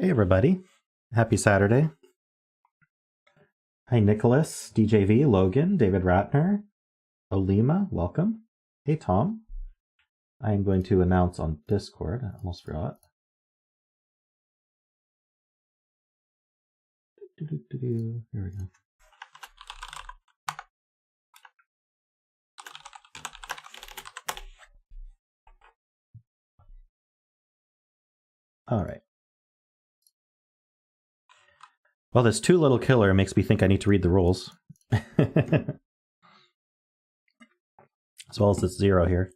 Hey everybody, happy Saturday. Hi Nicholas, DJV, Logan, David Ratner, Olima, welcome. Hey Tom. I am going to announce on Discord, I almost forgot. Here we go. All right. Well, this too little killer makes me think I need to read the rules. As well as this 0 here.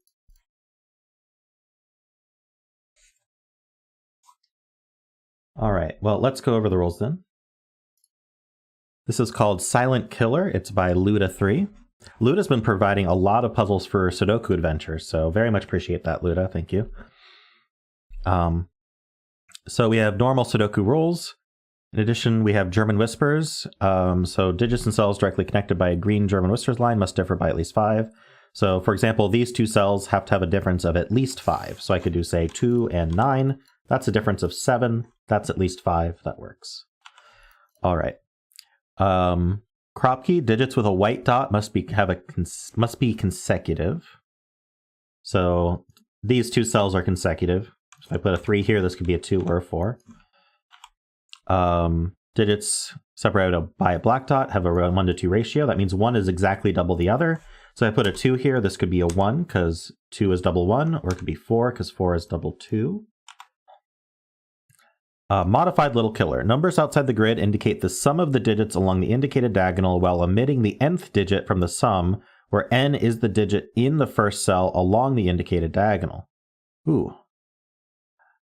All right, well, let's go over the rules then. This is called Silent Killer. It's by Luda3. Luda's been providing a lot of puzzles for Sudoku adventures, so very much appreciate that, Luda. Thank you. So we have normal Sudoku rules. In addition, we have German whispers. So digits and cells directly connected by a green German whispers line must differ by at least 5. So for example, these two cells have to have a difference of at least 5. So I could do, say, 2 and 9. That's a difference of 7. That's at least 5. That works. All right. Kropki, digits with a white dot must be consecutive. So these two cells are consecutive. So if I put a 3 here, this could be a 2 or a 4. Digits separated by a black dot have a 1 to 2 ratio. That means 1 is exactly double the other. So I put a 2 here, this could be a 1 because 2 is double 1, or it could be 4 because 4 is double 2. Modified little killer. Numbers outside the grid indicate the sum of the digits along the indicated diagonal while omitting the nth digit from the sum, where n is the digit in the first cell along the indicated diagonal. Ooh.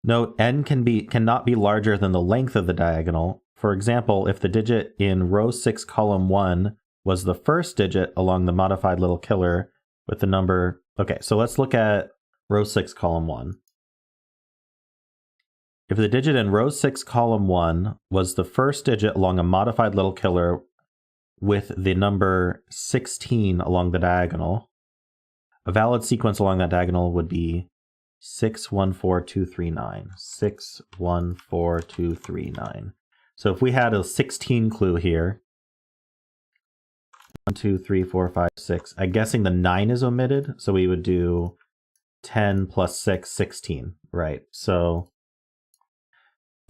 Note, n cannot be larger than the length of the diagonal. For example, if the digit in row 6, column 1 was the first digit along the modified little killer with the number... Okay, so let's look at row 6, column 1. If the digit in row 6, column 1 was the first digit along a modified little killer with the number 16 along the diagonal, a valid sequence along that diagonal would be 614239. 614239. So if we had a 16 clue here, 1, 2, 3, 4, 5, 6. I'm guessing the 9 is omitted, so we would do 10 plus 6, 16. Right. So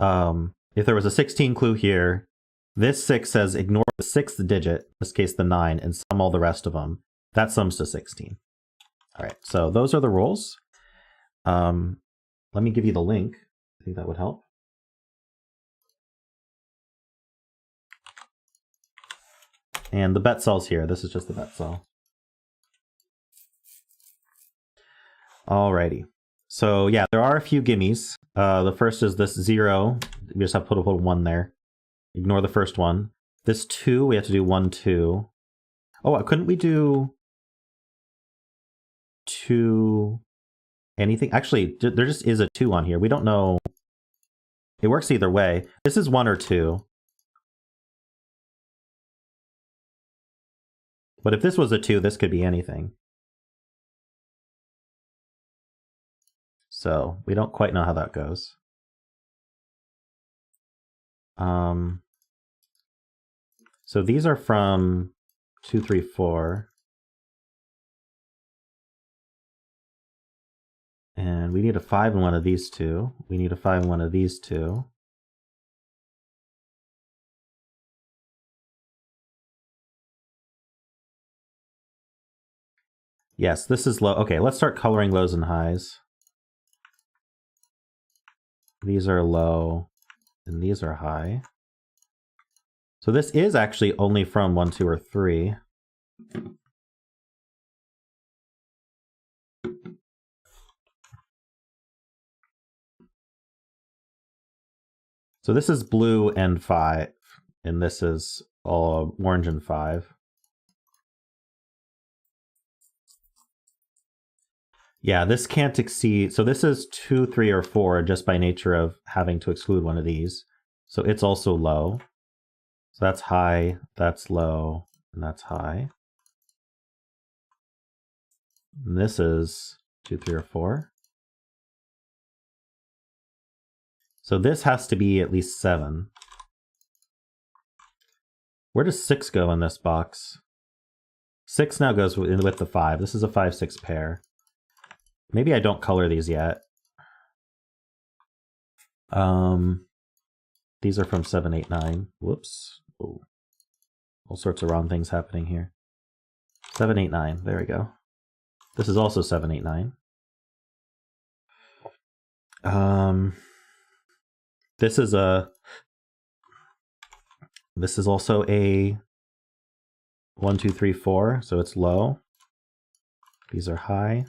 if there was a 16 clue here, this 6 says ignore the 6th digit, in this case the 9, and sum all the rest of them. That sums to 16. All right, so those are the rules. Let me give you the link. I think that would help. And the bet cell's here. This is just the bet cell. Alrighty. So yeah, there are a few gimmies. The first is this 0. We just have to put a 1 there. Ignore the first one. This 2, we have to do 1, 2. Oh, couldn't we do 2 anything? Actually, there just is a 2 on here. We don't know. It works either way. This is 1 or 2. But if this was a 2, this could be anything. So we don't quite know how that goes. So these are from 2, 3, 4. And we need a 5 in one of these two. We need a 5 in one of these two. Yes, this is low. Okay, let's start coloring lows and highs. These are low, and these are high. So this is actually only from 1, 2, or 3. So this is blue and 5, and this is all orange and 5. Yeah, this can't exceed, so this is 2, 3, or 4 just by nature of having to exclude one of these. So it's also low. So that's high, that's low, and that's high. And this is 2, 3, or 4. So this has to be at least 7. Where does 6 go in this box? 6 now goes with the 5. This is a 5-6 pair. Maybe I don't color these yet. These are from 7, 8, 9. Whoops. Ooh. All sorts of wrong things happening here. 7, 8, 9. There we go. This is also 7, 8, 9. This is also a 1, 2, 3, 4, so it's low. These are high.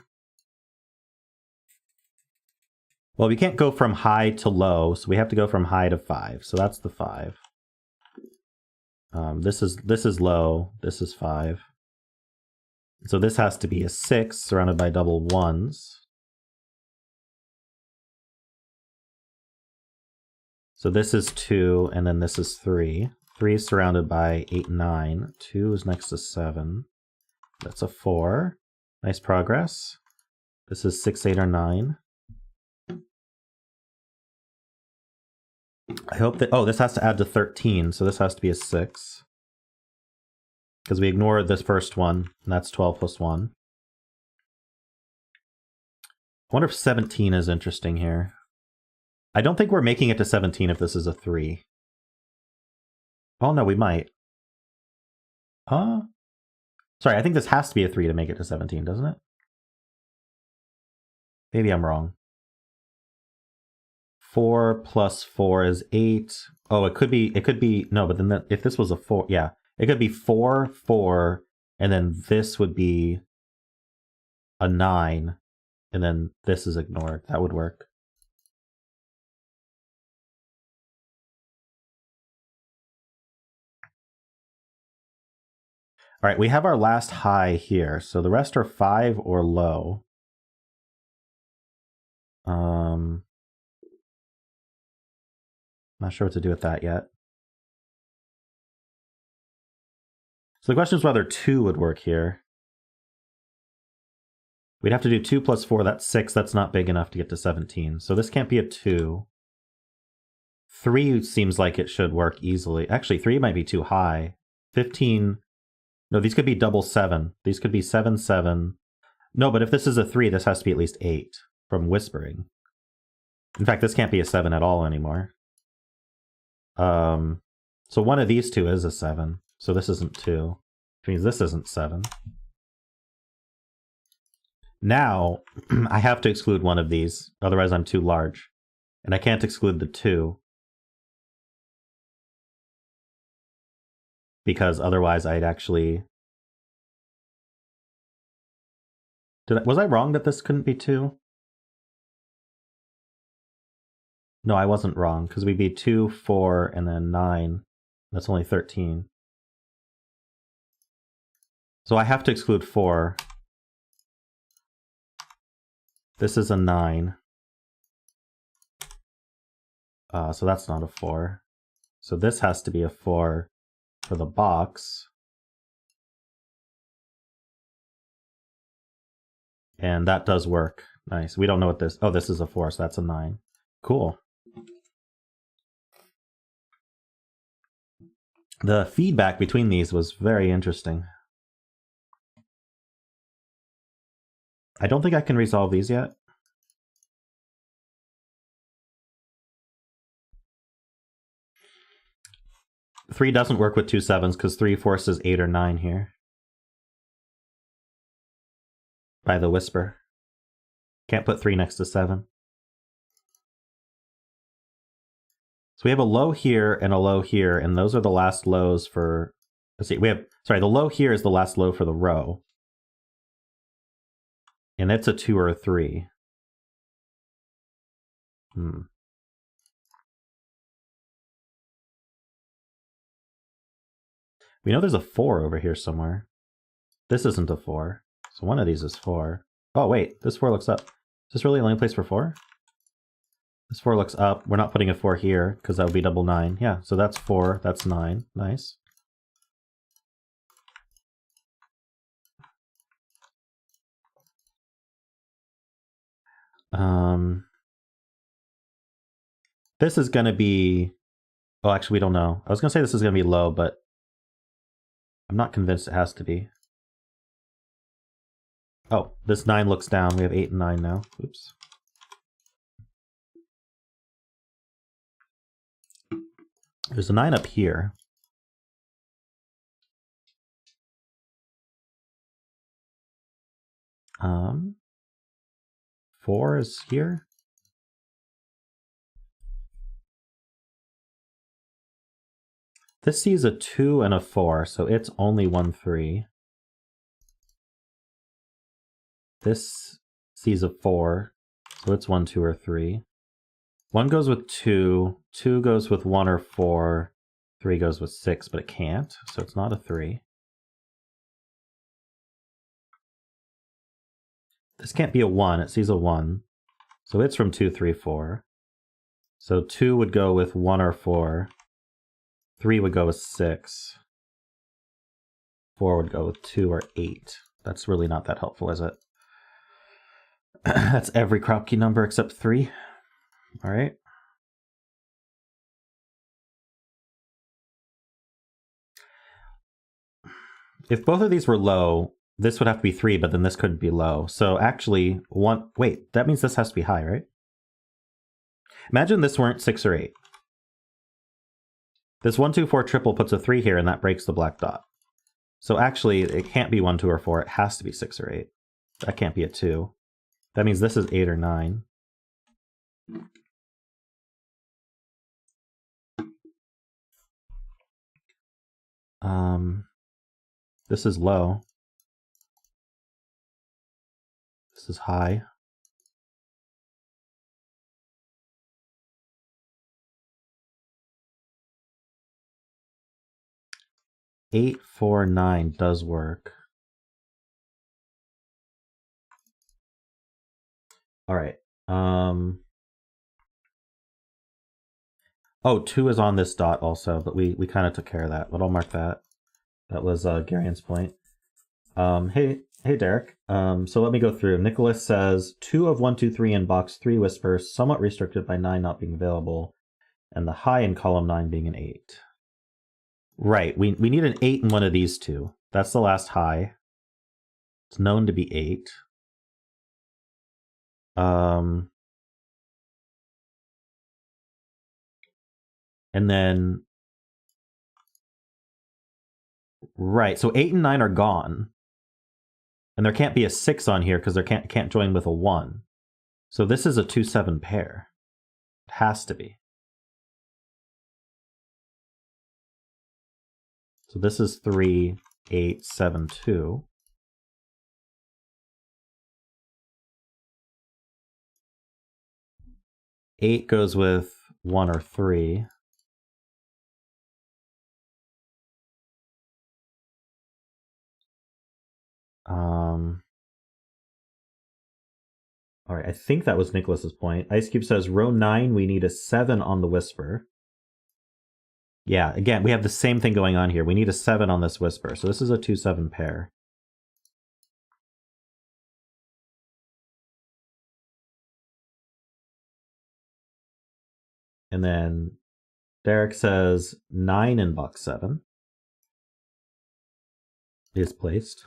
Well, we can't go from high to low, so we have to go from high to 5. So that's the 5. This is low. This is 5. So this has to be a 6 surrounded by double 1s. So this is 2, and then this is 3. 3 is surrounded by 8 and 9. 2 is next to 7. That's a 4. Nice progress. This is 6, 8, or 9. I hope that... Oh, this has to add to 13, so this has to be a 6. Because we ignored this first one, and that's 12 plus 1. I wonder if 17 is interesting here. I don't think we're making it to 17 if this is a 3. Oh, no, we might. Sorry, I think this has to be a 3 to make it to 17, doesn't it? Maybe I'm wrong. 4 plus 4 is 8. Oh, it could be, no, but then if this was a 4, yeah. It could be 4, 4, and then this would be a 9, and then this is ignored. That would work. All right, we have our last high here, so the rest are 5 or low. Not sure what to do with that yet. So the question is whether 2 would work here. We'd have to do 2 plus 4, that's 6. That's not big enough to get to 17. So this can't be a 2. 3 seems like it should work easily. Actually, 3 might be too high. 15... No, these could be double 7. These could be 7, 7. No, but if this is a 3, this has to be at least 8 from whispering. In fact, this can't be a 7 at all anymore. So one of these two is a 7. So this isn't 2. Which means this isn't 7. Now, I have to exclude one of these. Otherwise, I'm too large. And I can't exclude the 2. Because otherwise I'd actually... Was I wrong that this couldn't be 2? No, I wasn't wrong, because we'd be 2, 4, and then 9. That's only 13. So I have to exclude 4. This is a 9. So that's not a 4. So this has to be a 4 for the box. And that does work. Nice. We don't know what this... Oh, this is a 4, so that's a 9. Cool. The feedback between these was very interesting. I don't think I can resolve these yet. Three doesn't work with 2 7s because 3 forces 8 or 9 here. By the whisper. Can't put 3 next to 7. So we have a low here and a low here, and those are the last lows for... Let's see, we have... Sorry, the low here is the last low for the row. And it's a 2 or a 3. We know there's a 4 over here somewhere. This isn't a 4. So one of these is 4. Oh, wait, this 4 looks up. Is this really the only place for 4? This 4 looks up. We're not putting a 4 here, because that would be double 9. Yeah, so that's 4, that's 9. Nice. This is going to be... Oh, actually, we don't know. I was going to say this is going to be low, but I'm not convinced it has to be. Oh, this 9 looks down. We have 8 and 9 now. Oops. There's a 9 up here. Um, 4 is here. This sees a 2 and a 4, so it's only 1, 3. This sees a 4, so it's 1, 2, or 3. 1 goes with 2, 2 goes with 1 or 4, 3 goes with 6, but it can't, so it's not a 3. This can't be a 1, it sees a 1, so it's from 2, 3, 4. So 2 would go with 1 or 4, 3 would go with 6, 4 would go with 2 or 8. That's really not that helpful, is it? That's every Kropki number except 3. All right. If both of these were low, this would have to be 3, but then this couldn't be low. So actually, wait, that means this has to be high, right? Imagine this weren't 6 or 8. This 1, 2, 4 triple puts a 3 here, and that breaks the black dot. So actually, it can't be 1, 2, or 4. It has to be 6 or 8. That can't be a 2. That means this is 8 or 9. This is low. This is high. Eight, 4, 9 does work. All right. Oh, 2 is on this dot also, but we kind of took care of that. But I'll mark that. That was Garian's point. Hey Derek. So let me go through. Nicholas says 2 of 1, 2, 3 in box 3 whispers, somewhat restricted by 9 not being available, and the high in column 9 being an 8. Right. We need an 8 in one of these two. That's the last high. It's known to be 8. And then, right, so 8 and 9 are gone. And there can't be a 6 on here because there can't join with a 1. So this is a 2-7 pair. It has to be. So this is 3, 8, 7, 2. Eight goes with 1 or 3. All right, I think that was Nicholas's point. Ice Cube says row 9, we need a 7 on the whisper. Yeah, again, we have the same thing going on here. We need a 7 on this whisper. So this is a 2-7 pair. And then Derek says 9 in box 7 is placed.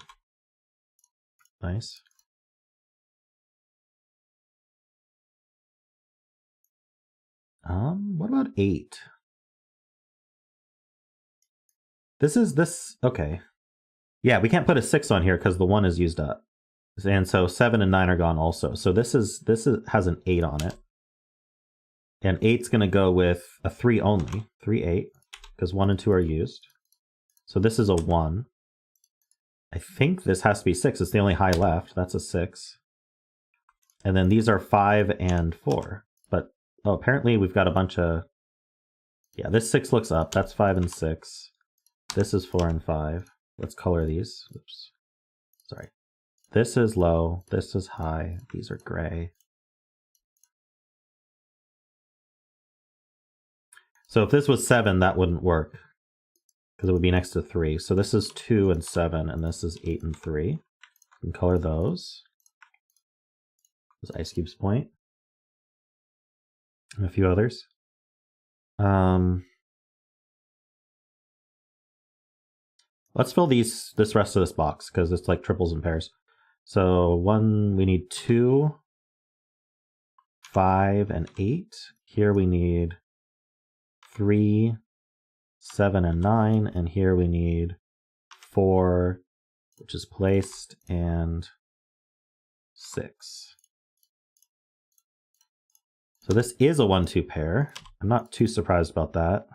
Nice. What about 8? Okay. Yeah, we can't put a 6 on here because the 1 is used up. And so 7 and 9 are gone also. So this has an 8 on it. And 8's going to go with a 3 only. 3, 8. Because 1 and 2 are used. So this is a 1. I think this has to be 6. It's the only high left. That's a 6. And then these are 5 and 4. But, oh, apparently we've got a bunch of... Yeah, this 6 looks up. That's 5 and 6. This is 4 and 5. Let's color these. Oops. Sorry. This is low. This is high. These are gray. So if this was 7, that wouldn't work. Because it would be next to 3. So this is 2 and 7, and this is 8 and 3. You can color those. This is Ice Cube's point. And a few others. Let's fill this rest of this box because it's like triples and pairs. So we need 2, 5, and 8. Here we need 3, 7, and 9, and here we need 4, which is placed, and 6. So this is a 1-2 pair. I'm not too surprised about that.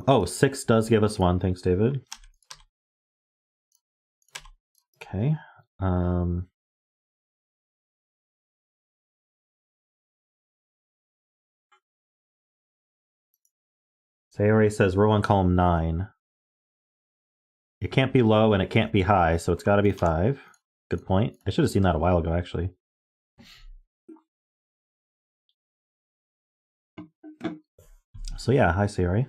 Oh, 6 does give us 1. Thanks, David. Okay. Sayori says row 1, column 9. It can't be low and it can't be high, so it's got to be 5. Good point. I should have seen that a while ago, actually. So yeah, hi Sayori.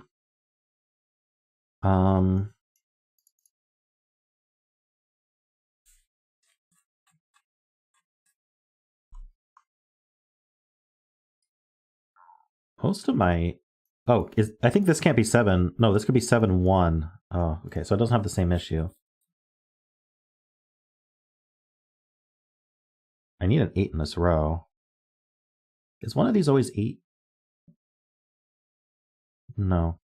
Most of my... Oh, I think this can't be 7. No, this could be 7, 1. Oh, okay, so it doesn't have the same issue. I need an 8 in this row. Is one of these always 8? No.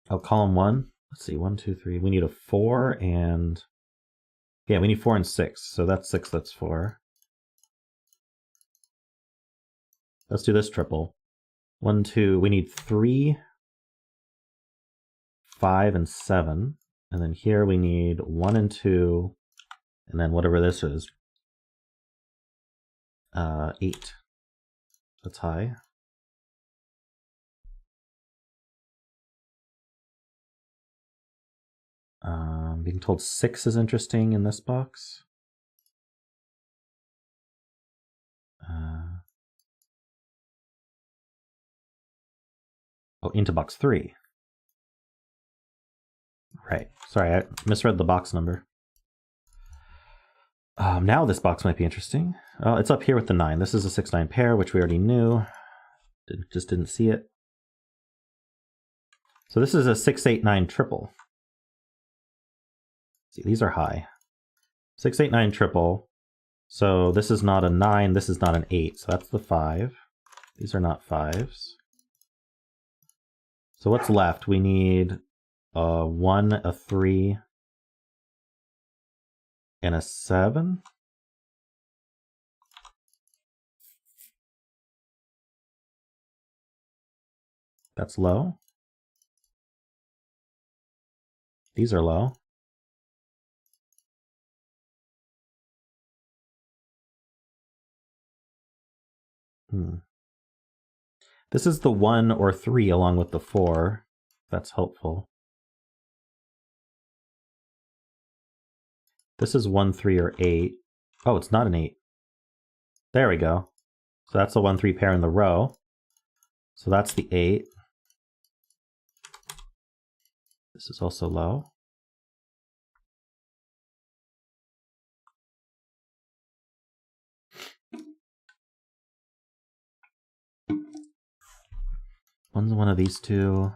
Oh, column 1? Let's see, 1, 2, 3. We need a 4 and... Yeah, we need 4 and 6. So that's 6, that's 4. Let's do this triple. 1, 2, we need 3, 5, and 7. And then here we need 1 and 2, and then whatever this is. 8. That's high. Being told 6 is interesting in this box. Oh, into box 3. Right. Sorry, I misread the box number. Now this box might be interesting. Oh, it's up here with the 9. This is a 6-9 pair, which we already knew. Just didn't see it. So this is a 6-8-9 triple. See, these are high. 6-8-9 triple. So this is not a 9, this is not an 8. So that's the 5. These are not 5s. So what's left? We need a 1, a 3, and a 7. That's low. These are low. This is the 1 or 3 along with the 4. That's helpful. This is 1, 3, or 8. Oh, it's not an 8. There we go. So that's a 1, 3 pair in the row. So that's the 8. This is also low. One's one of these two.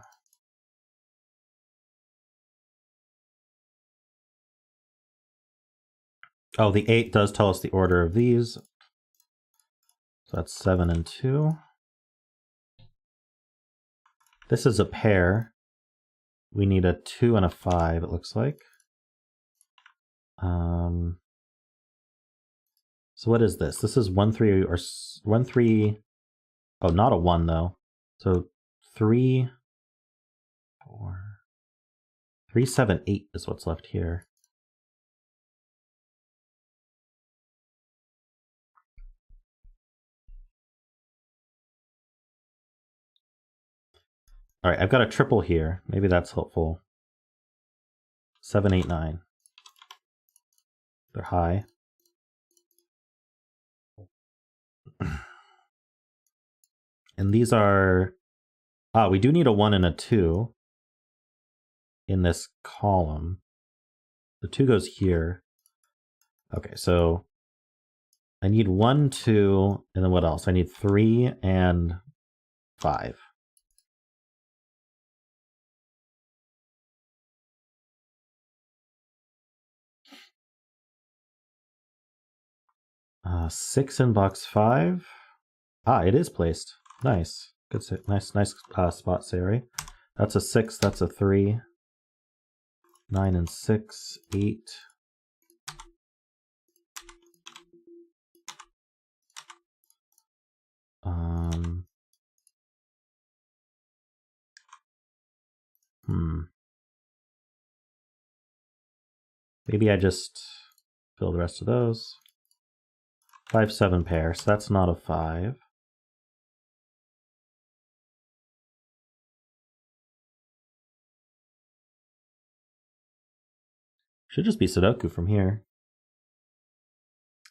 Oh, the 8 does tell us the order of these. So that's 7 and 2. This is a pair. We need a 2 and a 5, it looks like. So what is this? This is 1, 3, or 1, 3. Oh, not a 1 though. So 3, 4, 3, 7, 8 is what's left here. All right, I've got a triple here. Maybe that's helpful. 7, 8, 9. They're high. And these are... Ah, we do need a 1 and a 2. in this column. The 2 goes here. Okay, so I need 1, 2, and then what else? I need 3 and 5. Uh, 6 in box 5. Ah, it is placed. Nice. Good. Nice spot, Sayori. That's a 6. That's a 3. 9 and 6. 8. Maybe I just fill the rest of those. 5, 7 pair, so that's not a 5. Should just be Sudoku from here.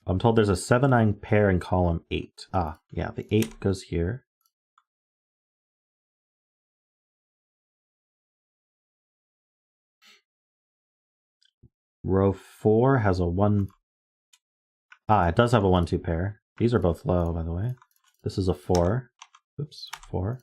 I'm told there's a 7, 9 pair in column 8. Ah, yeah, the 8 goes here. Row 4 has a 1. Ah, it does have a 1, 2 pair. These are both low, by the way. This is a 4. Oops, 4.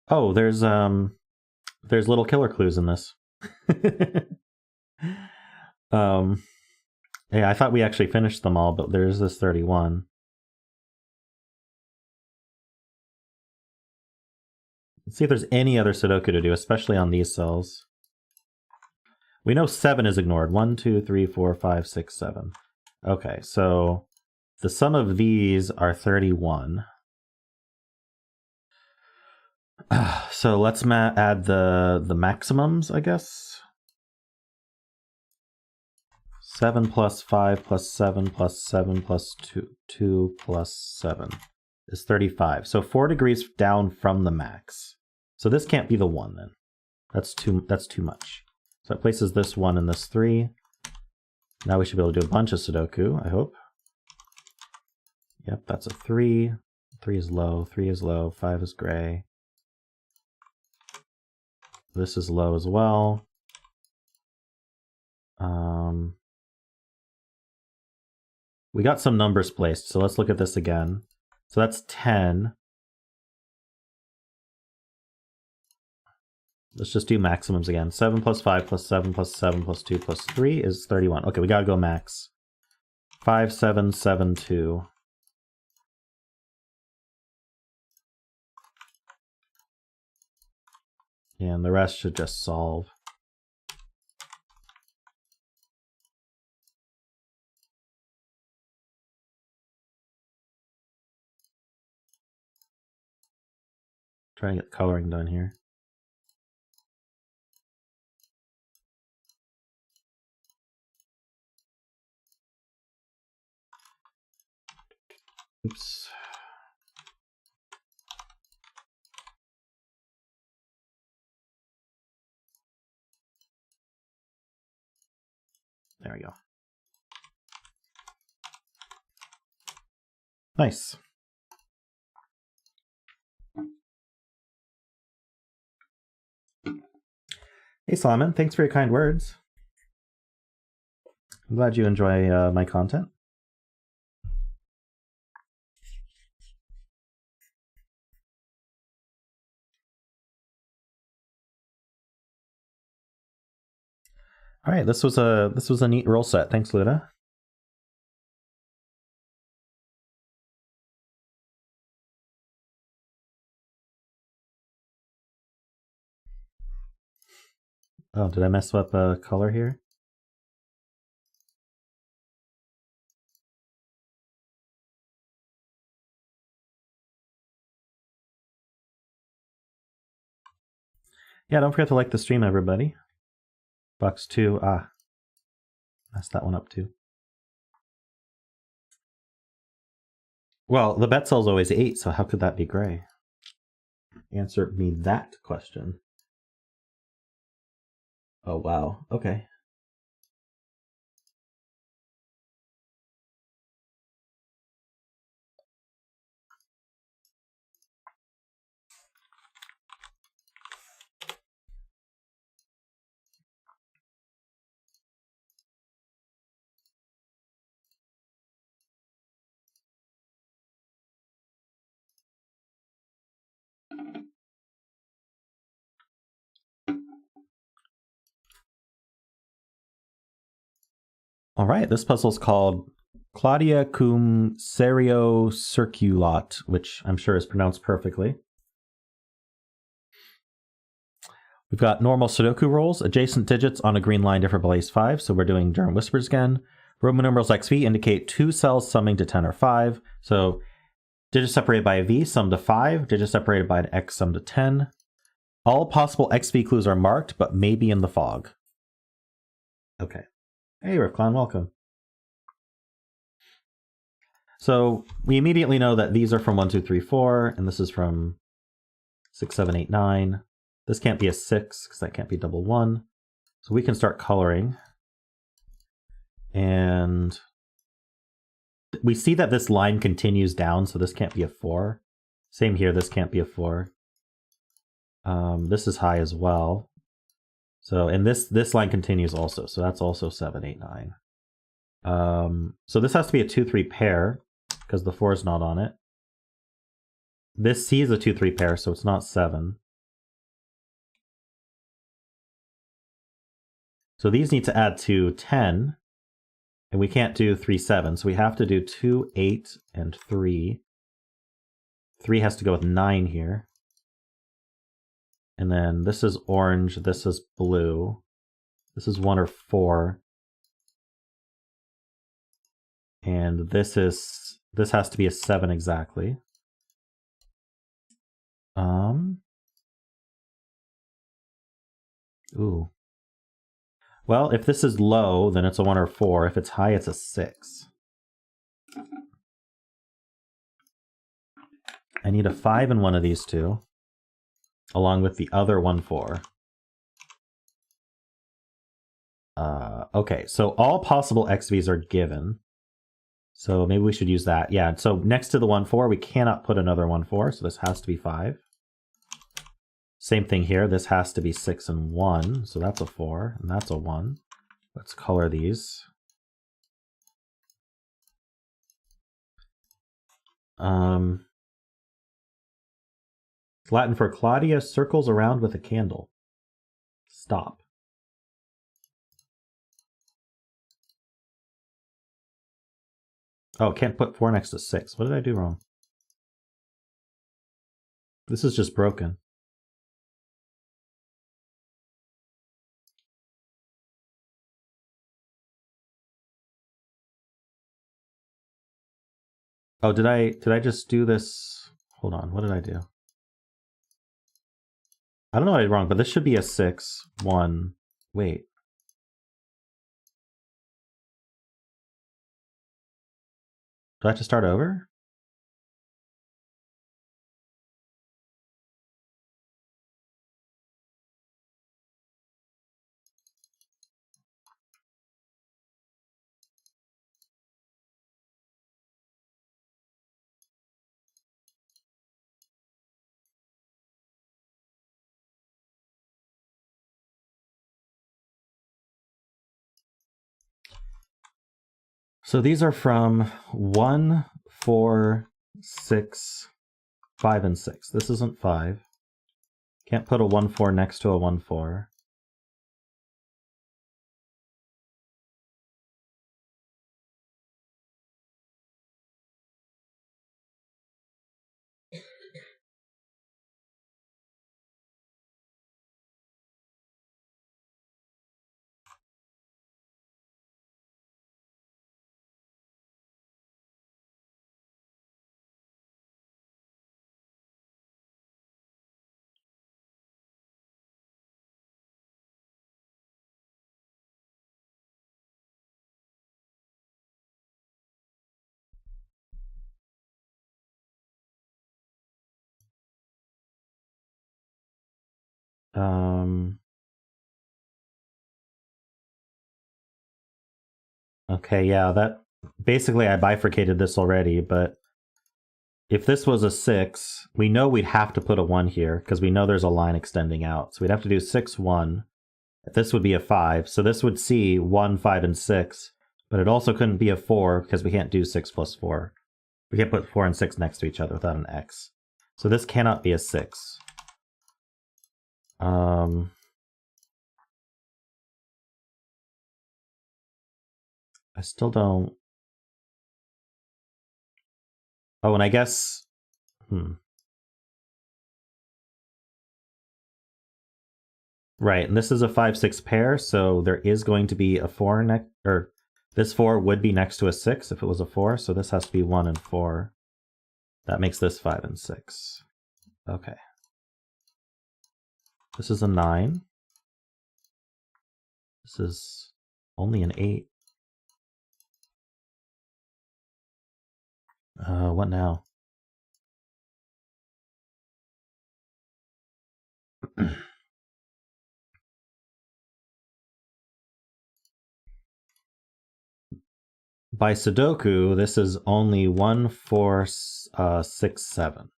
Oh, there's little killer clues in this. Yeah, I thought we actually finished them all, but there's this 31. Let's see if there's any other Sudoku to do, especially on these cells. We know 7 is ignored. 1, 2, 3, 4, 5, 6, 7. Okay, so the sum of these are 31. So let's add the maximums, I guess. 7 plus 5 plus 7 plus 7 plus 2 plus 7 is 35. So 4 degrees down from the max. So this can't be the 1 then. That's too much. So it places this 1 and this 3. Now we should be able to do a bunch of Sudoku, I hope. Yep, that's a 3. 3 is low, 3 is low, 5 is gray. This is low as well. We got some numbers placed, so let's look at this again. So that's 10. Let's just do maximums again. 7 plus 5 plus 7 plus 7 plus 2 plus 3 is 31. Okay, we gotta go max. 5, 7, 7, 2. And the rest should just solve. Try and get coloring done here. Oops. There we go. Nice. Hey, Solomon, thanks for your kind words. I'm glad you enjoy my content. All right, this was a neat roll set. Thanks, Luda. Oh, did I mess up a color here? Yeah, don't forget to like the stream, everybody. Box 2, messed that one up too. Well, the bet cell's always 8, so how could that be gray? Answer me that question. Oh, wow. Okay. All right, this puzzle is called Claudia cum cereo circulat, which I'm sure is pronounced perfectly. We've got normal Sudoku rules. Adjacent digits on a green line differ by place 5, so we're doing German whispers again. Roman numerals XV indicate two cells summing to 10 or 5. So digits separated by a V sum to 5, digits separated by an X sum to 10. All possible XV clues are marked, but may be in the fog. Okay. Hey, Riffclan, welcome. So we immediately know that these are from 1, 2, 3, 4, and this is from 6, 7, 8, 9. This can't be a 6, because that can't be double 1. So we can start coloring. And we see that this line continues down, so this can't be a 4. Same here, this can't be a 4. This is high as well. So, and this line continues also, so that's also 7, 8, 9. So this has to be a 2, 3 pair, because the 4 is not on it. This C is a 2, 3 pair, so it's not 7. So these need to add to 10, and we can't do 3, 7, so we have to do 2, 8, and 3. 3 has to go with 9 here. And then this is orange, this is blue. This is 1 or 4. And this has to be a 7 exactly. Ooh. Well, if this is low, then it's a 1 or 4. If it's high, it's a 6. I need a 5 in one of these two, along with the other 1, 4. Okay, so all possible XVs are given. So maybe we should use that. Yeah, so next to the 1, 4, we cannot put another 1, 4, so this has to be 5. Same thing here, this has to be 6 and 1, so that's a 4, and that's a 1. Let's color these. It's Latin for Claudia circles around with a candle. Stop. Oh, can't put 4 next to 6. What did I do wrong? This is just broken. Oh, did I just do this? Hold on, what did I do? I don't know what I did wrong, but this should be a 6, 1. Wait. Do I have to start over? So these are from 1, 4, 6, 5, and 6. This isn't 5. Can't put a 1, 4 next to a 1, 4. Okay, yeah, that basically I bifurcated this already, but if this was a 6, we know we'd have to put a 1 here because we know there's a line extending out. So we'd have to do 6, 1. This would be a 5. So this would see 1, 5, and 6, but it also couldn't be a 4 because we can't do 6 plus 4. We can't put 4 and 6 next to each other without an X. So this cannot be a 6. I still don't. Oh, and I guess, Right, and this is a 5-6 pair, so there is going to be a 4 next, or this 4 would be next to a 6 if it was a 4, so this has to be 1 and 4. That makes this 5 and 6. Okay. This is a 9. This is only an 8. What now? By Sudoku, this is only 1, 4, 6, 7.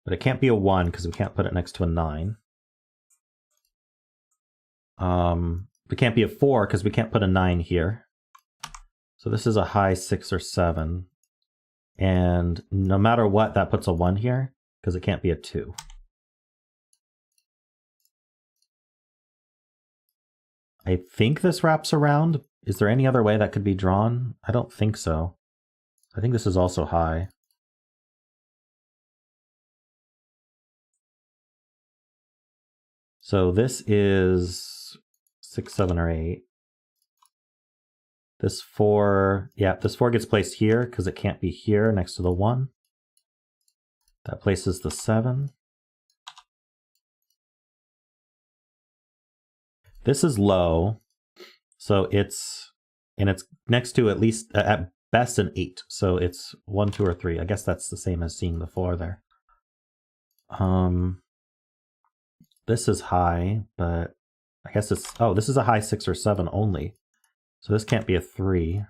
But it can't be a 1 because we can't put it next to a 9. It can't be a 4 because we can't put a 9 here. So this is a high 6 or 7. And no matter what, that puts a 1 here because it can't be a 2. I think this wraps around. Is there any other way that could be drawn? I don't think so. I think this is also high. So this is 6, 7, or 8. This 4, yeah, this 4 gets placed here because it can't be here next to the 1. That places the 7. This is low, so it's next to at least, at best, an 8. So it's 1, 2, or 3. I guess that's the same as seeing the 4 there. This is high, but I guess it's, oh, this is a high 6 or 7 only. So this can't be a 3.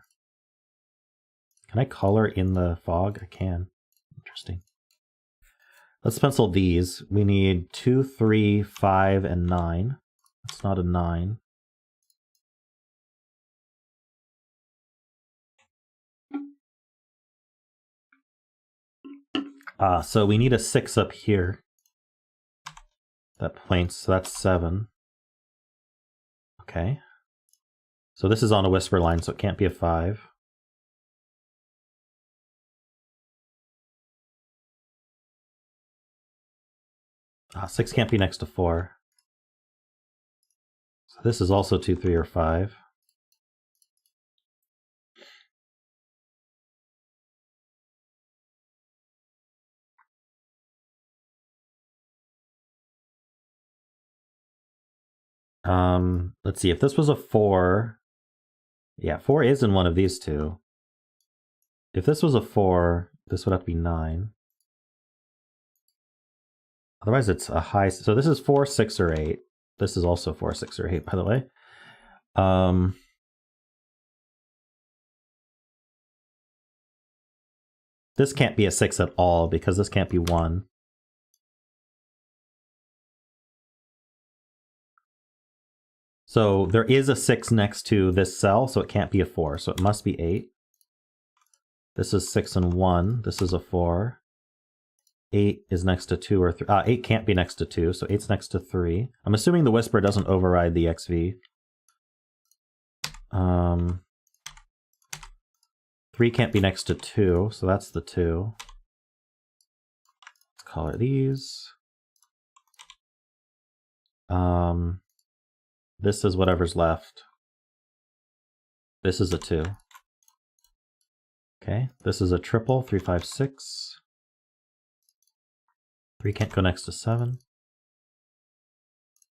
Can I color in the fog? I can. Interesting. Let's pencil these. We need 2, 3, 5, and 9. That's not a 9. So we need a 6 up here. That points, so that's 7. Okay. So this is on a whisper line, so it can't be a 5. Six can't be next to 4. So this is also 2, 3, or 5. Let's see, if this was a 4, yeah, 4 is in one of these two. If this was a 4, this would have to be 9. Otherwise it's a high, so this is 4, 6, or 8. This is also 4, 6, or 8, by the way. This can't be a 6 at all because this can't be 1. So there is a 6 next to this cell, so it can't be a 4. So it must be 8. This is 6 and 1. This is a 4. 8 is next to 2 or 3. 8 can't be next to 2, so 8's next to 3. I'm assuming the whisper doesn't override the XV. 3 can't be next to 2, so that's the 2. Let's color these. This is whatever's left. This is a 2. Okay, this is a triple, 3, 5, 6. 3 can't go next to 7.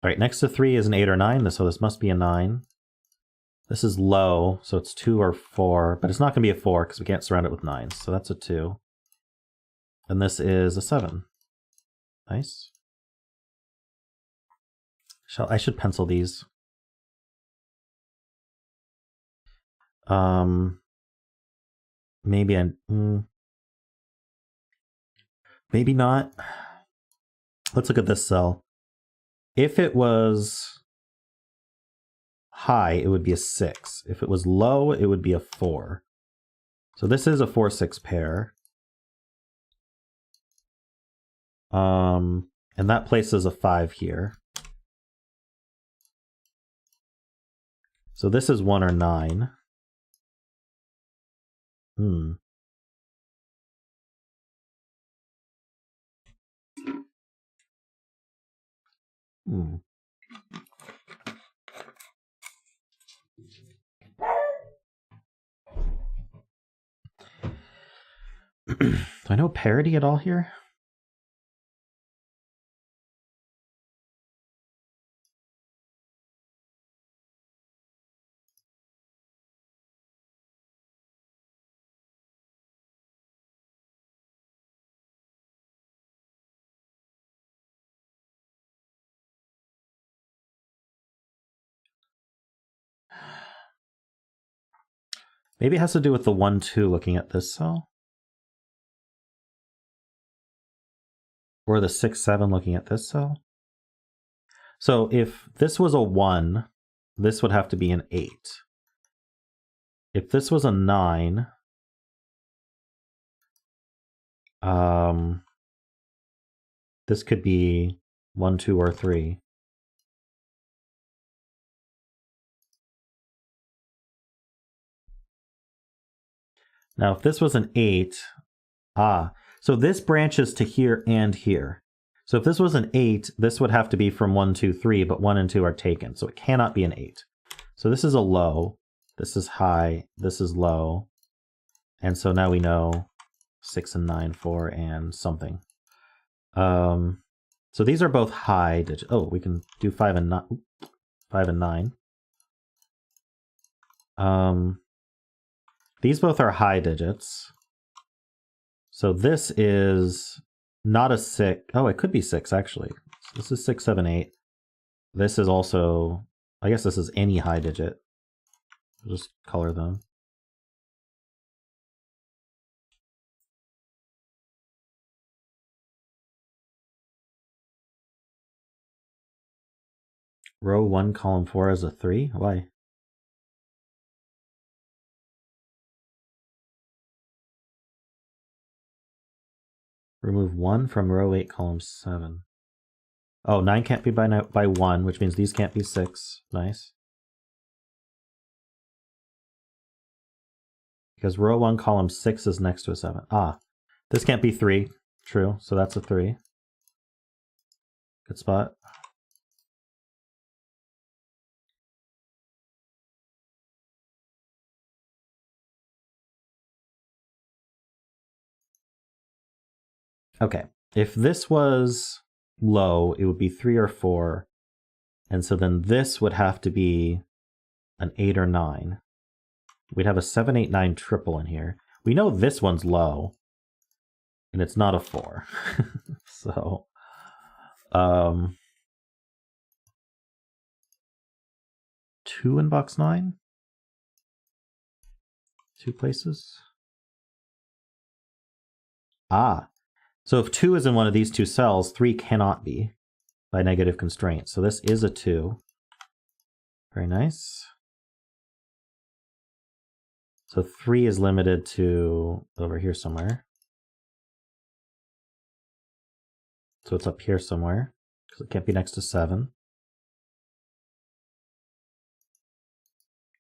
All right, next to 3 is an 8 or 9, so this must be a 9. This is low, so it's 2 or 4, but it's not going to be a 4 because we can't surround it with 9s, so that's a 2. And this is a 7. Nice. I should pencil these. Maybe maybe not. Let's look at this cell. If it was high, it would be a 6. If it was low, it would be a 4. So this is a 4-6 pair. And that places a 5 here. So this is 1 or 9. Hmm. Hmm. Do I know parity at all here? Maybe it has to do with the 1, 2 looking at this cell. Or the 6, 7 looking at this cell. So if this was a 1, this would have to be an 8. If this was a 9, this could be 1, 2, or 3. Now, if this was an 8, so this branches to here and here. So if this was an 8, this would have to be from 1, 2, 3, but 1 and 2 are taken, so it cannot be an 8. So this is a low, this is high, this is low, and so now we know 6 and 9, 4, and something. So these are both high digits. Oh, we can do 5 and 9. 5 and 9. These both are high digits. So this is not a 6. Oh, it could be 6, actually. So this is 6, 7, 8. This is also, I guess this is any high digit. I'll just color them. Row 1, column 4 is a 3? Why? Remove 1 from row 8, column 7. Oh, 9 can't be by 1, which means these can't be 6. Nice. Because row 1, column 6 is next to a 7. This can't be 3. True, so that's a 3. Good spot. Okay, if this was low, it would be 3 or 4. And so then this would have to be an 8 or 9. We'd have a 7, 8, 9 triple in here. We know this one's low, and it's not a 4. So, 2 in box 9? 2 places? So if 2 is in one of these 2 cells, 3 cannot be by negative constraint. So this is a 2. Very nice. So 3 is limited to over here somewhere. So it's up here somewhere, because it can't be next to 7.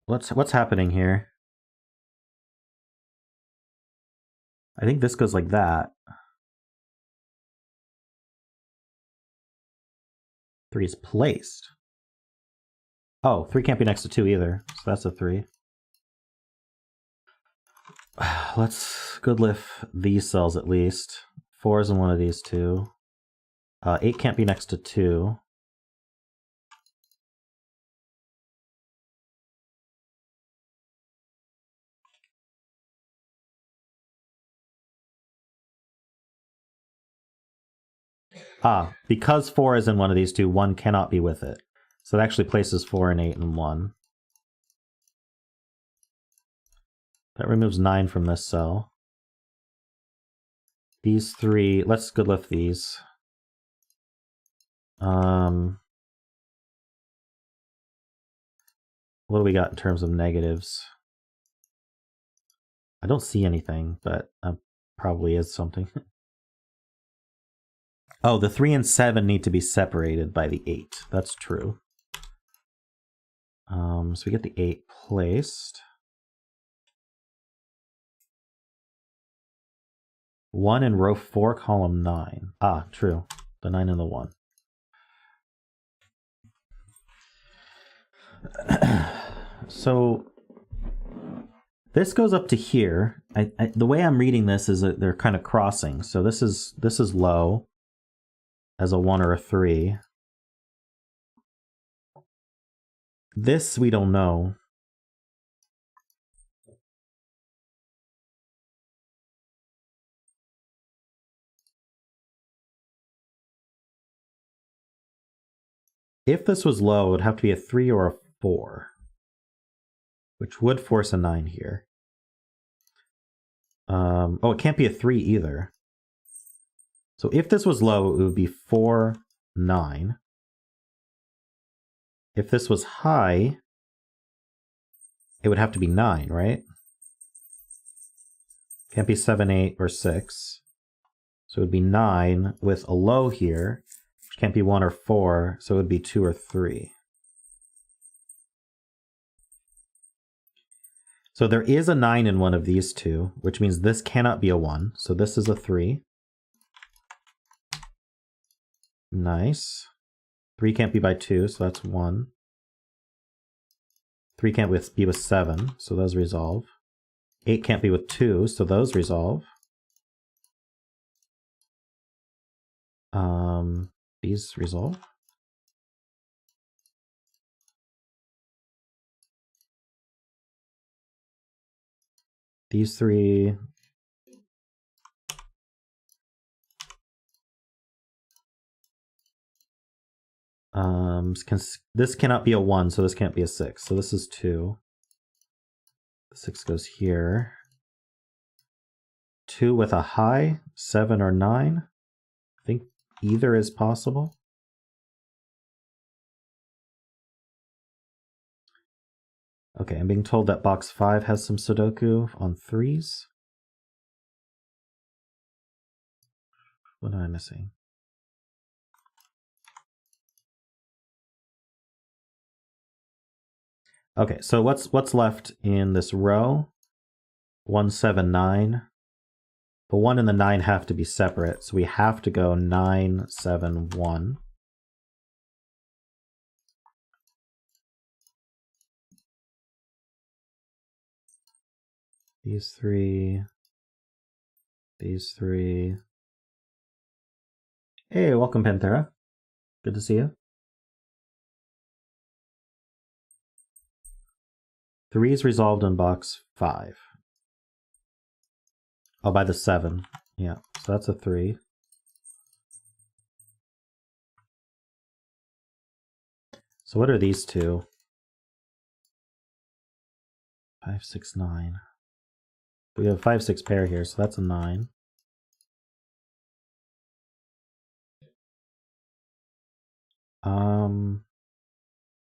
What's happening here? I think this goes like that. 3 is placed. Oh, 3 can't be next to 2 either, so that's a 3. Let's good lift these cells at least. 4 is in one of these 2. 8 can't be next to 2. Because 4 is in one of these 2, 1 cannot be with it. So it actually places 4 and 8 in 1. That removes 9 from this cell. These 3, let's good lift these. What do we got in terms of negatives? I don't see anything, but probably is something. Oh, the 3 and 7 need to be separated by the 8. That's true. So we get the 8 placed. 1 in row 4, column 9. Ah, true. The 9 and the 1. So this goes up to here. The way I'm reading this is that they're kind of crossing. So this is low as a 1 or a 3. This we don't know. If this was low, it would have to be a 3 or a 4, which would force a 9 here. Oh, it can't be a 3 either. So if this was low, it would be 4, 9. If this was high, it would have to be 9, right? Can't be 7, 8, or 6. So it would be 9 with a low here, which can't be 1 or 4, so it would be 2 or 3. So there is a 9 in one of these two, which means this cannot be a 1. So this is a 3. Nice. 3 can't be by 2, so that's 1. 3 can't be with 7, so those resolve. 8 can't be with 2, so those resolve. These resolve. These 3. This cannot be a 1, so this can't be a 6. So this is 2. The 6 goes here. 2 with a high, 7 or 9. I think either is possible. Okay, I'm being told that box 5 has some Sudoku on 3s. What am I missing? Okay, so what's left in this row? 1, 7, 9. The 1 and the 9 have to be separate, so we have to go 9, 7, 1. These 3. These 3. Hey, welcome, Panthera. Good to see you. 3 is resolved in box 5. Oh, by the 7. Yeah, so that's a 3. So what are these two? 5, 6, 9. We have 5, 6 pair here, so that's a 9.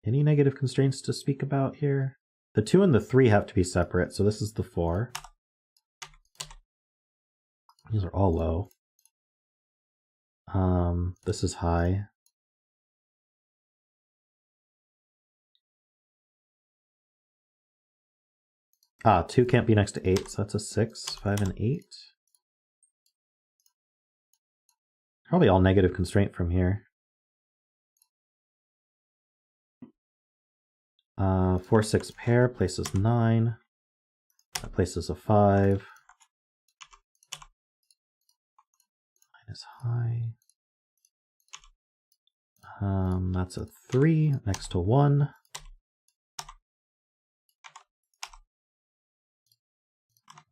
Any negative constraints to speak about here? The 2 and the 3 have to be separate, so this is the 4. These are all low. This is high. Ah, 2 can't be next to 8, so that's a 6, 5, and 8. Probably all negative constraint from here. 4, 6 pair places 9. That places a 5. 9 is high. That's a 3 next to 1.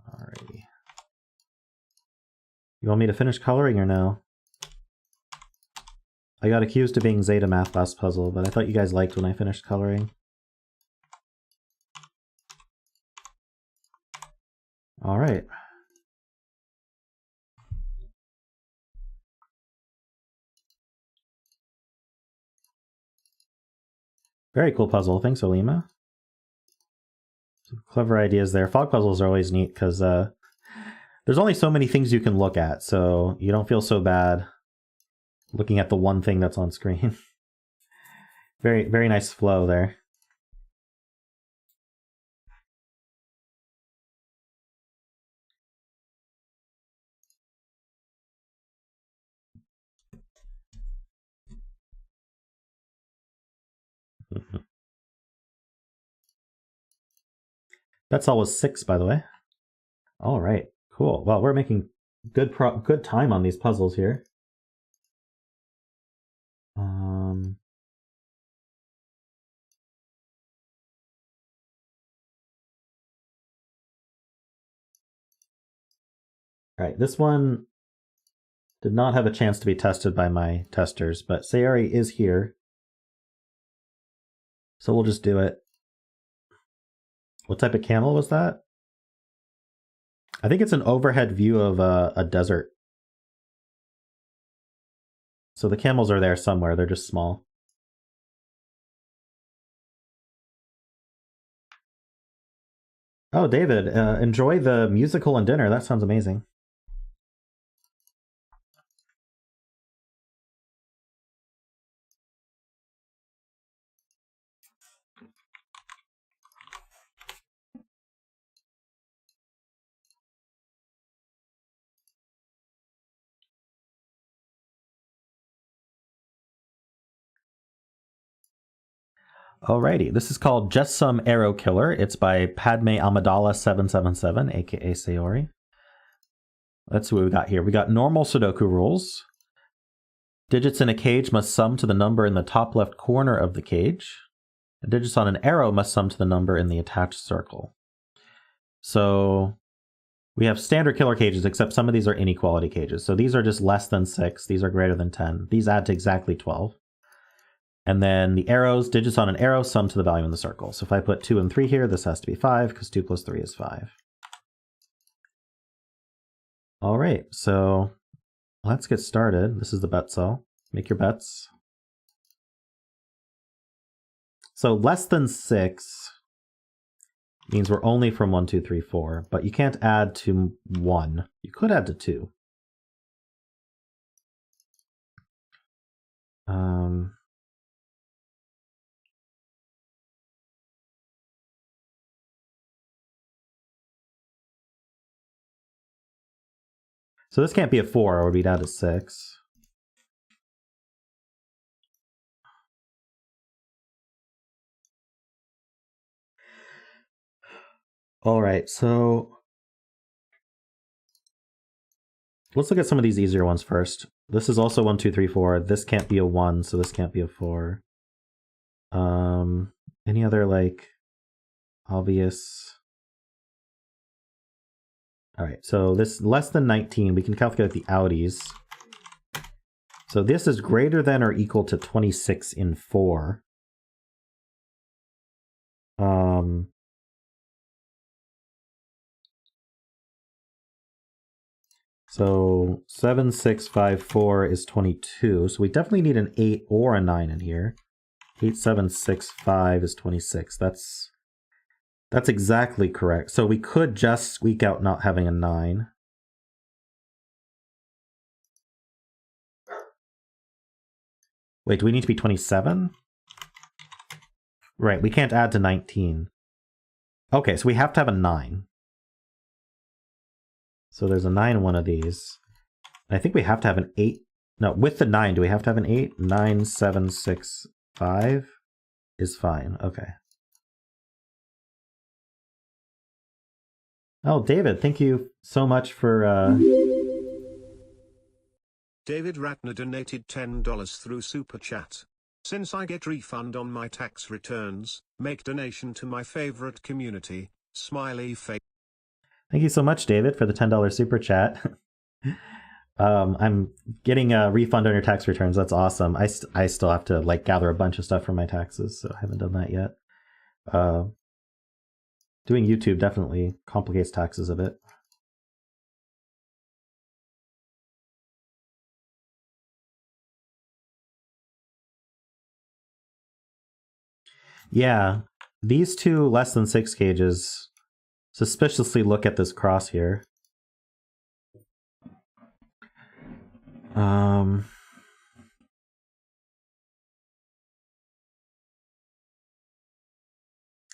Alrighty. You want me to finish coloring or no? I got accused of being zetamath last puzzle, but I thought you guys liked when I finished coloring. Alright. Very cool puzzle. Thanks, Olima. Some clever ideas there. Fog puzzles are always neat because there's only so many things you can look at, so you don't feel so bad looking at the one thing that's on screen. Very, very nice flow there. That's always 6, by the way. All right, cool. Well, we're making good time on these puzzles here. All right, this one did not have a chance to be tested by my testers, but Sayori is here. So we'll just do it. What type of camel was that? I think it's an overhead view of a desert. So the camels are there somewhere, they're just small. Oh, David, enjoy the musical and dinner. That sounds amazing. Alrighty, this is called Just Some Arrow Killer. It's by Padme Amidala 777, aka Sayori. Let's see what we got here. We got normal Sudoku rules. Digits in a cage must sum to the number in the top left corner of the cage. And digits on an arrow must sum to the number in the attached circle. So we have standard killer cages, except some of these are inequality cages. So these are just less than 6. These are greater than 10. These add to exactly 12. And then the arrows, digits on an arrow, sum to the value in the circle. So if I put 2 and 3 here, this has to be 5, because 2 plus 3 is 5. All right, so let's get started. This is the bet cell. Make your bets. So less than 6 means we're only from 1, 2, 3, 4, but you can't add to 1. You could add to 2. So this can't be a 4, or we'd add a 6. All right, so let's look at some of these easier ones first. This is also 1, 2, 3, 4. This can't be a 1, so this can't be a 4. Any other, like, obvious? All right, so this less than 19, we can calculate the outies. So this is greater than or equal to 26 in 4. So 7, 6, 5, 4 is 22. So we definitely need an 8 or a 9 in here. 8, 7, 6, 5 is 26. That's exactly correct. So we could just squeak out not having a 9. Wait, do we need to be 27? Right, we can't add to 19. Okay, so we have to have a 9. So there's a 9 in one of these. And I think we have to have an 8. No, with the 9, do we have to have an 8? 9, 7, 6, 5 is fine. Okay. Oh, David, thank you so much for... David Ratner donated $10 through Super Chat. Since I get refund on my tax returns, make donation to my favorite community, smiley face. Thank you so much, David, for the $10 super chat. I'm getting a refund on your tax returns. That's awesome. I still have to like gather a bunch of stuff for my taxes, so I haven't done that yet. Doing YouTube definitely complicates taxes a bit. Yeah, these two less than 6 cages suspiciously look at this cross here.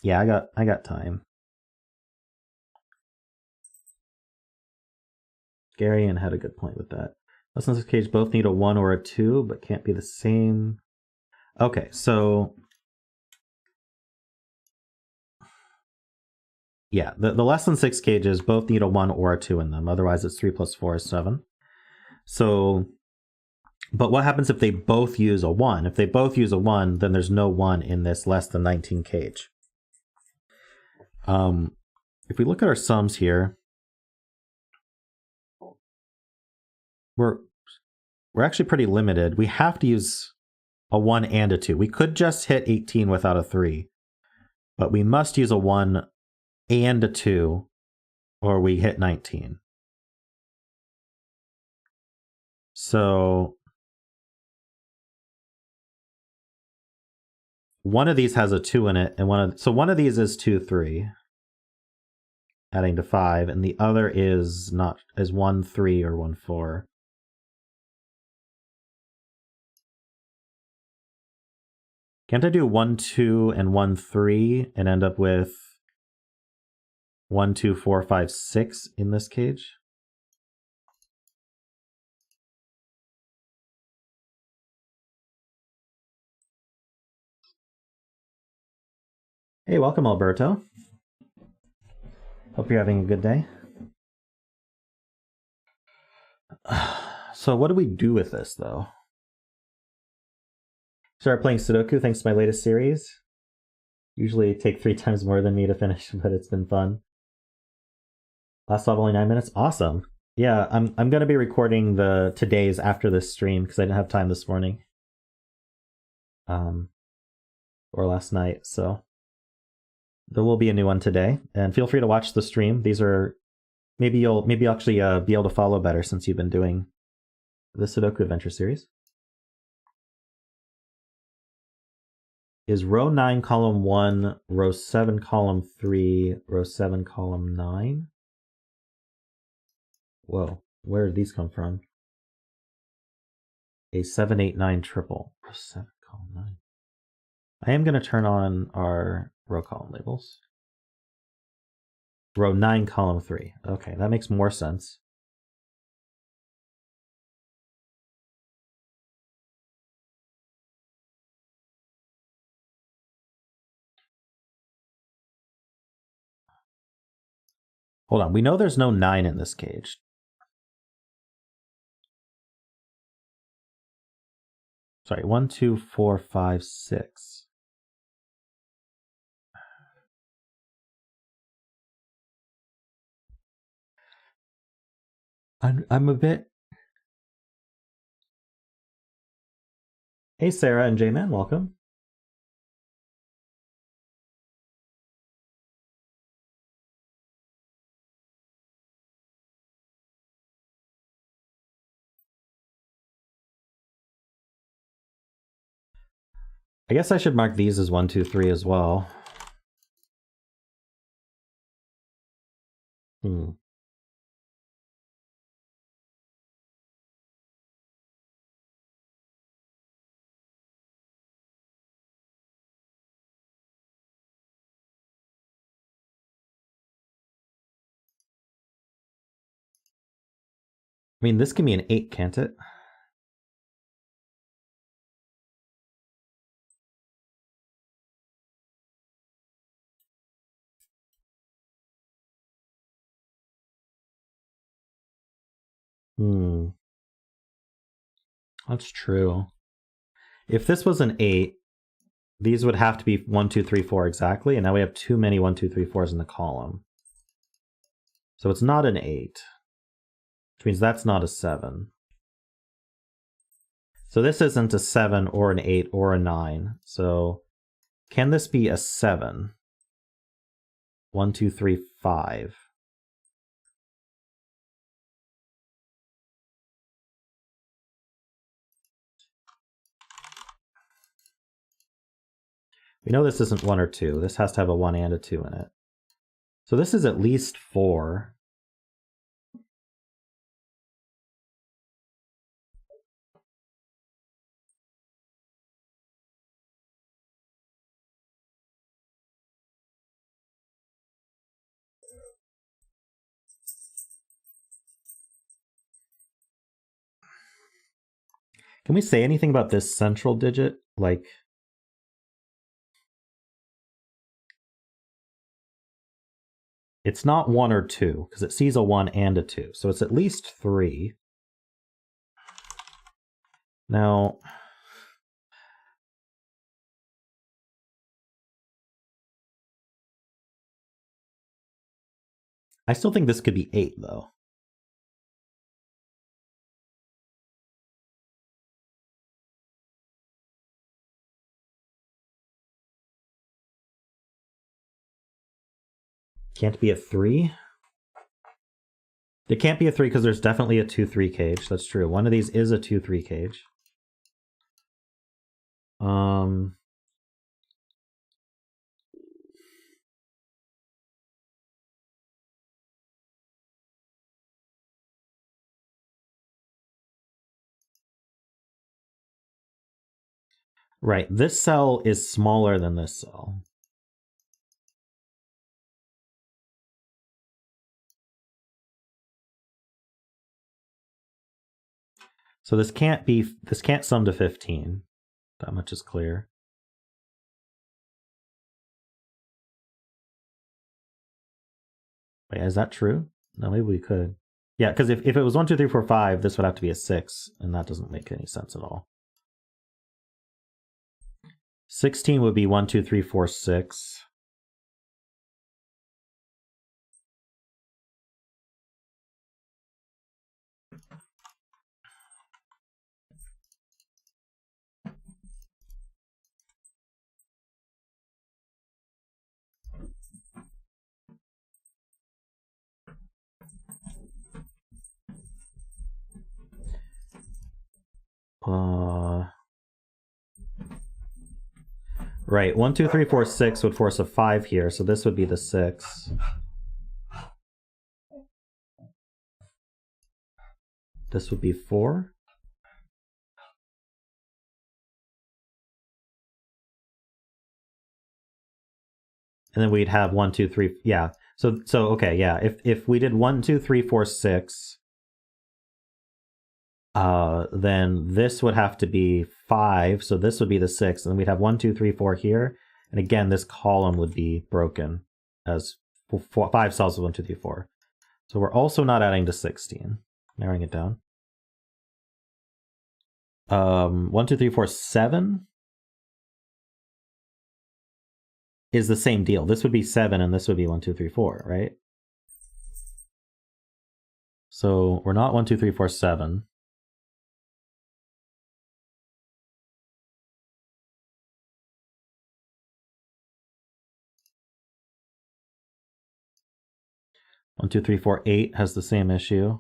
Yeah, I got time. Garian had a good point with that. Less than 6 cages both need a 1 or a 2, but can't be the same. Okay, so Yeah, the less than 6 cages both need a 1 or a 2 in them. Otherwise, it's 3 plus 4 is 7. So, but what happens if they both use a 1? If they both use a 1, then there's no 1 in this less than 19 cage. If we look at our sums here, we're actually pretty limited. We have to use a 1 and a 2. We could just hit 18 without a 3, but we must use a 1 and a 2, or we hit 19. So one of these has a 2 in it, and one of these is 2, 3, adding to 5, and the other is 1, 3, or 1, 4. Can't I do 1, 2, and 1, 3, and end up with 1, 2, 4, 5, 6 in this cage? Hey, welcome, Alberto. Hope you're having a good day. So what do we do with this, though? Started playing Sudoku thanks to my latest series. Usually take 3 times more than me to finish, but it's been fun. Last level only 9 minutes. Awesome. Yeah, I'm going to be recording the today's after this stream because I didn't have time this morning. Or last night, so there will be a new one today. And feel free to watch the stream. These are maybe you'll actually be able to follow better since you've been doing the Sudoku Adventure series. Is row 9, column 1, row 7, column 3, row 7, column 9? Whoa, where did these come from? A 7, 8, 9 triple. Row 7, column 9. I am going to turn on our row column labels. Row 9, column 3. Okay, that makes more sense. Hold on, we know there's no 9 in this cage. Sorry, 1, 2, 4, 5, 6. I'm a bit... Hey, Sarah and J-Man, welcome. I guess I should mark these as 1, 2, 3 as well. I mean, this can be an 8, can't it? That's true. If this was an 8, these would have to be 1, 2, 3, 4 exactly, and now we have too many 1, 2, 3, 4s in the column. So it's not an 8, which means that's not a 7. So this isn't a 7 or an 8 or a 9. So can this be a 7? 1, 2, 3, 5. We know this isn't 1 or 2. This has to have a 1 and a 2 in it. So this is at least 4. Can we say anything about this central digit? Like, It's not 1 or 2, because it sees a 1 and a 2. So it's at least 3. Now, I still think this could be 8, though. Can't be a 3? It can't be a 3 because there's definitely a 2-3 cage. That's true. One of these is a 2-3 cage. Right, this cell is smaller than this cell. So this can't sum to 15. That much is clear. Wait, is that true? No, maybe we could. Yeah, because if it was 1, 2, 3, 4, 5, this would have to be a 6, and that doesn't make any sense at all. 16 would be 1, 2, 3, 4, 6. Right, 1, 2, 3, 4, 6 would force a 5 here, so this would be the 6. This would be 4. And then we'd have 1, 2, 3, yeah. So okay, yeah. If we did 1, 2, 3, 4, 6, then this would have to be 5. So this would be the 6, and then we'd have 1, 2, 3, 4 here. And again, this column would be broken as 5 cells of 1, 2, 3, 4. So we're also not adding to 16. Narrowing it down. 1, 2, 3, 4, 7 is the same deal. This would be 7, and this would be 1, 2, 3, 4, right? So we're not 1, 2, 3, 4, 7. One, 2, 3, 4, 8 has the same issue.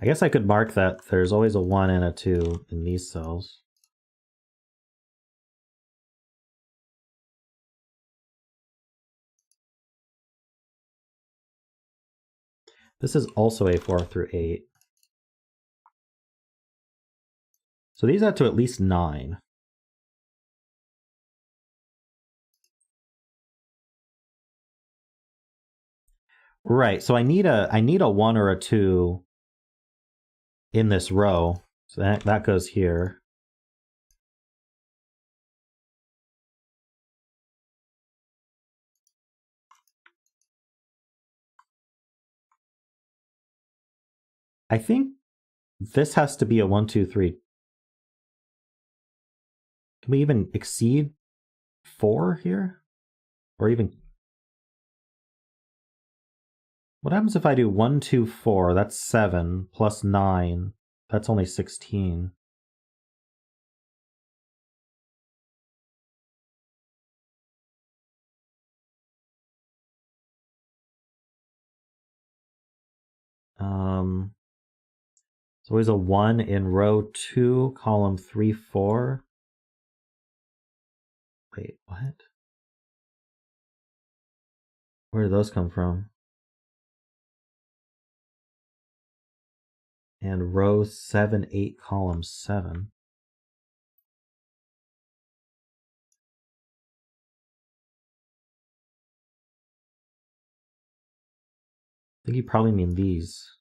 I guess I could mark that there's always a 1 and a 2 in these cells. This is also a 4 through 8. So these add to at least 9. Right, so I need a 1 or a 2 in this row. So that goes here. I think this has to be a 1, 2, 3. Can we even exceed 4 here? Or even... What happens if I do 1, 2, 4? That's 7 plus 9. That's only 16. So always a 1 in row 2, column 3, 4. Wait, what? Where did those come from? And row 7, 8, column 7. think you probably mean these.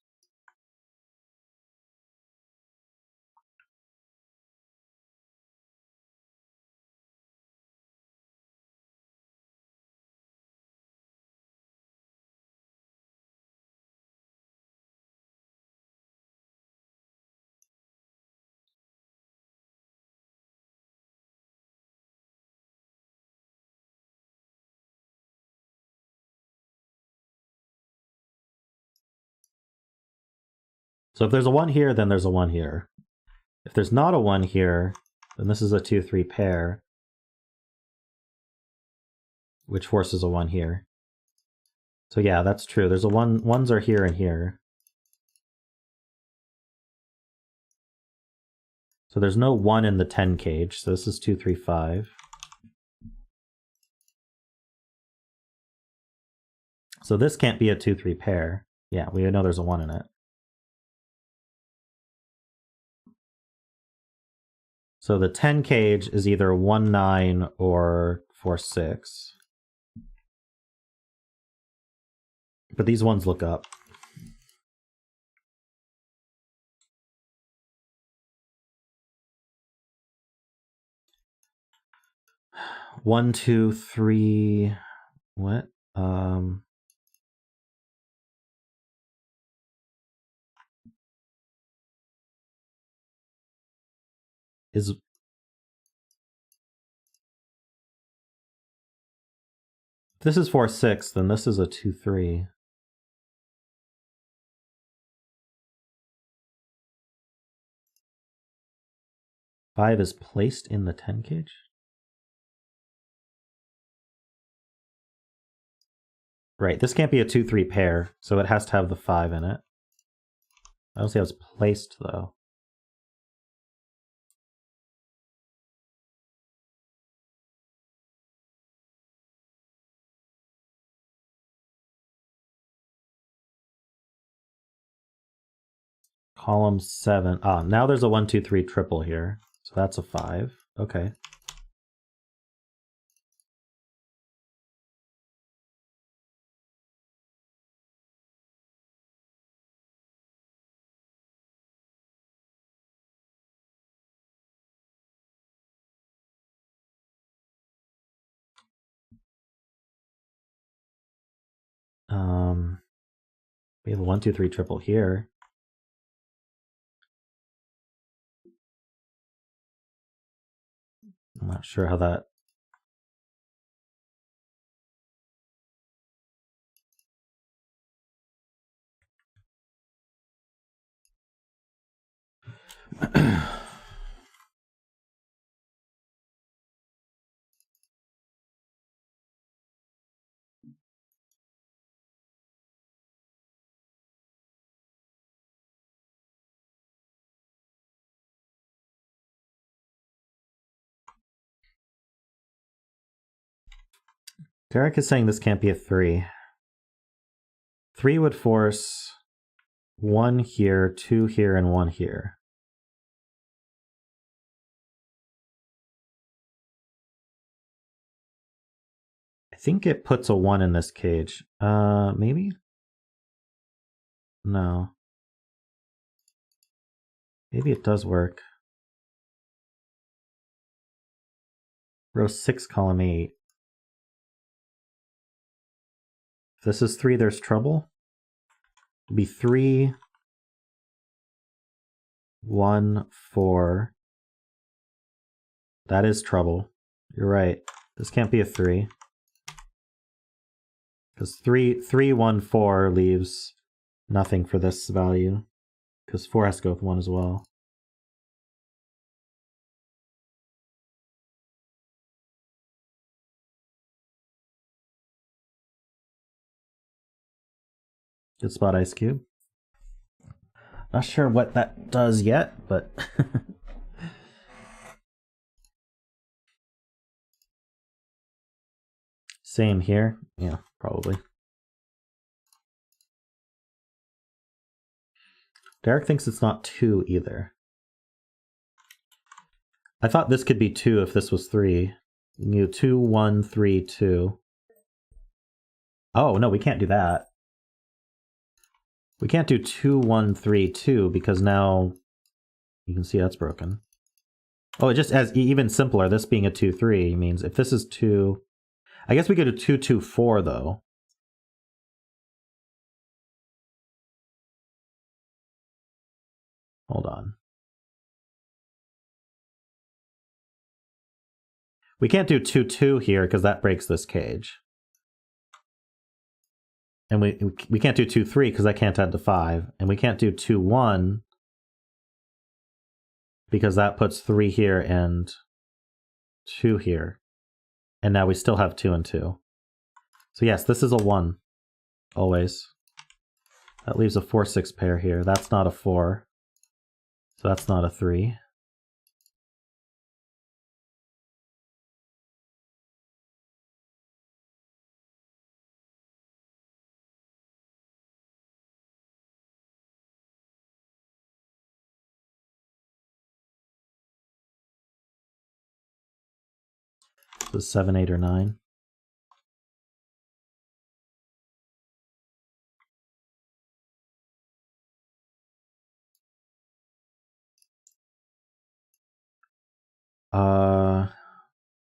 So if there's a 1 here, then there's a 1 here. If there's not a 1 here, then this is a 2-3 pair, which forces a 1 here. So yeah, that's true. There's a 1, 1s are here and here. So there's no 1 in the 10 cage, so this is 2, 3, 5. So this can't be a 2-3 pair. Yeah, we know there's a 1 in it. So the 10 cage is either 1-9 or 4-6. But these ones look up. One, two, three. What? Is if this is 4-6, then this is a 2-3. Five is placed in the 10 cage? Right, this can't be a 2-3 pair, so it has to have the 5 in it. I don't see how it's placed, though. Column 7. Ah, now there's a 1, 2, 3 triple here. So that's a 5. Okay. We have a 1, 2, 3 triple here. I'm not sure how that... Derek is saying this can't be a 3. 3 would force 1 here, 2 here, and 1 here. I think it puts a 1 in this cage. Maybe? No. Maybe it does work. Row 6, column 8. If this is 3, there's trouble. It'll be 3, 1, 4. That is trouble. You're right. This can't be a 3. Because 3, 1, 4 leaves nothing for this value. Because 4 has to go with 1 as well. Good spot, Ice Cube. Not sure what that does yet, but... Same here. Yeah, probably. Derek thinks it's not 2 either. I thought this could be 2 if this was 3. You know, 2, 1, 3, 2. Oh, no, we can't do that. We can't do 2, 1, 3, 2 because now you can see that's broken. Oh, it just as even simpler. This being a 2, 3 means if this is 2, I guess we could do 2, 2, 4 though. Hold on. We can't do 2, 2 here because that breaks this cage. And we can't do 2, 3 because I can't add to 5. And we can't do 2, 1 because that puts 3 here and 2 here. And now we still have 2 and 2. So yes, this is a 1. Always. That leaves a 4, 6 pair here. That's not a 4. So that's not a 3. So 7, 8, or 9.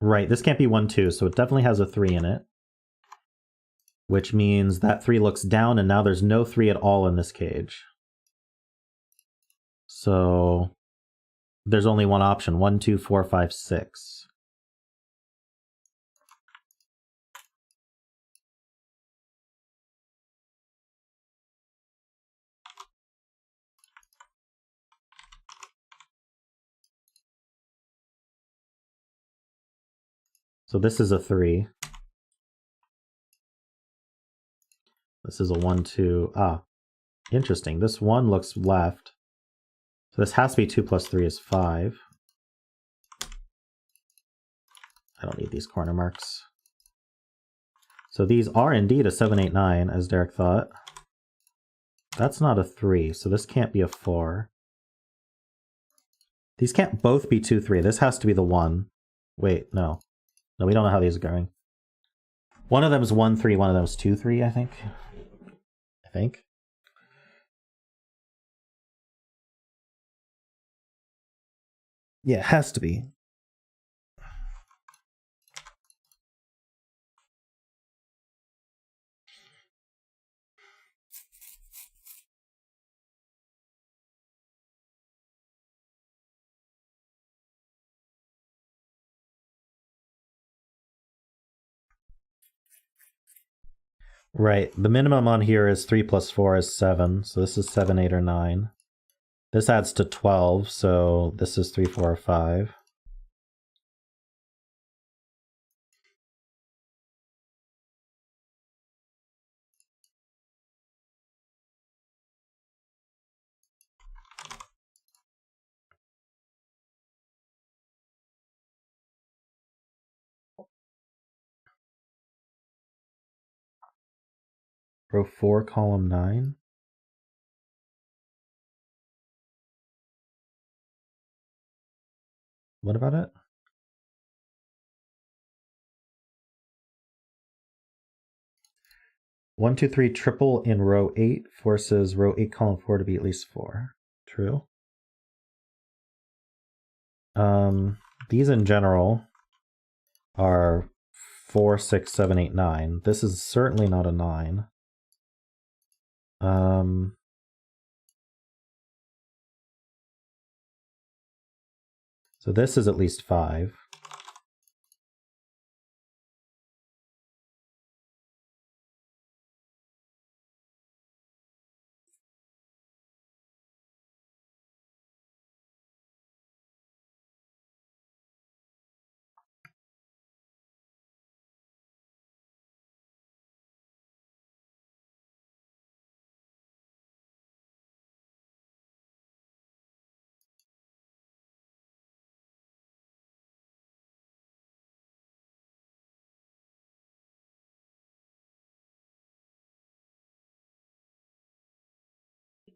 Right, this can't be 1, 2, so it definitely has a 3 in it. Which means that 3 looks down, and now there's no 3 at all in this cage. So there's only one option, 1, 2, 4, 5, 6. So this is a 3. This is a 1, 2. Ah, interesting. This 1 looks left. So this has to be 2 plus 3 is 5. I don't need these corner marks. So these are indeed a 7, 8, 9, as Derek thought. That's not a 3, so this can't be a 4. These can't both be 2, 3. This has to be the 1. Wait, no. No, we don't know how these are going. One of them is 1, 3, one of them is 2, 3, I think. Yeah, it has to be. Right, the minimum on here is 3 plus 4 is 7, so this is 7, 8, or 9. This adds to 12, so this is 3, 4, or 5. Row 4, column 9. What about it? One, two, three, triple in row 8 forces row 8, column 4 to be at least 4. True. These in general are 4, 6, 7, 8, 9. This is certainly not a 9. So this is at least 5.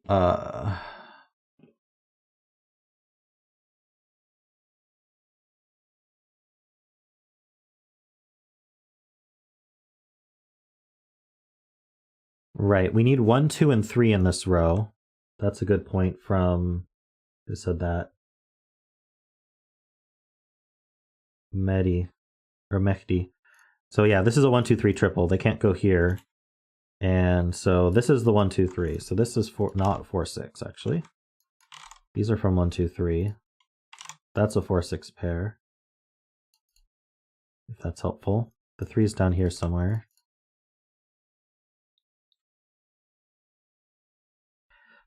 Uh, Right, we need 1, 2, and 3 in this row. That's a good point from, who said that? Mehdi, or Mehdi. So yeah, this is a 1, 2, 3 triple. They can't go here. And so this is the 1, 2, 3. So this is not 4, 6, actually. These are from 1, 2, 3. That's a 4, 6 pair. If that's helpful. The 3's down here somewhere.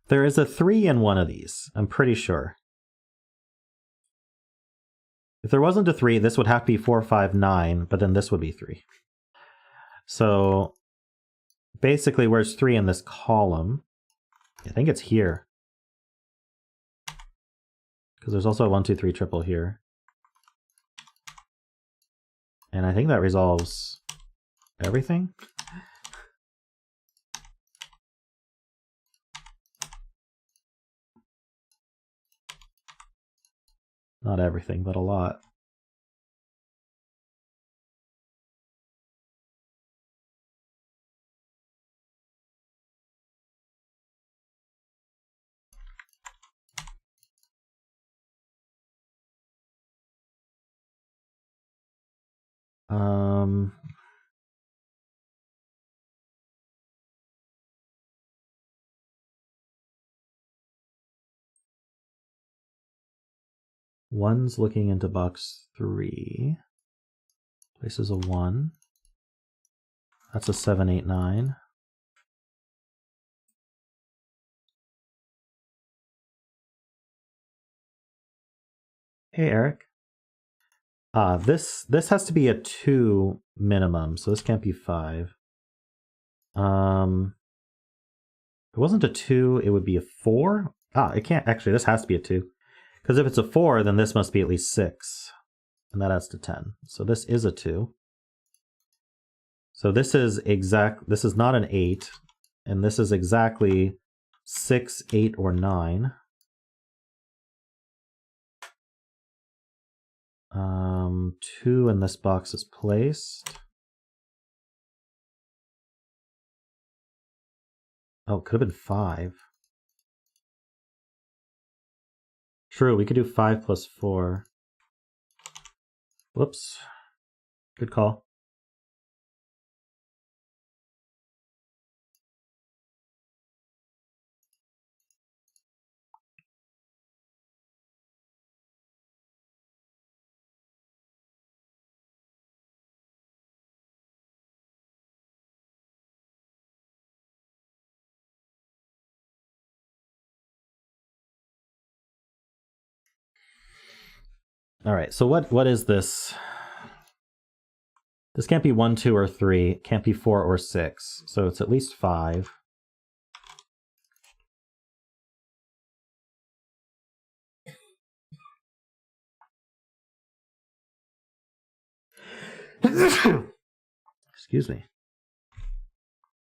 There is a 3 in one of these, I'm pretty sure. If there wasn't a 3, this would have to be 4, 5, 9, but then this would be 3. So basically, where's 3 in this column? I think it's here. Because there's also a 1, 2, 3 triple here. And I think that resolves everything. Not everything, but a lot. One's looking into box 3. Places a 1. That's a 7, 8, 9. Hey, Eric. This has to be a 2 minimum, so this can't be 5. If it wasn't a 2, it would be a 4. It can't actually. This has to be a 2, because if it's a 4, then this must be at least 6, and that adds to 10. So this is a 2. So this is This is not an 8, and this is exactly 6, 8, or 9. 2 in this box is placed. Oh, it could have been 5. True, we could do 5 plus 4. Whoops. Good call. All right, so what is this? This can't be 1, 2, or 3. It can't be 4 or 6. So it's at least 5. Excuse me.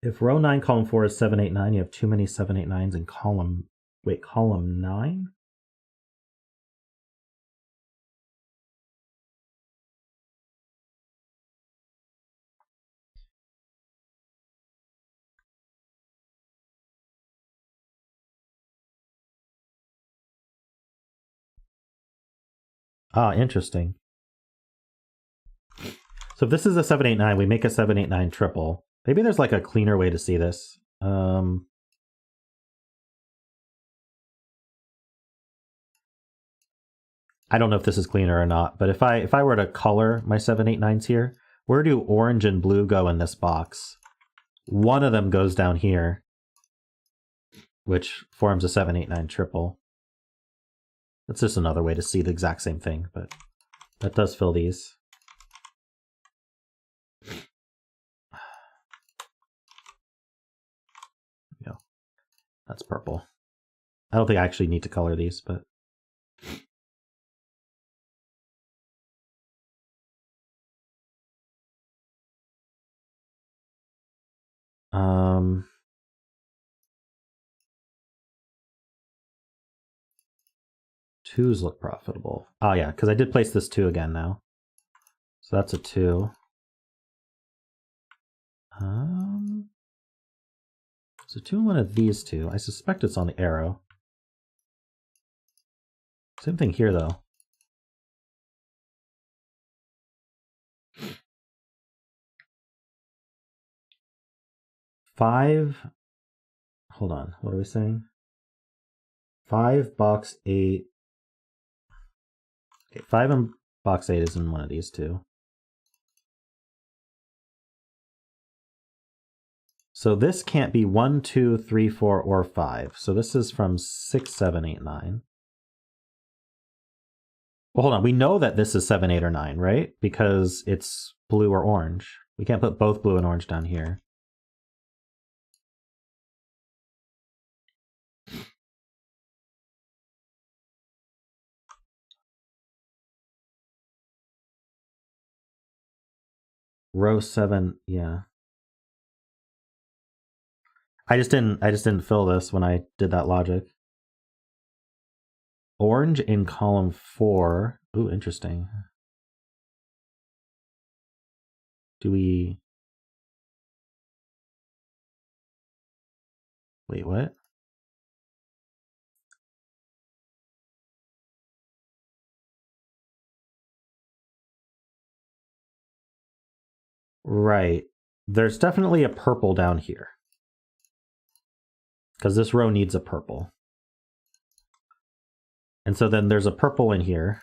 If row 9, column 4 is 7, 8, 9, you have too many 7, 8, 9s in column... Wait, column 9? Interesting. So if this is a 7, 8, 9, we make a 7, 8, 9 triple. Maybe there's like a cleaner way to see this. I don't know if this is cleaner or not, but if I were to color my 7, 8, 9s here, where do orange and blue go in this box? One of them goes down here, which forms a 7, 8, 9 triple. That's just another way to see the exact same thing, but that does fill these. Yeah, that's purple. I don't think I actually need to color these, but twos look profitable. Oh yeah, because I did place this 2 again now. So that's a 2. So 2 in one of these two. I suspect it's on the arrow. Same thing here, though. Five. Hold on. What are we saying? 5, box 8. Okay, 5 and box 8 is in one of these two. So this can't be 1, 2, 3, 4, or 5. So this is from 6, 7, 8, 9. Well, hold on. We know that this is 7, 8, or 9, right? Because it's blue or orange. We can't put both blue and orange down here. Row 7, yeah. I just didn't fill this when I did that logic. Orange in column 4. Ooh, interesting. Do we... Wait, what? Right. There's definitely a purple down here. Because this row needs a purple. And so then there's a purple in here.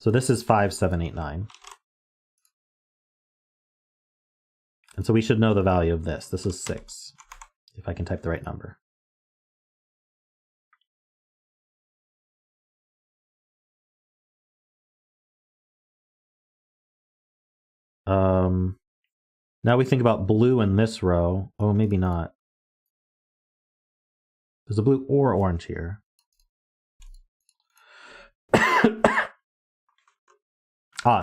So this is 5, 7, 8, 9. And so we should know the value of this. This is 6, if I can type the right number. Now we think about blue in this row. Oh, maybe not. There's a blue or orange here.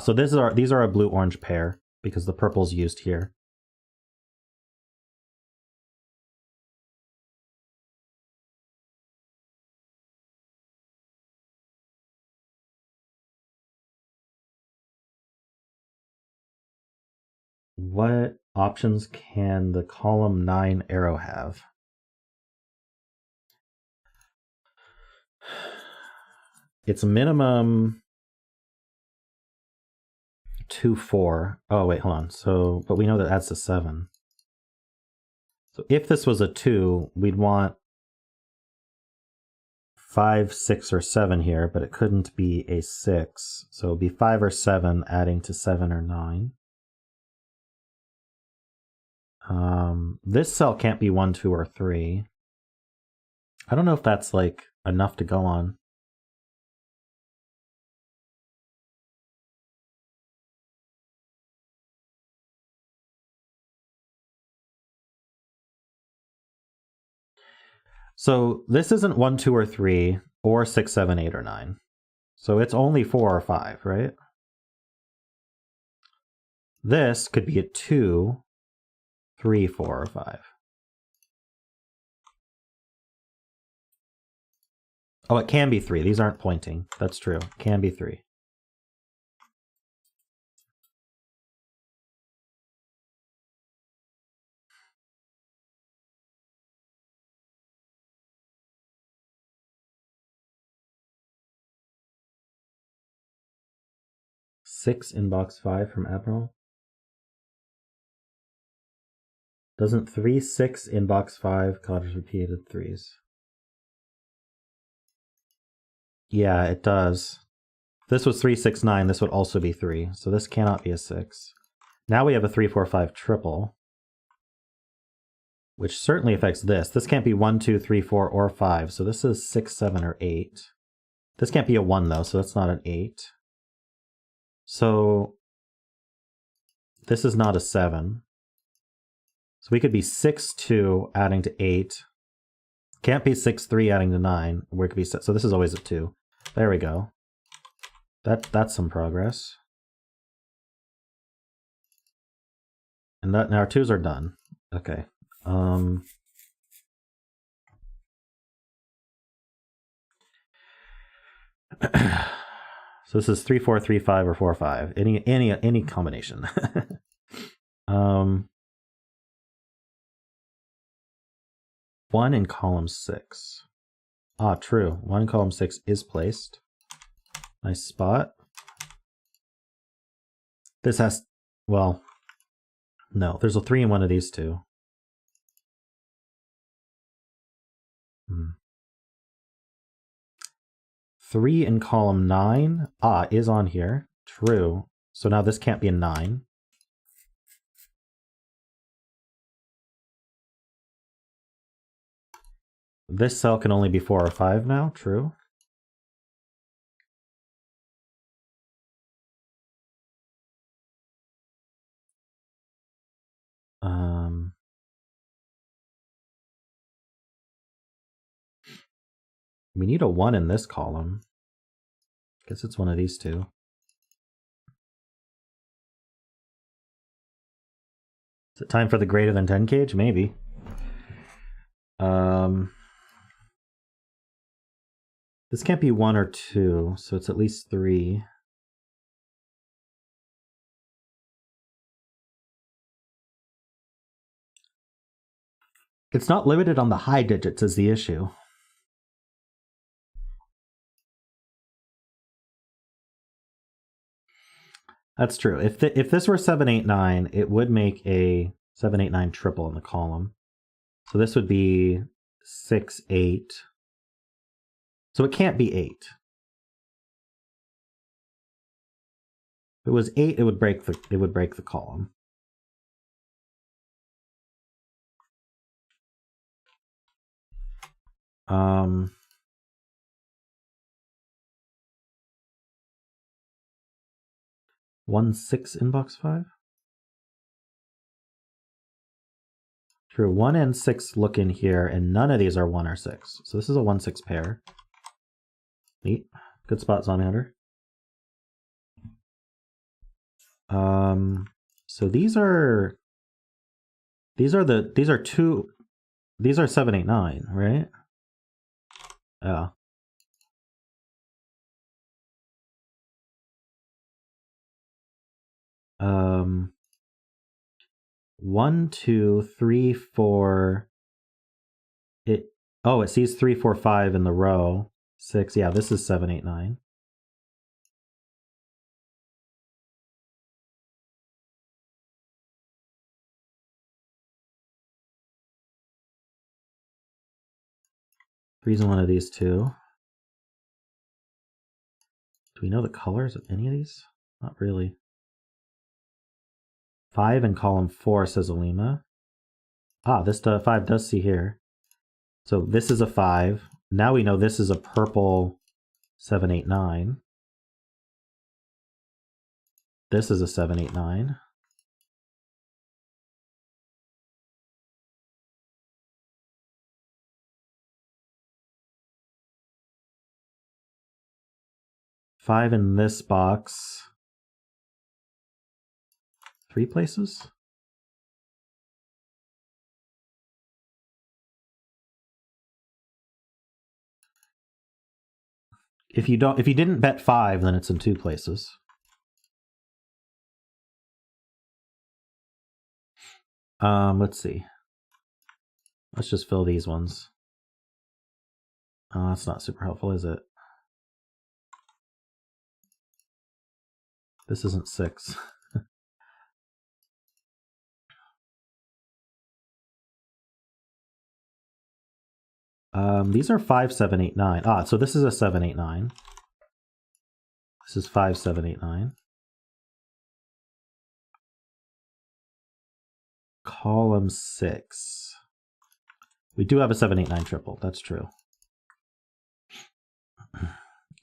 So these are a blue-orange pair because the purple's used here. What options can the column 9 arrow have? It's minimum 2, 4. Oh, wait, hold on. So, but we know that that's a 7. So if this was a 2, we'd want 5, 6, or 7 here, but it couldn't be a 6. So it'd be 5 or 7 adding to 7 or 9. This cell can't be 1, 2, or 3. I don't know if that's like enough to go on. So this isn't 1, 2, or 3, or 6, 7, 8, or 9. So it's only 4 or 5, right? This could be a 2, 3, 4, or 5. Oh, it can be 3. These aren't pointing. That's true. It can be 3. Six in box 5 from Admiral. Doesn't 3, 6 in box 5 cause repeated 3s? Yeah, it does. If this was 3, 6, 9, this would also be 3. So this cannot be a 6. Now we have a 3, 4, 5 triple, which certainly affects this. This can't be 1, 2, 3, 4, or 5. So this is 6, 7, or 8. This can't be a 1, though, so that's not an 8. So this is not a 7. So we could be 6, 2 adding to 8. Can't be 6, 3 adding to 9. Or it could be, so this is always a 2. There we go. That's some progress. And that, now our 2s are done. Okay. So this is 3, 4, 3, 5, or 4, 5. Any combination. 1 in column 6. Ah, true. 1 in column 6 is placed. Nice spot. This has, well, no, there's a 3 in one of these two. 3 in column 9, is on here. True. So now this can't be a 9. This cell can only be 4 or 5 now. True. We need a 1 in this column. Guess it's one of these two. Is it time for the greater than 10 cage? Maybe. This can't be 1 or 2, so it's at least 3. It's not limited on the high digits is the issue. That's true. If this were 789, it would make a 789 triple in the column. So this would be 6, 8. So it can't be 8. If it was 8, it would break the column. One 6 in box 5. True. 1 and 6 look in here, and none of these are 1 or 6. So this is a 1-6 pair. Neat. Good spot, Zombie Hunter. So these are 789, right? Yeah. One, 2, 3, 4. It sees 3, 4, 5 in the row. 6. Yeah, this is 7, 8, 9. Three's in one of these two. Do we know the colors of any of these? Not really. 5 in column 4 says olima. This 5 does see here. So this is a 5. Now we know this is a purple 7, 8, 9. This is a 7, 8, 9. Five in this box. 3 places? If you didn't bet 5, then it's in 2 places. Let's see. Let's just fill these ones. That's not super helpful, is it? This isn't 6. These are 5, 7, 8, 9. So this is a 7, 8, 9. This is 5, 7, 8, 9. Column 6. We do have a 7, 8, 9 triple. That's true.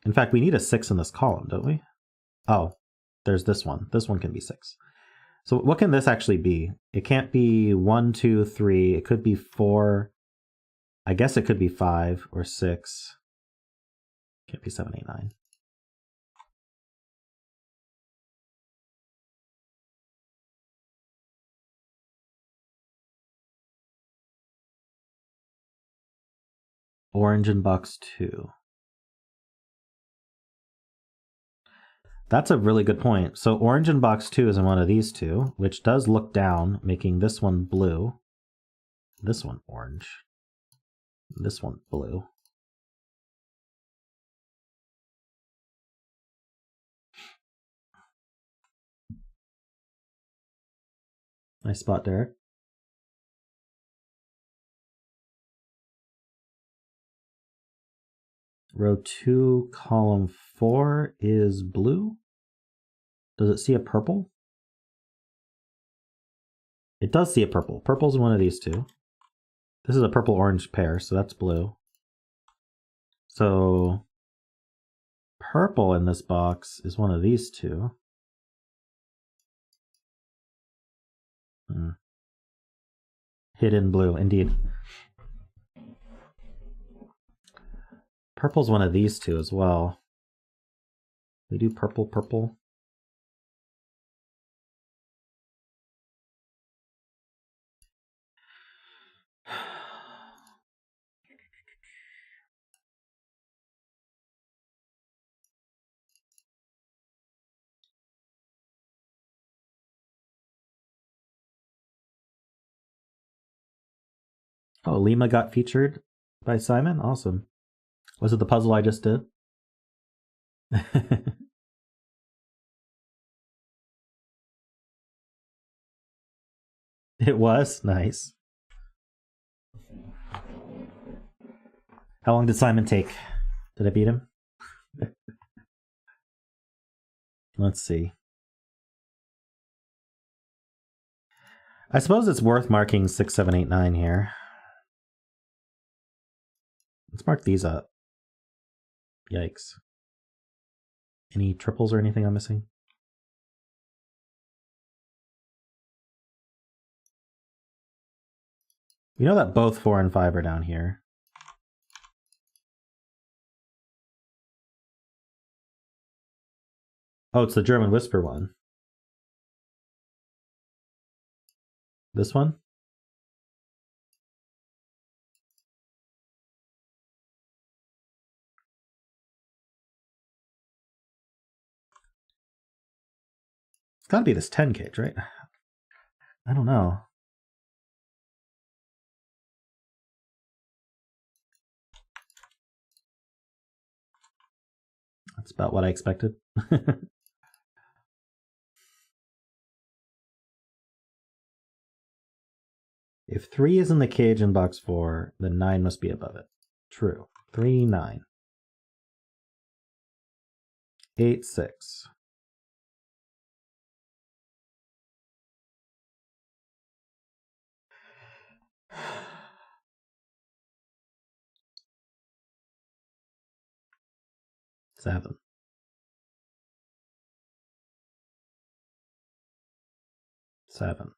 In fact, we need a 6 in this column, don't we? Oh, there's this one. This one can be 6. So what can this actually be? It can't be 1, 2, 3. It could be 4. I guess it could be 5 or 6. Can't be 7, 8, 9. Orange in box 2. That's a really good point. So orange in box 2 is in one of these two, which does look down, making this one blue, this one orange. This one's blue. Nice spot, Derek. Row 2, column 4 is blue. Does it see a purple? It does see a purple. Purple's one of these two. This is a purple-orange pair, so that's blue. So purple in this box is one of these two. Hidden blue, indeed. Purple's one of these two as well. We do purple, purple. Oh, Olima got featured by Simon? Awesome. Was it the puzzle I just did? It was? Nice. How long did Simon take? Did I beat him? Let's see. I suppose it's worth marking 6, 7, 8, 9 here. Let's mark these up. Yikes. Any triples or anything I'm missing? We know that both 4 and 5 are down here. Oh, it's the German Whisper one. This one? It's gotta be this 10 cage, right? I don't know. That's about what I expected. If 3 is in the cage in box 4, then 9 must be above it. True. 3, 9. 8, 6. Seven. 7.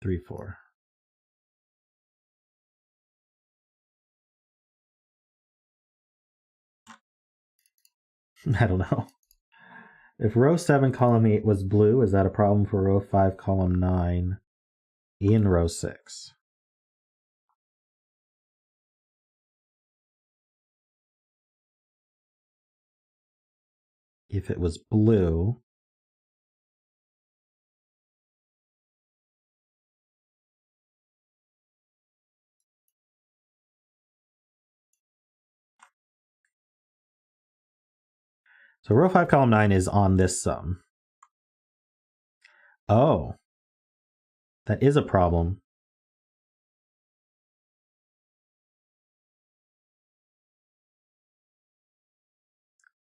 3, 4. I don't know. If row 7, column 8 was blue, is that a problem for row 5, column 9 in row 6? If it was blue, so row 5, column 9 is on this sum. Oh, that is a problem.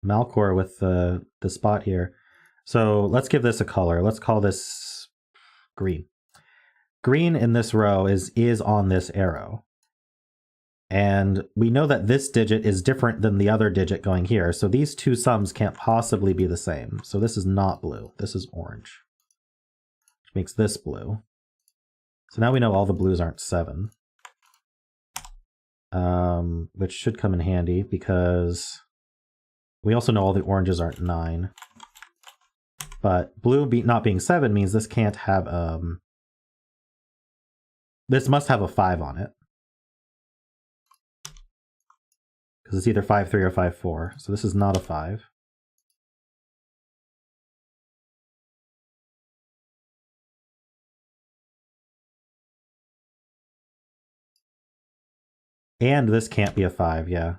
Malcor with the spot here. So let's give this a color. Let's call this green. Green in this row is on this arrow. And we know that this digit is different than the other digit going here. So these two sums can't possibly be the same. So this is not blue. This is orange, which makes this blue. So now we know all the blues aren't 7, which should come in handy because we also know all the oranges aren't 9. But blue not being 7 means this can't have, this must have a 5 on it. Because it's either 5, 3 or 5, 4. So this is not a 5. And this can't be a 5, yeah.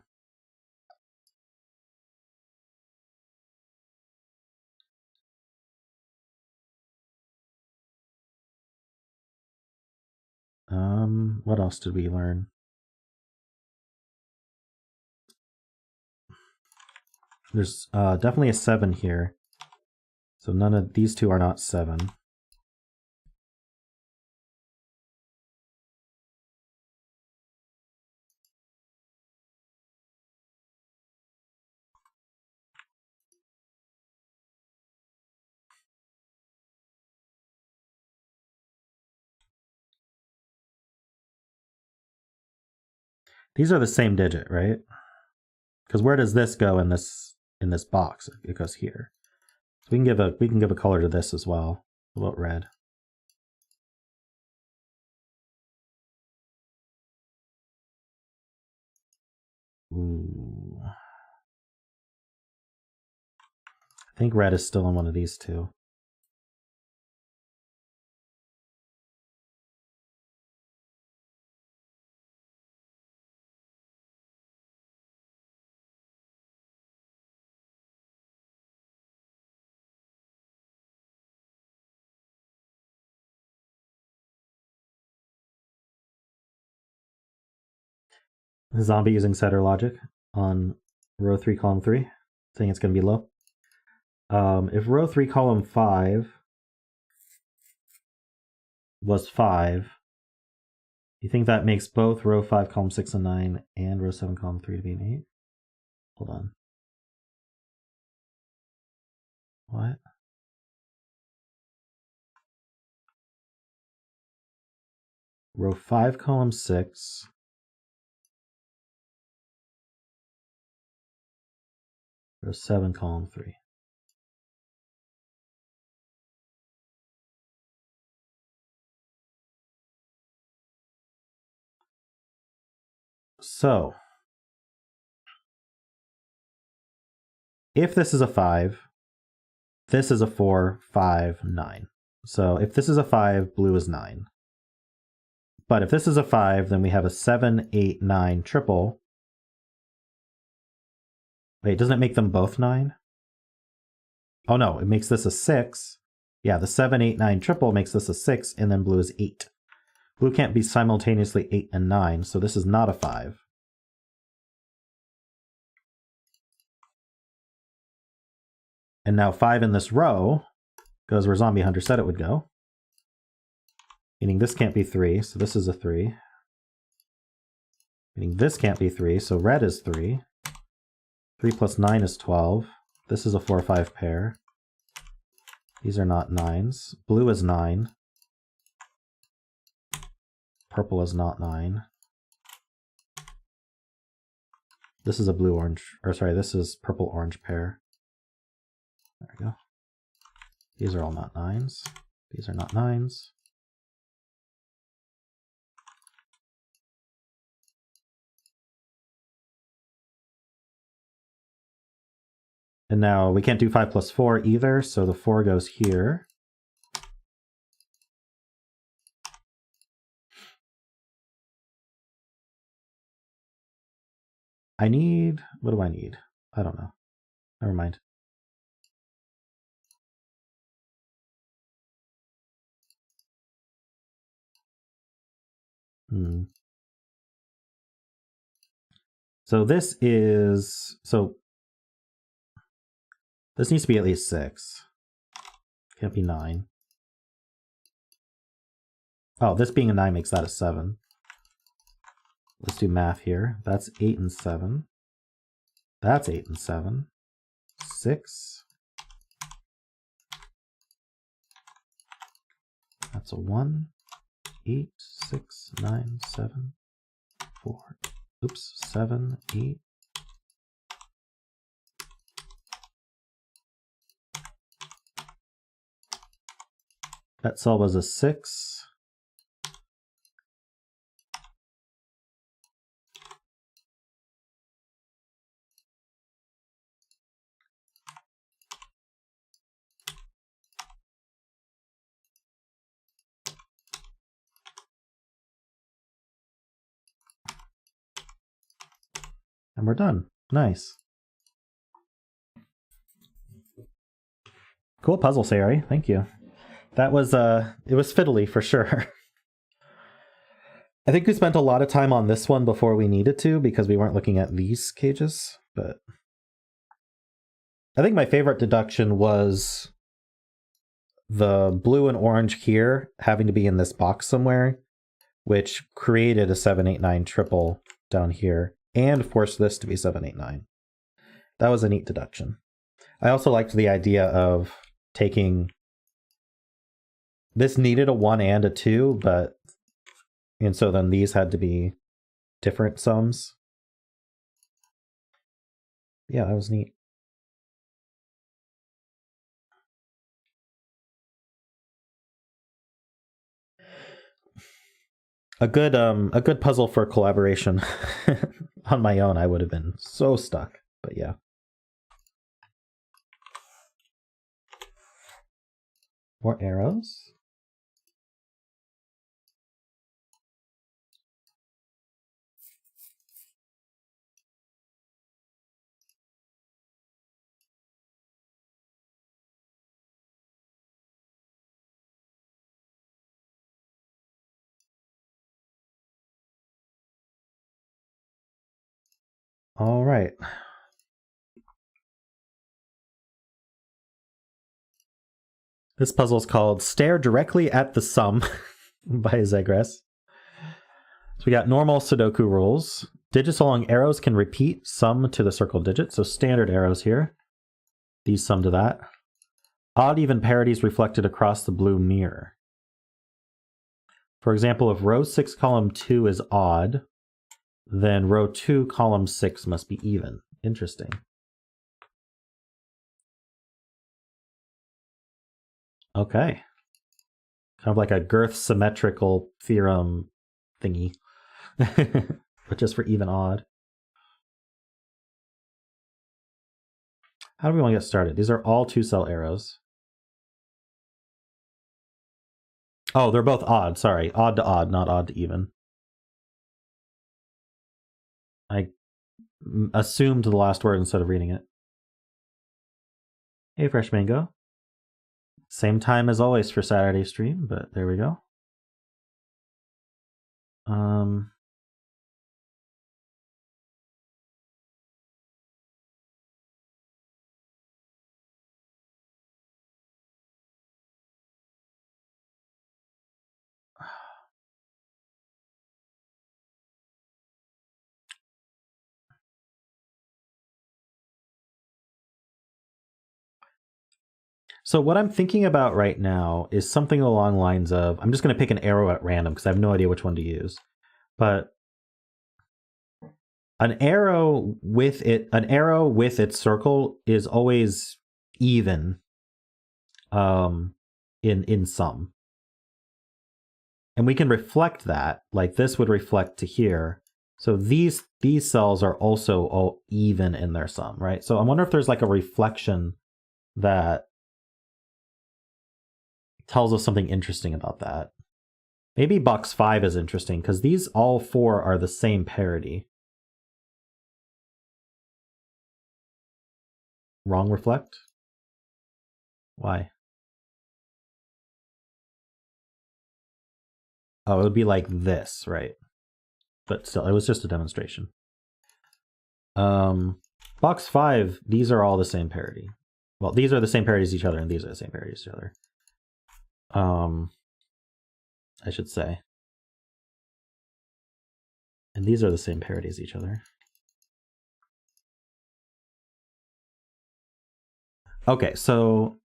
What else did we learn? There's definitely a 7 here. So none of these two are not 7. These are the same digit, right? Because where does this go in this box? It goes here. So we can give a color to this as well. What about red? Ooh. I think red is still in one of these two. Zombie using setter logic on row 3, column 3, saying it's going to be low. If row 3, column 5 was 5, you think that makes both row 5, column 6 and 9 and row 7, column 3 to be an 8? Hold on. What? Row 5, column 6. Row 7, column 3. So, if this is a 5, this is a 4, 5, 9. So if this is a 5, blue is 9. But if this is a 5, then we have a 7, 8, 9 triple. Wait, doesn't it make them both 9? Oh no, it makes this a 6. Yeah, the 7, 8, 9 triple makes this a 6, and then blue is 8. Blue can't be simultaneously 8 and 9, so this is not a 5. And now 5 in this row goes where Zombie Hunter said it would go. Meaning this can't be 3, so this is a 3. Meaning this can't be 3, so red is 3. 3 plus 9 is 12. This is a 4 or 5 pair. These are not 9s. Blue is 9. Purple is not 9. This is a blue-orange, or sorry, this is purple-orange pair. There we go. These are all not 9s. These are not 9s. And now we can't do 5 plus 4 either, so the 4 goes here. I need, what do I need? I don't know. Never mind. So this is, so this needs to be at least 6. Can't be 9. Oh, this being a 9 makes that a 7. Let's do math here. That's 8 and 7. That's 8 and 7. 6. That's a 1. 8, 6, 9, 7, 4. Oops, 7, 8. That cell was a 6. And we're done. Nice. Cool puzzle, Sayori. Thank you. That was, it was fiddly for sure. I think we spent a lot of time on this one before we needed to because we weren't looking at these cages, but I think my favorite deduction was the blue and orange here having to be in this box somewhere, which created a 789 triple down here and forced this to be 789. That was a neat deduction. I also liked the idea of taking... This needed a 1 and a 2, but... And so then these had to be different sums. Yeah, that was neat. A good puzzle for collaboration. On my own, I would have been so stuck, but yeah. More arrows? All right. This puzzle is called Stare Directly at the Sum by ZegreS. So we got normal Sudoku rules. Digits along arrows can repeat sum to the circle digit. So standard arrows here. These sum to that. Odd even parities reflected across the blue mirror. For example, if row 6 column 2 is odd, then row 2 column 6 must be even. Interesting. Okay. Kind of like a girth symmetrical theorem thingy. But just for even odd. How do we want to get started? These are all 2-cell arrows. Oh, they're both odd. Sorry. Odd to odd, not odd to even. I assumed the last word instead of reading it. Hey, Fresh Mango. Same time as always for Saturday stream, but there we go. So what I'm thinking about right now is something along the lines of, I'm just going to pick an arrow at random because I have no idea which one to use. But an arrow with its circle is always even in sum. And we can reflect that, like this would reflect to here. So these cells are also all even in their sum, right? So I wonder if there's like a reflection that tells us something interesting about that. Maybe box 5 is interesting because these all 4 are the same parity. Wrong reflect? Why? Oh, it would be like this, right? But still, it was just a demonstration. Box 5, these are all the same parity. Well, these are the same parity as each other, and these are the same parity as each other. I should say. And these are the same parity as each other. Okay, so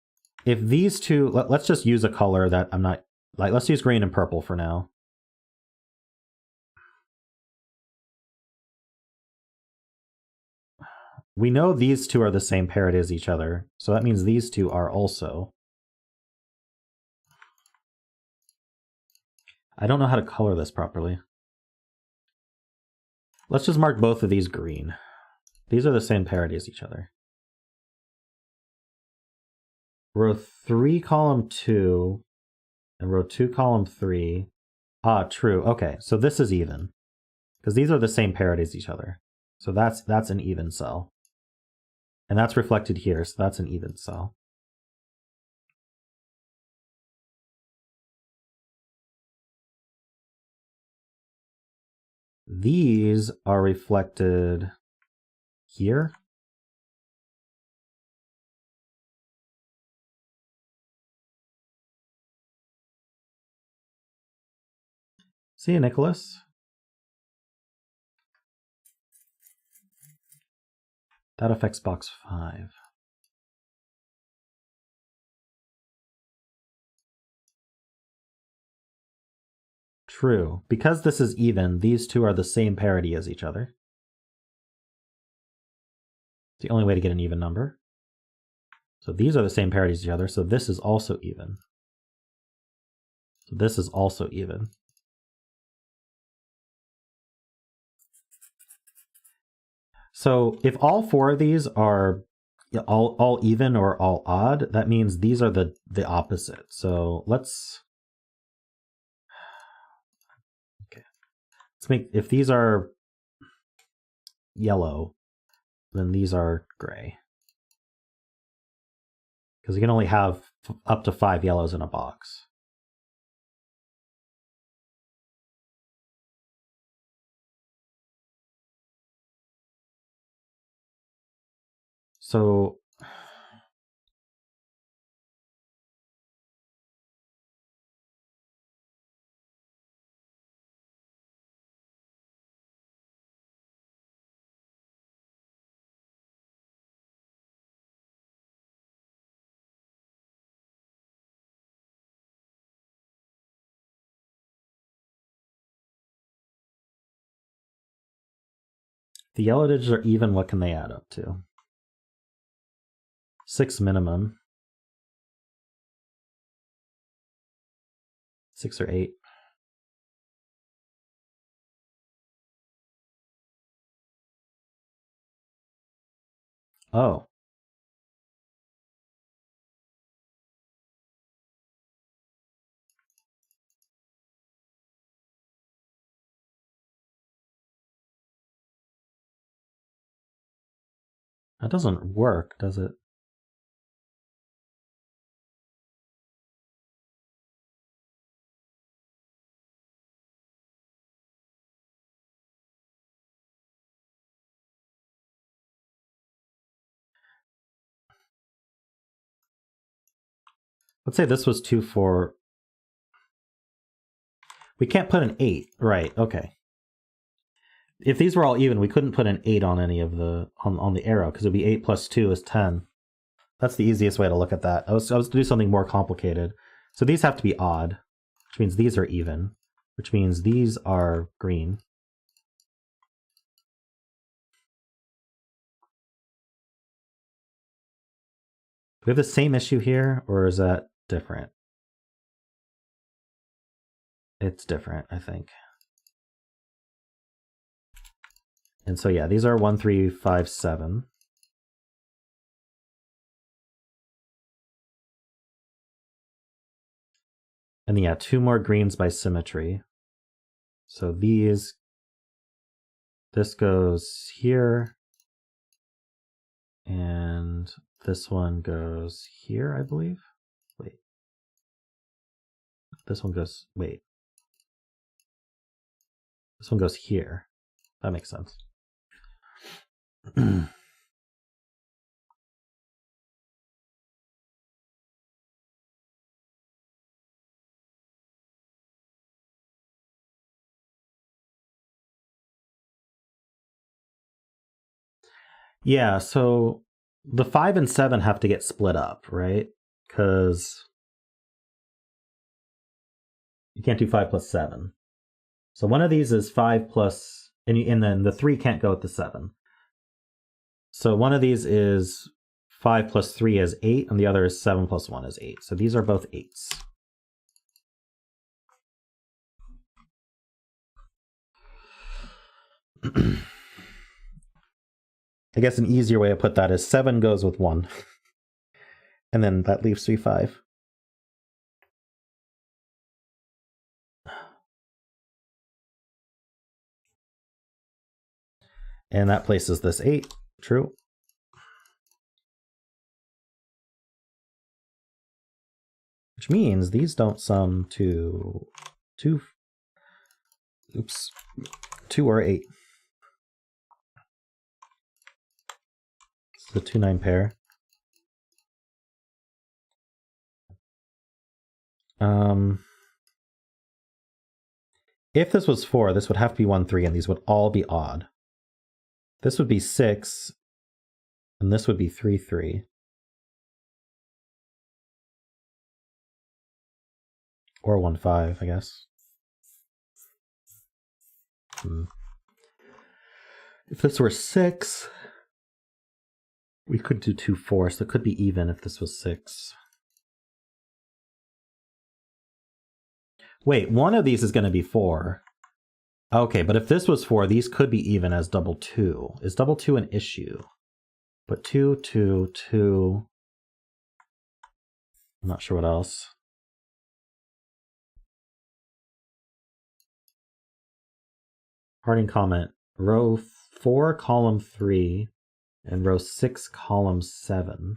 if these two, let's just use a color that I'm not, like, let's use green and purple for now. We know these two are the same parity as each other, so that means these two are also. I don't know how to color this properly. Let's just mark both of these green. These are the same parity as each other. Row 3, column 2, and row 2, column 3. Ah, true. Okay, so this is even. Because these are the same parity as each other. So that's an even cell. And that's reflected here, so that's an even cell. These are reflected here. See you, Nicholas. That affects box 5. True. Because this is even, these two are the same parity as each other. It's the only way to get an even number. So these are the same parity as each other, so this is also even. So this is also even. So if all 4 of these are all even or all odd, that means these are the opposite. So let's make, if these are yellow, then these are gray. Because you can only have up to 5 yellows in a box. So the yellow digits are even, what can they add up to? 6 minimum. 6 or 8. Oh. That doesn't work, does it? Let's say this was 2, 4. We can't put an 8. Right, okay. If these were all even, we couldn't put an 8 on any of the on the arrow, because it would be 8 plus 2 is 10. That's the easiest way to look at that. I was to do something more complicated. So these have to be odd, which means these are even, which means these are green. Do we have the same issue here, or is that different? It's different, I think. And so yeah, these are 1, 3, 5, 7. And yeah, 2 more greens by symmetry. So these, this goes here, and this one goes here, I believe. Wait. This one goes, wait. This one goes here. That makes sense. Yeah, so the 5 and 7 have to get split up, right? Because you can't do 5 plus 7. So one of these is 5 plus, and then the 3 can't go with the 7. So one of these is 5 plus 3 is 8, and the other is 7 plus 1 is 8. So these are both 8s. I guess an easier way to put that is 7 goes with 1. And then that leaves 3, 5. And that places this 8. True. Which means these don't sum to 2 or 8. It's the 2-9 pair. If this was 4, this would have to be 1, 3, and these would all be odd. This would be 6, and this would be 3, 3. Or 1, 5, I guess. If this were 6, we could do 2, 4, so it could be even if this was 6. Wait, one of these is going to be 4. Okay, but if this was 4, these could be even as double 2. Is double 2 an issue? But 2, 2, 2. I'm not sure what else. Parting comment. Row 4, column 3, and row 6, column 7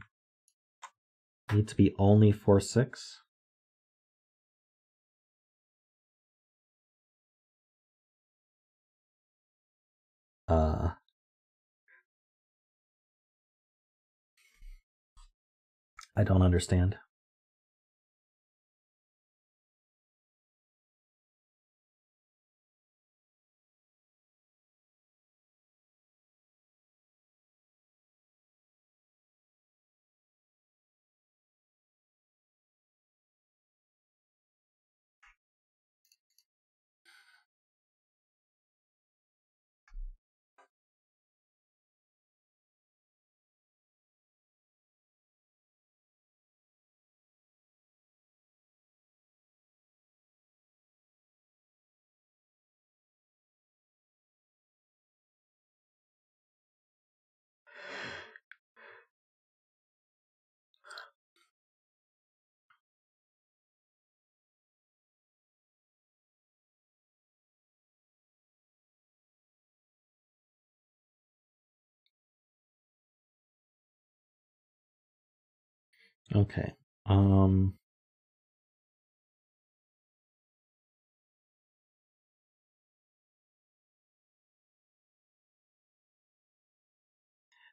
need to be only 4, 6. I don't understand. Okay.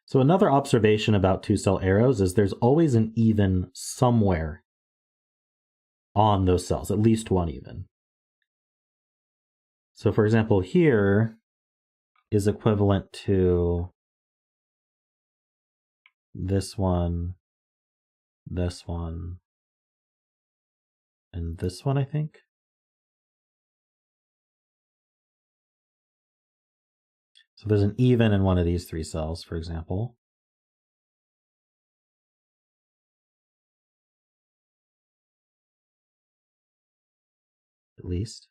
So another observation about 2-cell arrows is there's always an even somewhere on those cells, at least one even. So for example, here is equivalent to this one, and this one, I think. So there's an even in one of these 3 cells, for example. At least.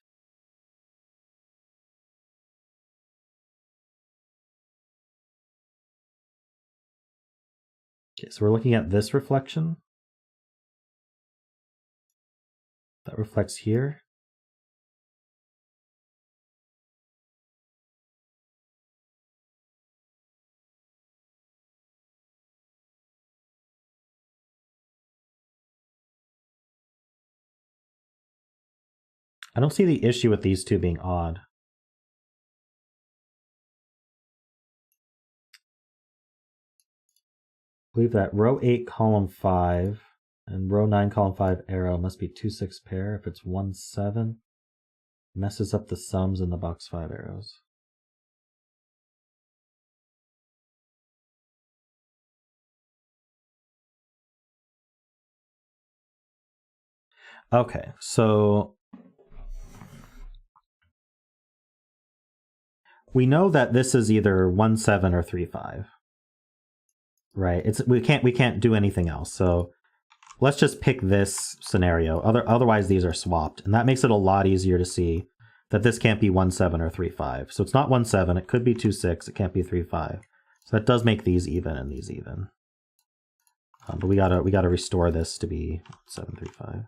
Okay, so we're looking at this reflection. That reflects here. I don't see the issue with these 2 being odd. I believe that row 8, column 5, and row 9, column 5 arrow must be 2, 6 pair. If it's 1, 7, messes up the sums in the box 5 arrows. Okay, so we know that this is either 1, 7 or 3, 5. Right? We can't do anything else. So let's just pick this scenario. Otherwise these are swapped, and that makes it a lot easier to see that this can't be 1, 7 or 3, 5. So it's not 1, 7, it could be 2, 6, it can't be 3, 5. So that does make these even and these even. But we gotta restore this to be 7, 3, 5.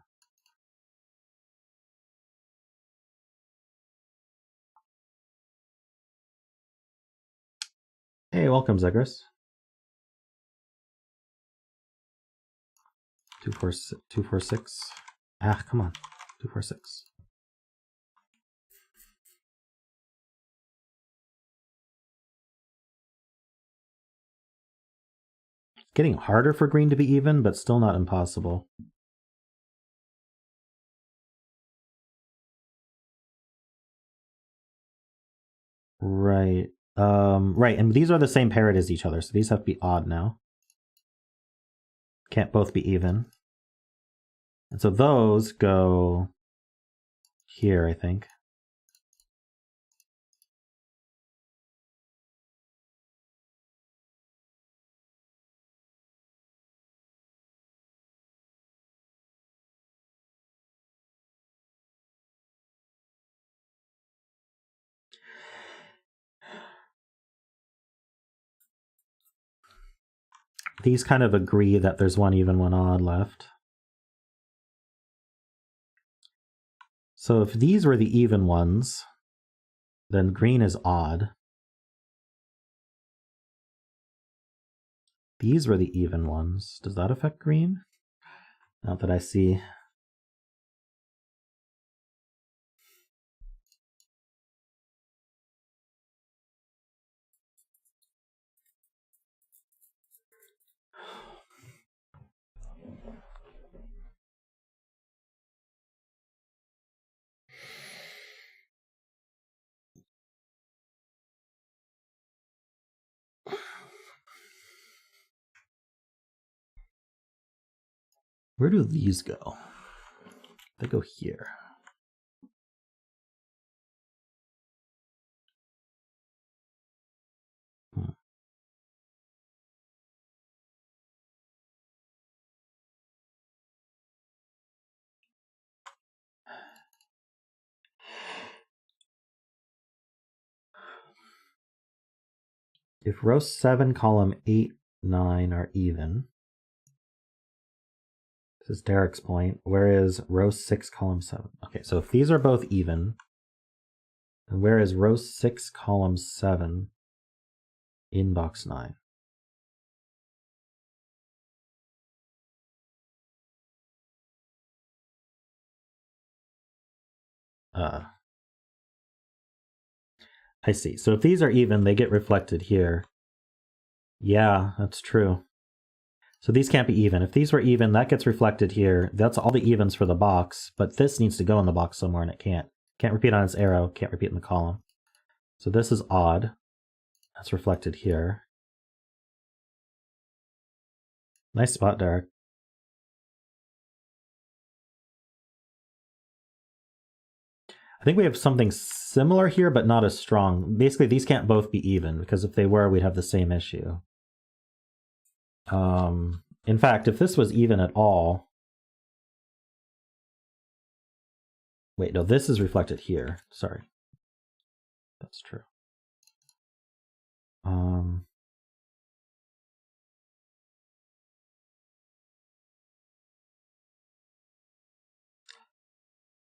Hey, welcome, ZegreS. 246. Ah, come on. 246. Getting harder for green to be even, but still not impossible. Right. Right, and these are the same parity as each other, so these have to be odd now. Can't both be even. And so those go here, I think. These kind of agree that there's one even, one odd left. So if these were the even ones, then green is odd. These were the even ones. Does that affect green? Not that I see. Where do these go? They go here. If row 7, column 8, 9 are even, this is Derek's point, where is row 6, column 7? Okay, so if these are both even, then where is row 6, column 7 in box 9? I see. So if these are even, they get reflected here. Yeah, that's true. So these can't be even. If these were even, that gets reflected here. That's all the evens for the box, but this needs to go in the box somewhere and it can't. Can't repeat on its arrow, can't repeat in the column. So this is odd. That's reflected here. Nice spot, Derek. I think we have something similar here, but not as strong. Basically, these can't both be even, because if they were, we'd have the same issue. In fact, if this was even at all... Wait, no, this is reflected here. Sorry. That's true.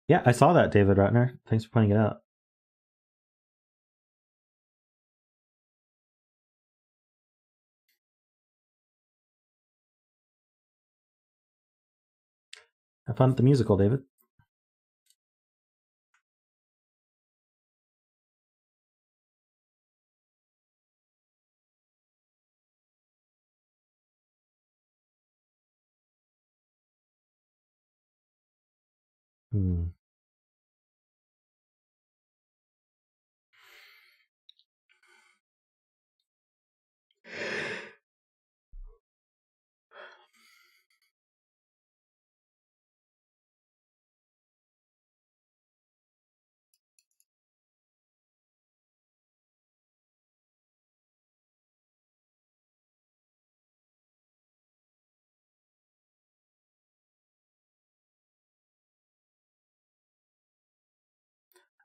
Yeah, I saw that, David Rutner. Thanks for pointing it out. Have fun at the musical, David.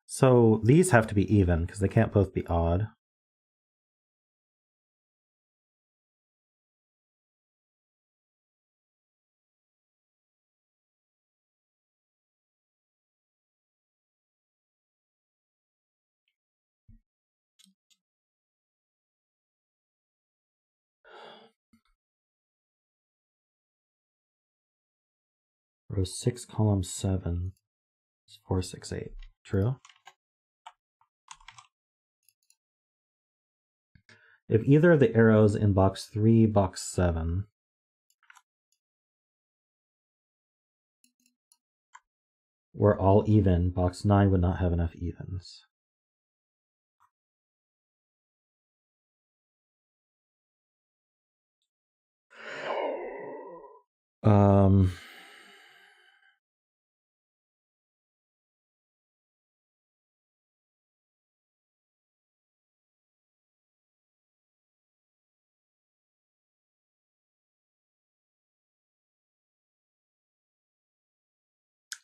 So these have to be even, because they can't both be odd. Row 6, column 7 is 4, 6, 8. True. If either of the arrows in box 3, box 7 were all even, box 9 would not have enough evens.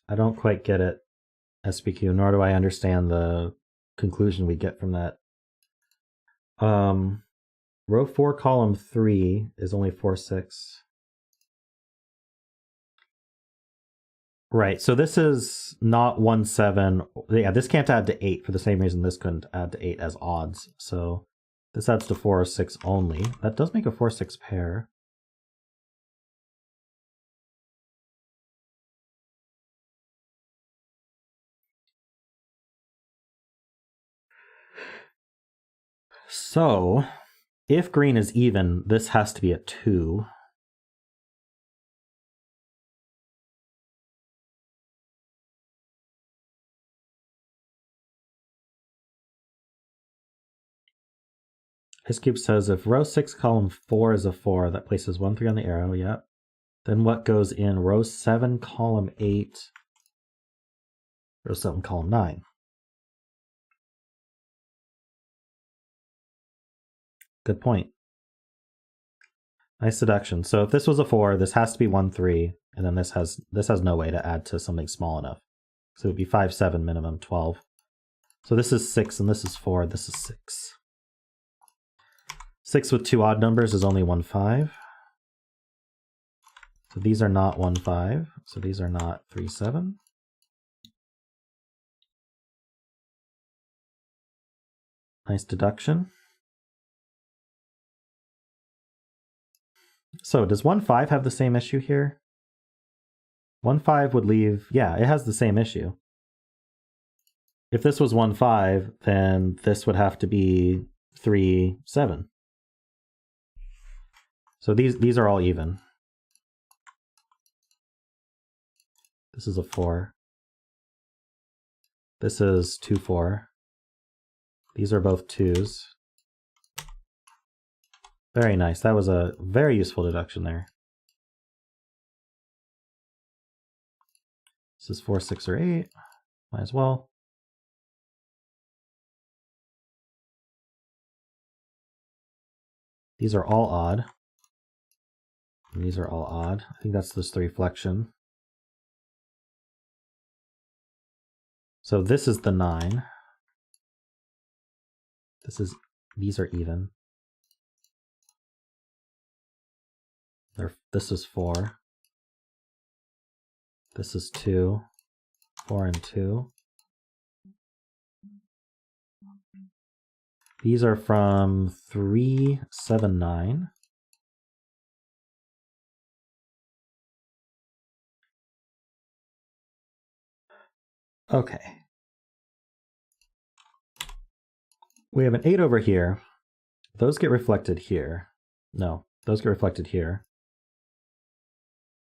I don't quite get it, SPQ, nor do I understand the conclusion we get from that. Row 4, column 3 is only 4, 6. Right, so this is not 1, 7. Yeah, this can't add to 8 for the same reason this couldn't add to 8 as odds. So this adds to 4 or 6 only. That does make a 4, 6 pair. So if green is even, this has to be a 2. Ice Cube says if row 6, column 4 is a 4, that places 1, 3 on the arrow, yep. Then what goes in row 7, column 8, row 7, column 9? Good point. Nice deduction. So if this was a 4, this has to be 1, 3, and then this has no way to add to something small enough. So it would be 5, 7, minimum 12. So this is 6, and this is 4, this is 6. 6 with 2 odd numbers is only 1, 5. So these are not 1, 5. So these are not 3, 7. Nice deduction. So does 1, 5 have the same issue here? 1, 5 would leave, yeah, it has the same issue. If this was 1, 5, then this would have to be 3, 7. So these are all even. This is a 4. This is 2, 4. These are both 2s. Very nice. That was a very useful deduction there. This is 4, 6, or 8. Might as well. These are all odd. And these are all odd. I think that's just the reflection. So this is the 9. These are even. This is 4. This is 2. 4 and 2. These are from 3, 7, 9. Okay. We have an 8 over here. Those get reflected here. No, those get reflected here.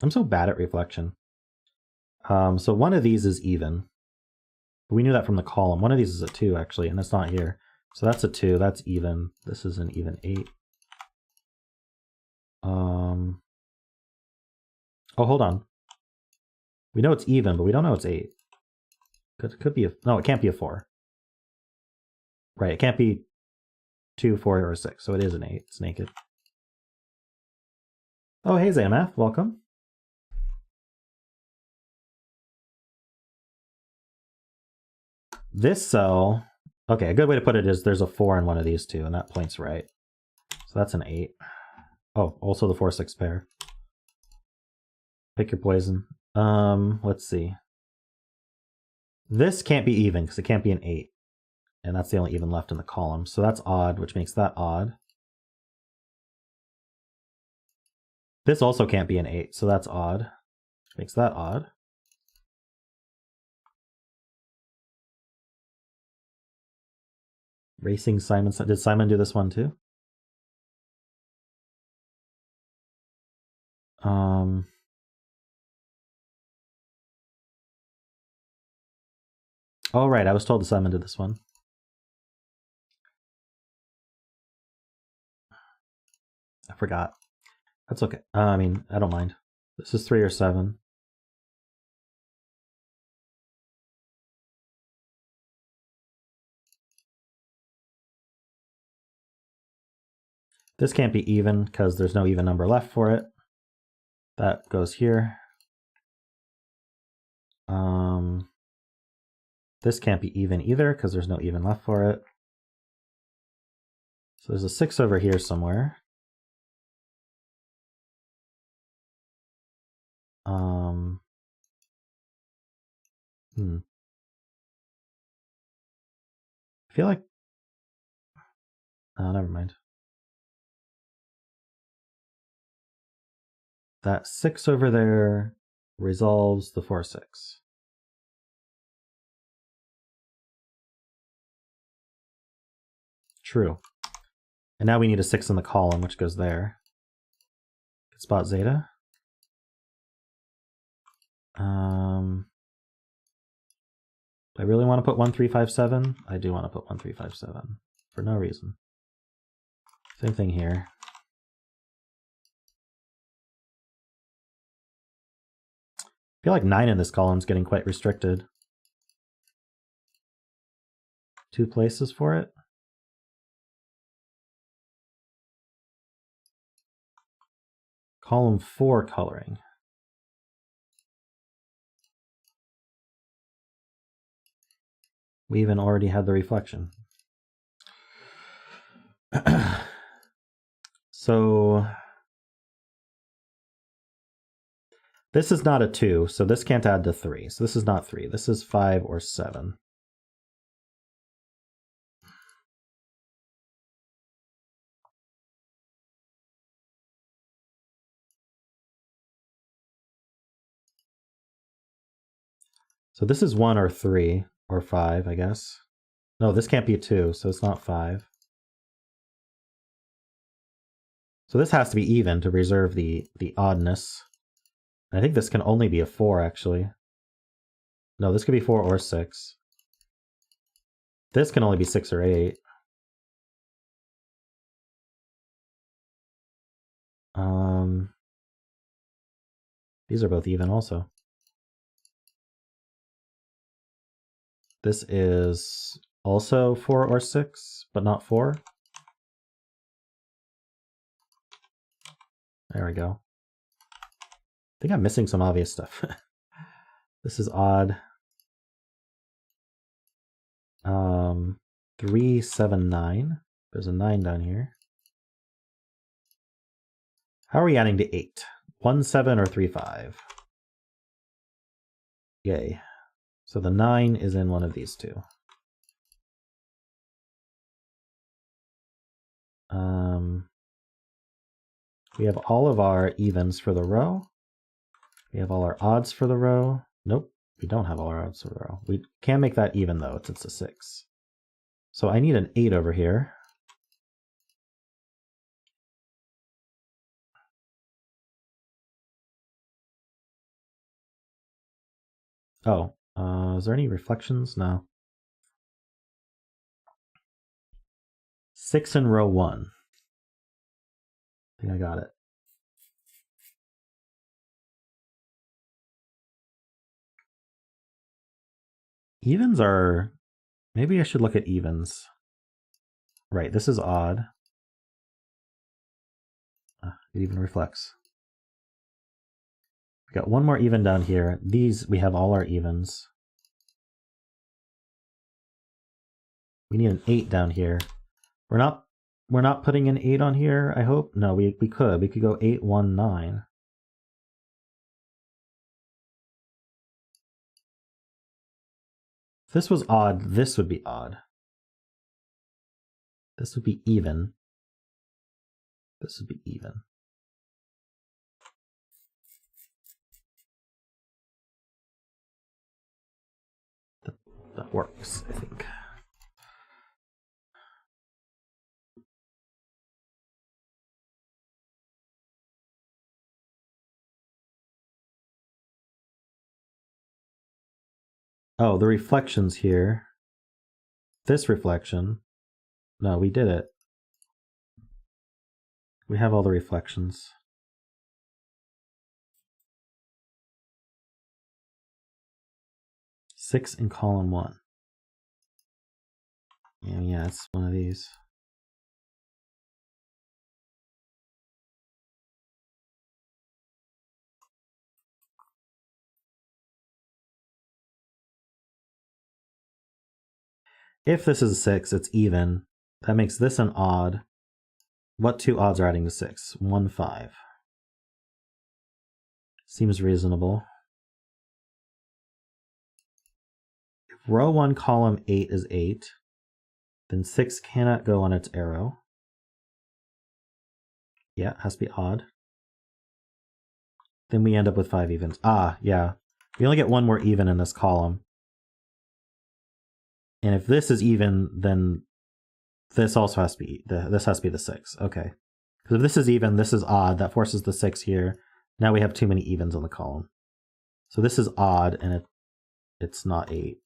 I'm so bad at reflection. So one of these is even. We knew that from the column. One of these is a 2, actually, and it's not here. So that's a 2. That's even. This is an even 8. Oh, hold on. We know it's even, but we don't know it's 8. It could be a... No, it can't be a 4. Right, it can't be 2, 4, or 6, so it is an 8. It's naked. Oh, hey, ZegreS, welcome. This cell... Okay, a good way to put it is there's a 4 in one of these two, and that point's right. So that's an 8. Oh, also the 4, 6 pair. Pick your poison. Let's see. This can't be even, because it can't be an 8. And that's the only even left in the column. So that's odd, which makes that odd. This also can't be an 8, so that's odd. Makes that odd. Racing Simon. Did Simon do this one too? Oh, right. I was told that Simon did this one. I forgot. That's okay. I mean, I don't mind. This is 3 or 7. This can't be even because there's no even number left for it. That goes here. This can't be even either because there's no even left for it. So there's a 6 over here somewhere. I feel like... Oh, never mind. That 6 over there resolves the 4, 6. True. And now we need a 6 in the column, which goes there. Good spot zeta. Do I really want to put 1, 3, 5, 7? I do want to put 1, 3, 5, 7 for no reason. Same thing here. I feel like 9 in this column is getting quite restricted. 2 places for it. Column 4 coloring. We even already had the reflection. So this is not a 2, so this can't add to 3. So this is not 3. This is 5 or 7. So this is 1 or 3 or 5, I guess. No, this can't be a 2, so it's not 5. So this has to be even to reserve the oddness. I think this can only be a 4, actually. No, this could be 4 or 6. This can only be 6 or 8. These are both even also. This is also 4 or 6, but not 4. There we go. I think I'm missing some obvious stuff. This is odd. 3, 7, 9. There's a 9 down here. How are we adding to 8? 1, 7 or 3, 5? Yay. So the 9 is in one of these two. We have all of our evens for the row. We have all our odds for the row. Nope, we don't have all our odds for the row. We can make that even though it's a 6. So I need an 8 over here. Oh, is there any reflections? No. 6 in row 1. I think I got it. Evens are... Maybe I should look at evens. Right, this is odd. It even reflects. We got one more even down here. These, we have all our evens. We need an 8 down here. We're not putting an 8 on here, I hope? No, we could. We could go 8, 1, 9. If this was odd, this would be odd. This would be even. This would be even. That works, I think. Oh, the reflections here. This reflection. No, we did it. We have all the reflections. Six in column 1. Yeah, it's one of these. If this is a 6, it's even. That makes this an odd. What two odds are adding to 6? 1, 5. Seems reasonable. If row 1, column 8 is 8, then 6 cannot go on its arrow. Yeah, it has to be odd. Then we end up with 5 evens. Ah, yeah. We only get one more even in this column. And if this is even, then this also has to be this has to be the 6. Okay. Because if this is even, this is odd. That forces the 6 here. Now we have too many evens on the column. So this is odd, and it's not 8.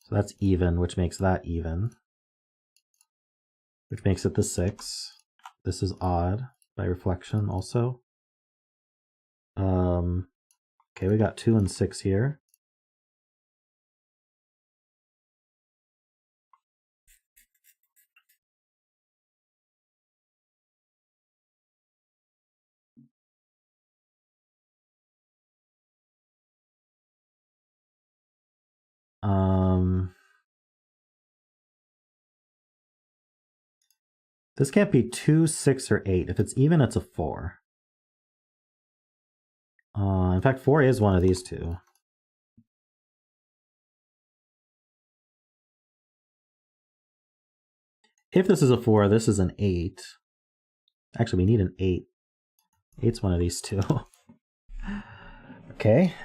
So that's even, which makes that even. Which makes it the 6. This is odd by reflection also. Okay, we got 2 and 6 here. This can't be 2, 6, or 8. If it's even, it's a 4. In fact, 4 is one of these two. If this is a 4, this is an 8. Actually, we need an 8. 8's one of these two. Okay.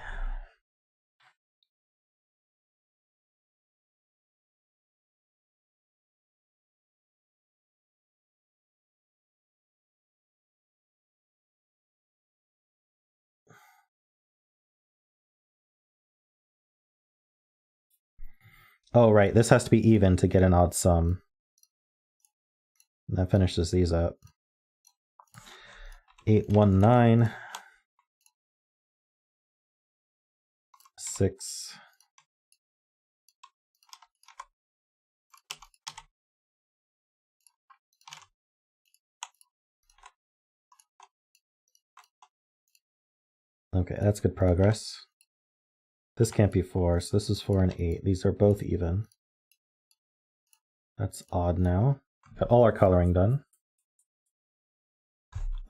Oh, right. This has to be even to get an odd sum. And that finishes these up. 8, 1, 9. 6. Okay, that's good progress. This can't be 4, so this is 4 and 8. These are both even. That's odd now. Got all our coloring done.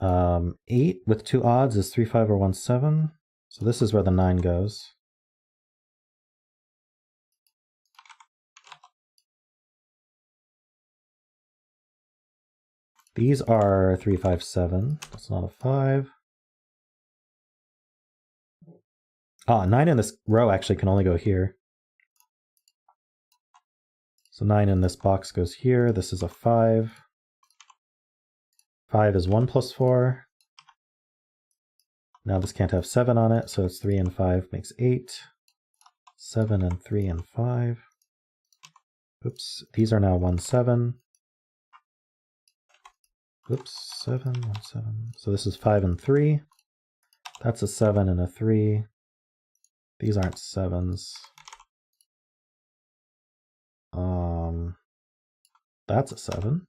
8 with 2 odds is 3, 5, or 1, 7. So this is where the 9 goes. These are 3, 5, 7. That's not a 5. Ah, 9 in this row actually can only go here. So 9 in this box goes here. This is a 5. 5 is 1 plus 4. Now this can't have 7 on it, so it's 3 and 5 makes 8. 7 and 3 and 5. Oops, these are now 1, 7. Oops, 7, 1, 7. So this is 5 and 3. That's a 7 and a 3. These aren't 7s. That's a 7.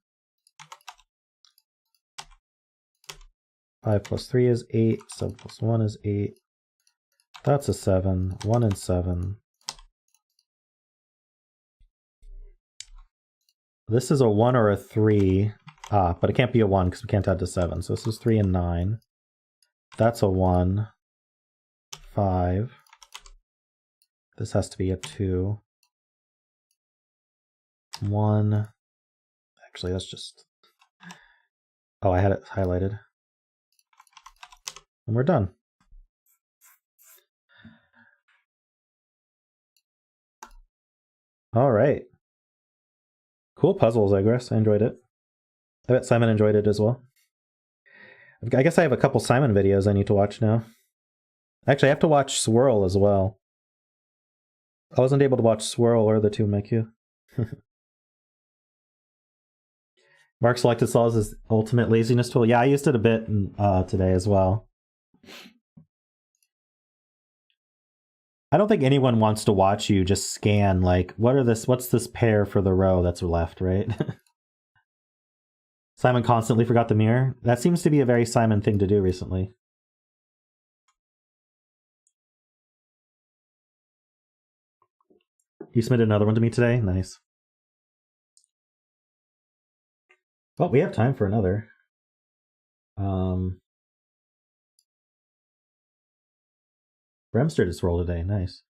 5 plus 3 is 8. 7 plus 1 is 8. That's a 7. 1 and 7. This is a 1 or a 3. Ah, but it can't be a 1 because we can't add to 7. So this is 3 and 9. That's a 1. 5. This has to be a 2. 1. Actually, that's just... Oh, I had it highlighted. And we're done. All right. Cool puzzle, ZegreS. I enjoyed it. I bet Simon enjoyed it as well. I guess I have a couple Simon videos I need to watch now. Actually, I have to watch Swirl as well. I wasn't able to watch Swirl or the two in my queue. Mark selected Sol as his ultimate laziness tool. Yeah, I used it a bit today as well. I don't think anyone wants to watch you just scan, like, what's this pair for the row that's left, right? Simon constantly forgot the mirror. That seems to be a very Simon thing to do recently. You submitted another one to me today? Nice. Well, we have time for another. Bremster just rolled today. Nice.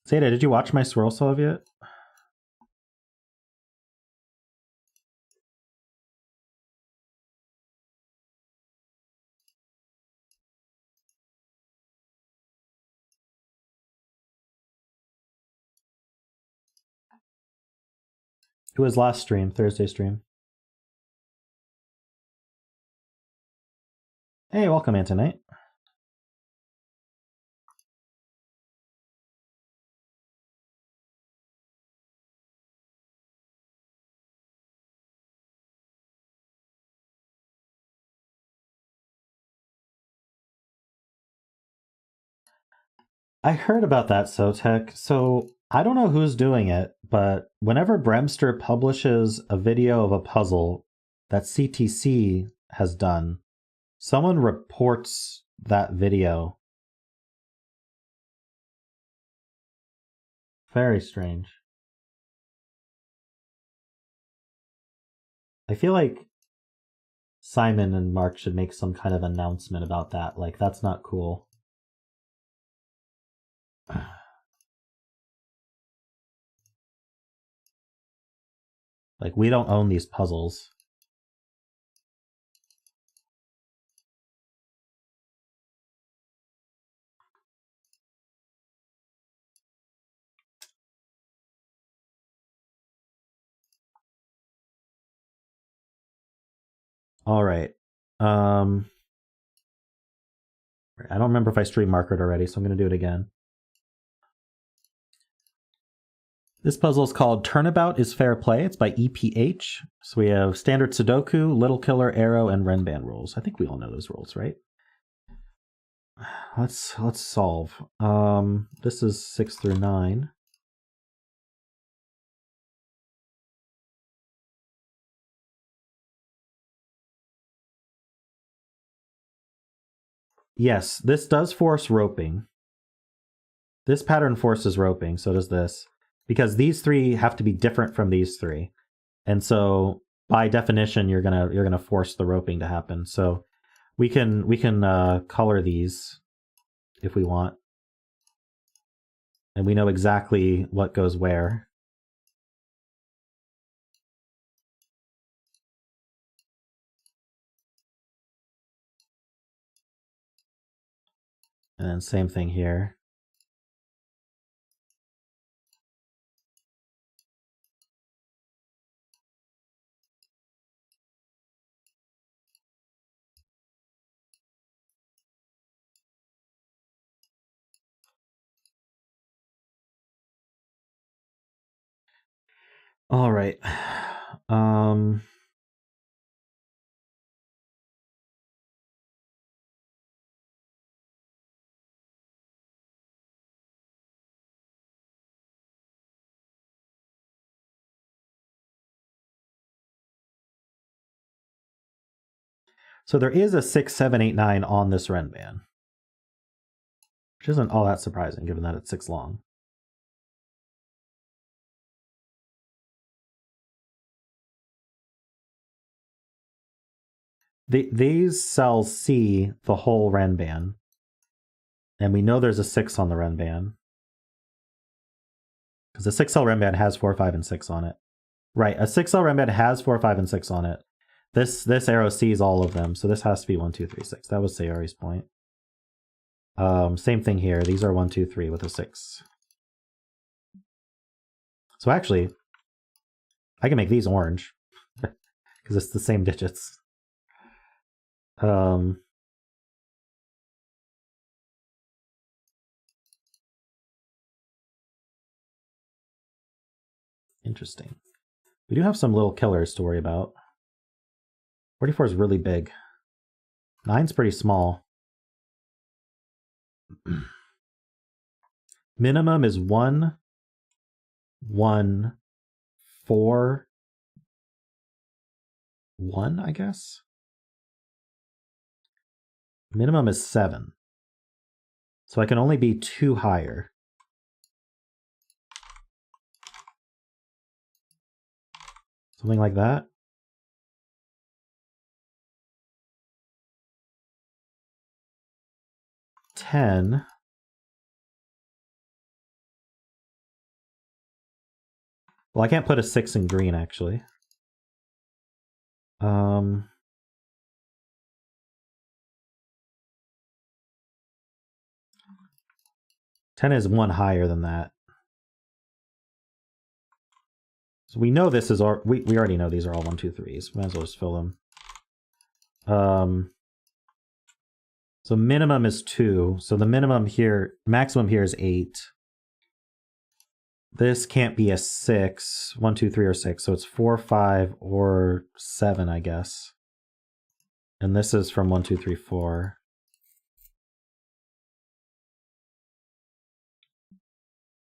Zeta, did you watch my Swirl Solve yet? It was last stream, Thursday stream. Hey, welcome, Antonite. I heard about that, Sotek. So I don't know who's doing it, but whenever Bremster publishes a video of a puzzle that CTC has done, someone reports that video. Very strange. I feel like Simon and Mark should make some kind of announcement about that. Like, that's not cool. Like, we don't own these puzzles. All right. I don't remember if I stream markered already, so I'm going to do it again. This puzzle is called Turnabout is Fair Play. It's by EPH. So we have standard Sudoku, Little Killer, Arrow, and Renban rules. I think we all know those rules, right? Let's solve. This is 6 through 9. Yes, this does force roping. This pattern forces roping, so does this. Because these three have to be different from these three. And so by definition you're gonna force the roping to happen. So we can color these if we want. And we know exactly what goes where. And then same thing here. All right. So there is a 6, 7, 8, 9 on this Renban, which isn't all that surprising given that it's 6 long. These cells see the whole Renban, and we know there's a 6 on the Renban. Because a 6 cell Renban has 4, 5, and 6 on it. Right, a 6 cell Renban has 4, 5, and 6 on it. This arrow sees all of them, so this has to be 1, 2, 3, 6. That was Sayori's point. Same thing here. These are 1, 2, 3 with a 6. So actually, I can make these orange because it's the same digits. Interesting. We do have some little killers to worry about. 44 is really big. 9's pretty small. Minimum is 1, 1, 4, 1, I guess. Minimum is 7. So I can only be 2 higher. Something like that. $10. Well, I can't put a 6 in green, actually. 10 is 1 higher than that. So we know this is our, we already know these are all 1, 2, 3s. Might as well just fill them. So minimum is 2. So the minimum here, maximum here is 8. This can't be a 6. 1, 2, 3, or 6. So it's 4, 5, or 7, I guess. And this is from 1, 2, 3, 4.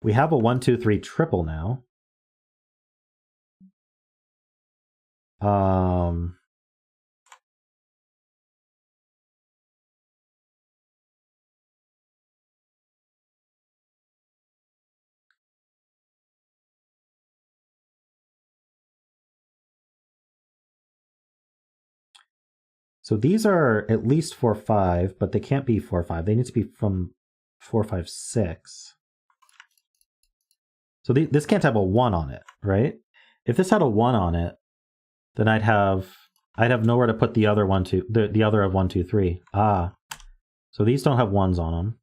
We have a 1, 2, 3 triple now. So these are at least 4, 5, but they can't be 4, 5. They need to be from 4, 5, 6. So this can't have a 1 on it, right? If this had a 1 on it, then I'd have nowhere to put the other 1, 2, the other of 1, 2, 3. Ah, so these don't have 1s on them,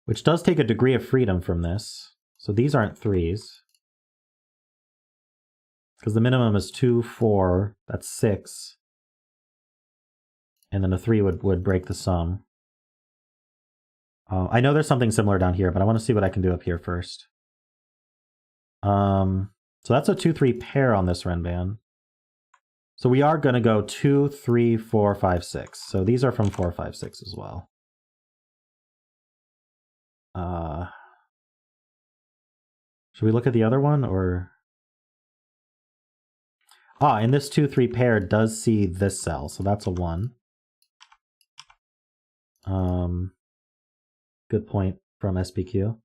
which does take a degree of freedom from this. So these aren't 3s. Because the minimum is 2, 4, that's 6. And then a 3 would break the sum. I know there's something similar down here, but I want to see what I can do up here first. So that's a 2, 3 pair on this Renban. So we are going to go 2, 3, 4, 5, 6. So these are from 4, 5, 6 as well. Should we look at the other one, or? Ah, and this 2, 3 pair does see this cell, so that's a 1. Good point from SPQ.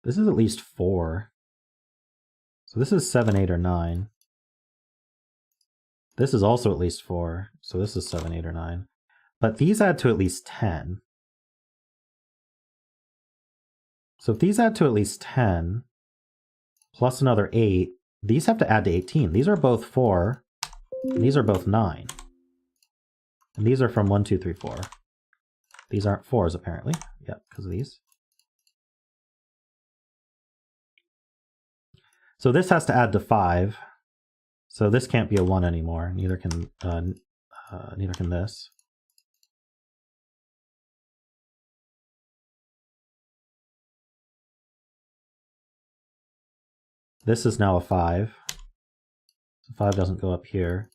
This is at least 4. So this is 7, 8, or 9. This is also at least 4. So this is 7, 8, or 9. But these add to at least 10. So if these add to at least 10, plus another 8, these have to add to 18. These are both 4, and these are both 9. And these are from 1, 2, 3, 4. These aren't 4s, apparently. Yep, because of these. So this has to add to 5. So this can't be a 1 anymore. Neither can this. This is now a 5. So 5 doesn't go up here.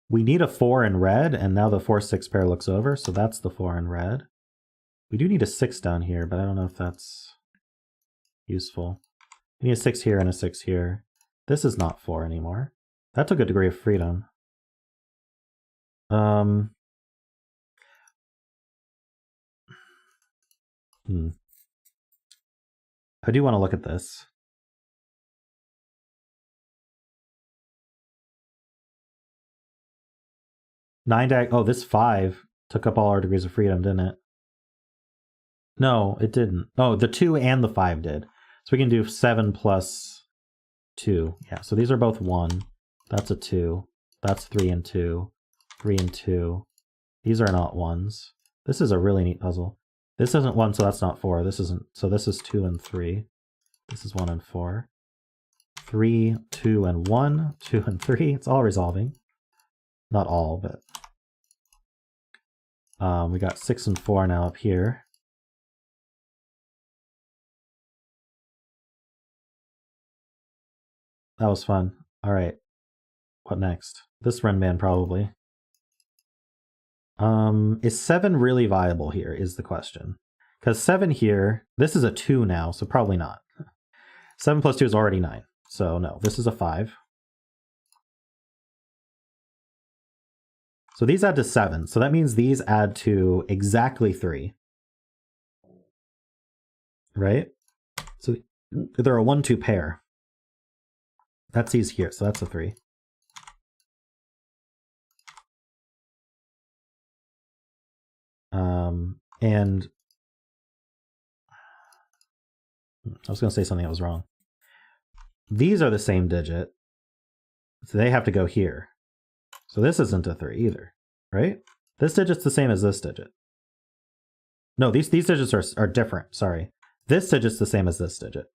We need a 4 in red, and now the 4, 6 pair looks over, so that's the 4 in red. We do need a 6 down here, but I don't know if that's useful. We need a 6 here and a 6 here. This is not 4 anymore. That took a degree of freedom. I do want to look at this. Oh, this 5 took up all our degrees of freedom, didn't it? No, it didn't. Oh, the 2 and the 5 did. So we can do 7 plus 2. Yeah, so these are both 1. That's a 2. That's 3 and 2. 3 and 2. These are not 1s. This is a really neat puzzle. This isn't 1, so that's not 4. This isn't. So this is 2 and 3. This is 1 and 4. 3, 2, and 1. 2 and 3. It's all resolving. Not all, but... we got 6 and 4 now up here. That was fun. All right. What next? This Renman probably. Is 7 really viable here is the question. Because 7 here, this is a 2 now, so probably not. 7 plus 2 is already 9. So no, this is a 5. So these add to 7. So that means these add to exactly 3. Right? So they're a 1-2 pair. That's these here, so that's a 3. And I was going to say something that was wrong. These are the same digit, so they have to go here. So this isn't a 3 either, right? This digit's the same as this digit. No, these digits are different, sorry. This digit's the same as this digit.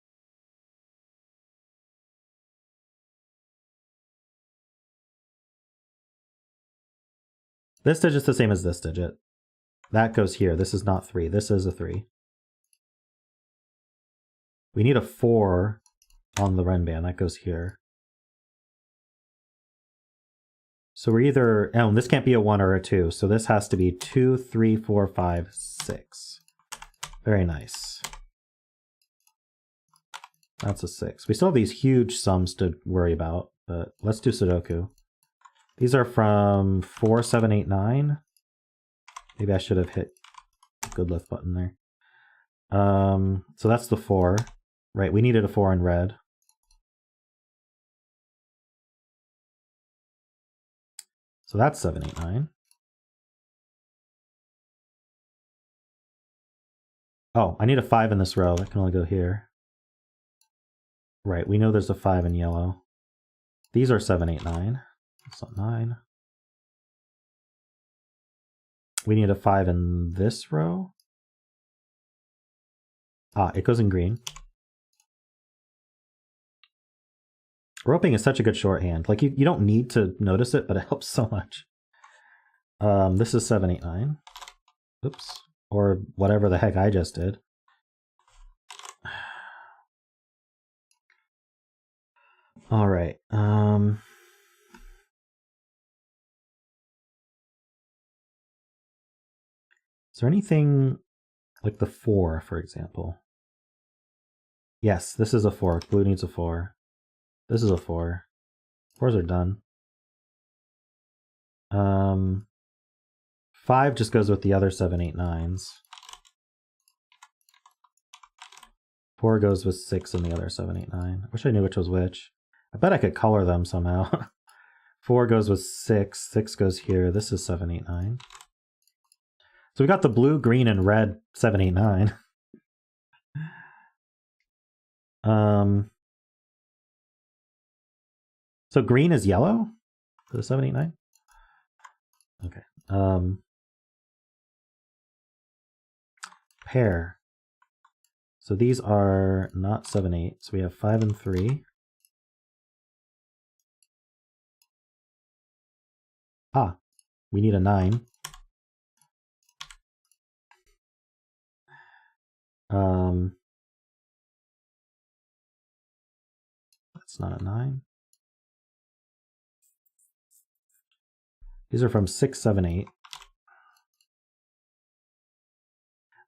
This digit's the same as this digit. That goes here. This is not 3. This is a 3. We need a 4 on the Renban. That goes here. So we're either... Oh, this can't be a 1 or a 2. So this has to be 2, 3, 4, 5, 6. Very nice. That's a 6. We still have these huge sums to worry about, but let's do Sudoku. These are from 4, 7, 8, 9. Maybe I should have hit the good lift button there. So that's the 4. Right, we needed a 4 in red. So that's 7, 8, 9. Oh, I need a 5 in this row. That can only go here. Right, we know there's a 5 in yellow. These are 7, 8, 9. That's not 9. We need a 5 in this row. Ah, it goes in green. Roping is such a good shorthand. Like, you don't need to notice it, but it helps so much. This is 7, 8, 9. Oops. Or whatever the heck I just did. All right. Is there anything like the 4, for example? Yes, this is a 4. Blue needs a 4. This is a 4. 4s are done. 5 just goes with the other 7, 8, 9s. 4 goes with 6 and the other 7, 8, 9. I wish I knew which was which. I bet I could color them somehow. 4 goes with 6. 6 goes here. This is 7, 8, 9. So we got the blue, green, and red 7, 8, 9. So green is yellow for the 7, 8, 9? Okay. Pair. So these are not 7, 8. So we have 5 and 3. Ah, we need a 9. That's not a 9. These are from 6, 7, 8.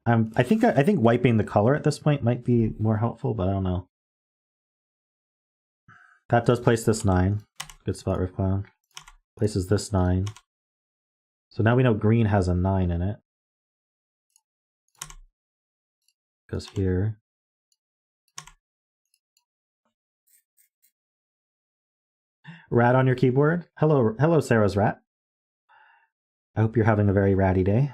I think wiping the color at this point might be more helpful, but I don't know. That does place this 9. Good spot, Riff Clown. Places this 9. So now we know green has a 9 in it. Goes here. Rat on your keyboard. Hello, Sarah's rat. I hope you're having a very ratty day.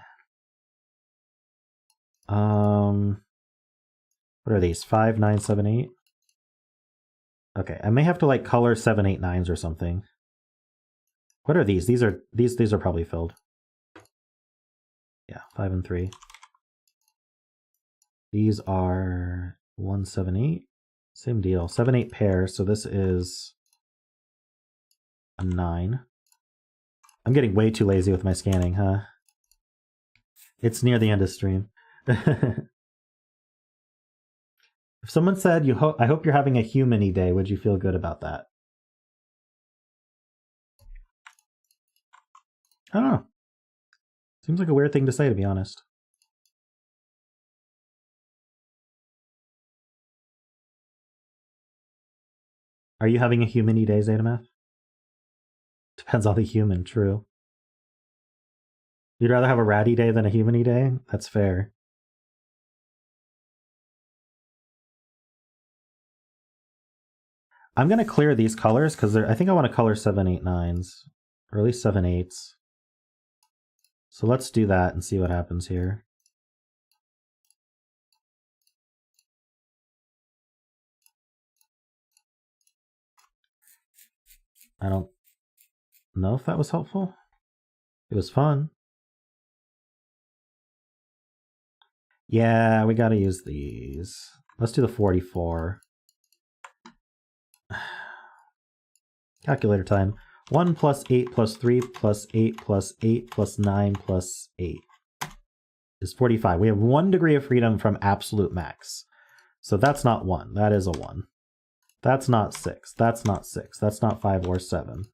What are these? 5, 9, 7, 8? Okay, I may have to like color 7, 8, 9s or something. What are these? These are probably filled. Yeah, 5 and 3. These are 1, 7, 8. Same deal. 7, 8 pairs, so this is a 9. I'm getting way too lazy with my scanning, huh? It's near the end of stream. If someone said, I hope you're having a human-y day, would you feel good about that? I don't know. Seems like a weird thing to say, to be honest. Are you having a human-y day, ZetaMath? Depends on the human, true. You'd rather have a ratty day than a human-y day? That's fair. I'm going to clear these colors because I think I want to color 7, 8, 9s. Or at least 7, 8s. So let's do that and see what happens here. I don't know if that was helpful. It was fun. Yeah, we gotta use these. Let's do the 44. Calculator time. 1 plus 8 plus 3 plus 8 plus 8 plus 9 plus 8 is 45. We have 1 degree of freedom from absolute max. So that's not 1. That is a 1. That's not 6. That's not 6. That's not 5 or 7.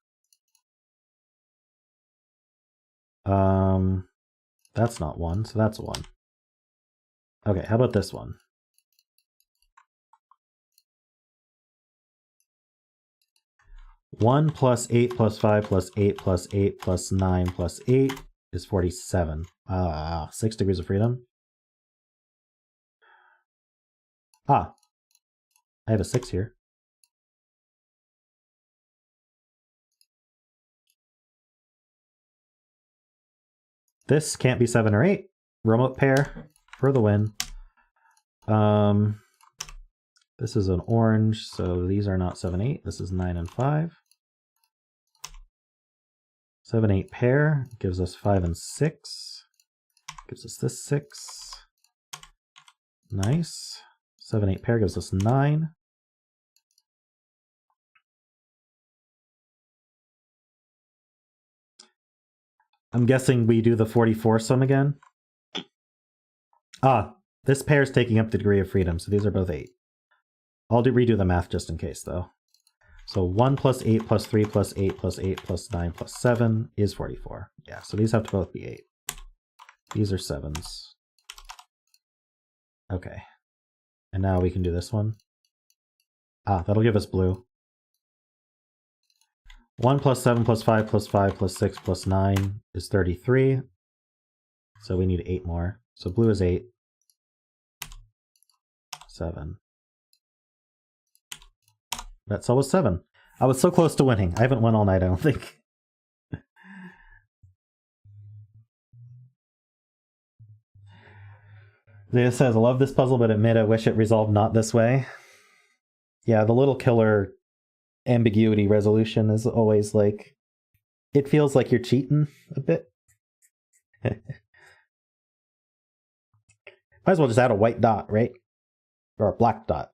That's not 1, so that's 1. Okay, how about this one? One plus 8 plus 5 plus 8 plus 8 plus 9 plus 8 is 47. 6 degrees of freedom. I have a 6 here. This can't be 7 or 8. Remote pair for the win. This is an orange, so these are not 7, 8. This is 9 and 5. 7, 8 pair gives us 5 and 6. Gives us this 6. Nice. 7, 8 pair gives us 9. I'm guessing we do the 44 sum again. This pair is taking up the degree of freedom, so these are both 8. I'll redo the math just in case, though. So 1 plus 8 plus 3 plus 8 plus 8 plus 9 plus 7 is 44. Yeah, so these have to both be 8. These are 7s. Okay. And now we can do this one. That'll give us blue. 1 plus 7 plus 5 plus 5 plus 6 plus 9 is 33. So we need 8 more. So blue is 8. 7. That's always 7. I was so close to winning. I haven't won all night, I don't think. Zeta says, I love this puzzle, but admit I wish it resolved not this way. Yeah, the little killer ambiguity resolution is always like, it feels like you're cheating a bit. Might as well just add a white dot, right? Or a black dot.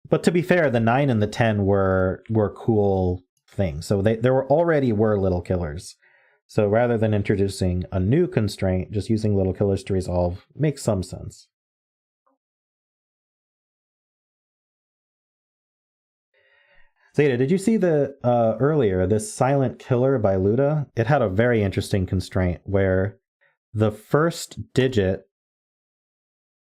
But to be fair, the 9 and the 10 were cool things. So there already were little killers. So rather than introducing a new constraint, just using little killers to resolve makes some sense. Zeta, did you see the earlier, this Silent Killer by Luda? It had a very interesting constraint where the first digit,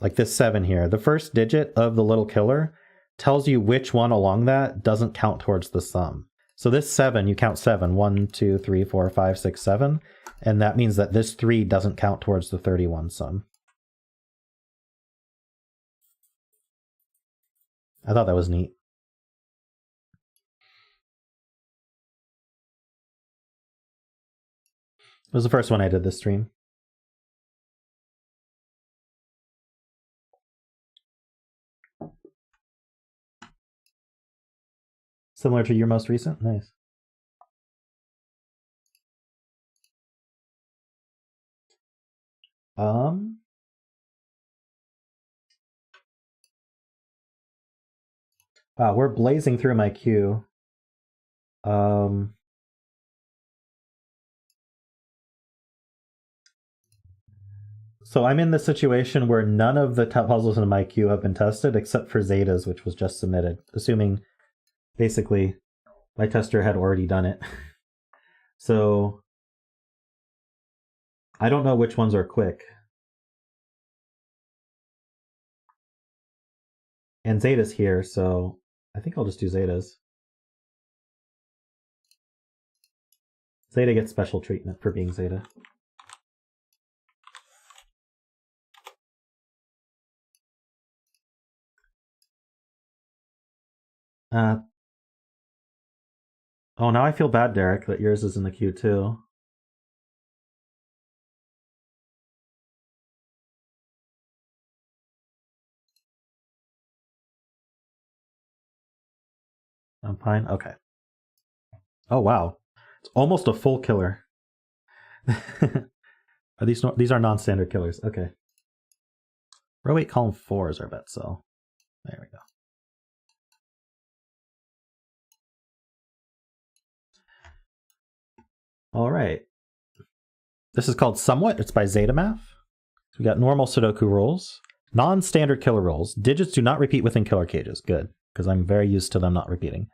like this 7 here, the first digit of the little killer tells you which one along that doesn't count towards the sum. So this 7, you count 7. 1, 2, 3, 4, 5, 6, 7. And that means that this 3 doesn't count towards the 31 sum. I thought that was neat. It was the first one I did this stream. Similar to your most recent? Nice. Wow, we're blazing through my queue. So I'm in the situation where none of the puzzles in my queue have been tested except for Zeta's, which was just submitted, assuming basically my tester had already done it. So I don't know which ones are quick. And Zeta's here, so I think I'll just do Zeta's. Zeta gets special treatment for being Zeta. Oh, now I feel bad, Derek, that yours is in the queue too. I'm fine? Okay. Oh, wow. It's almost a full killer. Are these are non-standard killers. Okay. Row 8, column 4 is our bet cell. There we go. All right. This is called Somewhat. It's by zetamath. We got normal Sudoku rules, non-standard killer rules. Digits do not repeat within killer cages. Good, because I'm very used to them not repeating.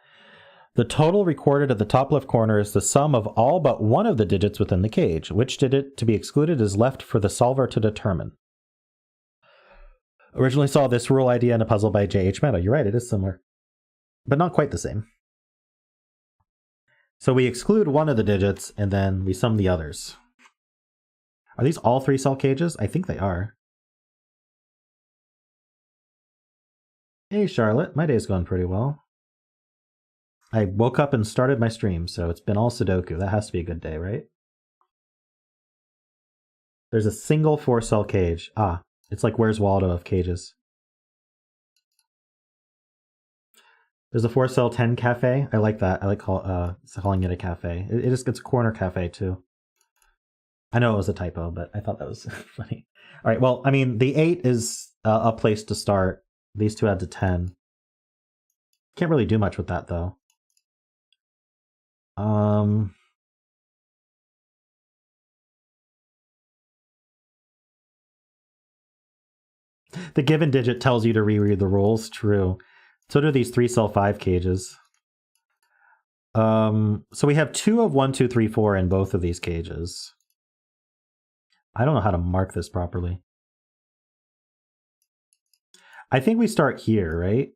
The total recorded at the top left corner is the sum of all but one of the digits within the cage. Which digit to be excluded is left for the solver to determine. Originally saw this rule idea in a puzzle by J.H. Mehta. You're right, it is similar, but not quite the same. So we exclude one of the digits, and then we sum the others. Are these all 3-cell cages? I think they are. Hey, Charlotte. My day's going pretty well. I woke up and started my stream, so it's been all Sudoku. That has to be a good day, right? There's a single 4-cell cage. Ah, it's like Where's Waldo of cages. There's a 4-cell 10 cafe. I like that. I like calling it a cafe. It's a corner cafe, too. I know it was a typo, but I thought that was funny. All right, well, I mean, the 8 is a place to start. These two add to 10. Can't really do much with that, though. The given digit tells you to reread the rules. True. So do these 3-cell 5 cages. So we have 2 of 1, 2, 3, 4 in both of these cages. I don't know how to mark this properly. I think we start here, right?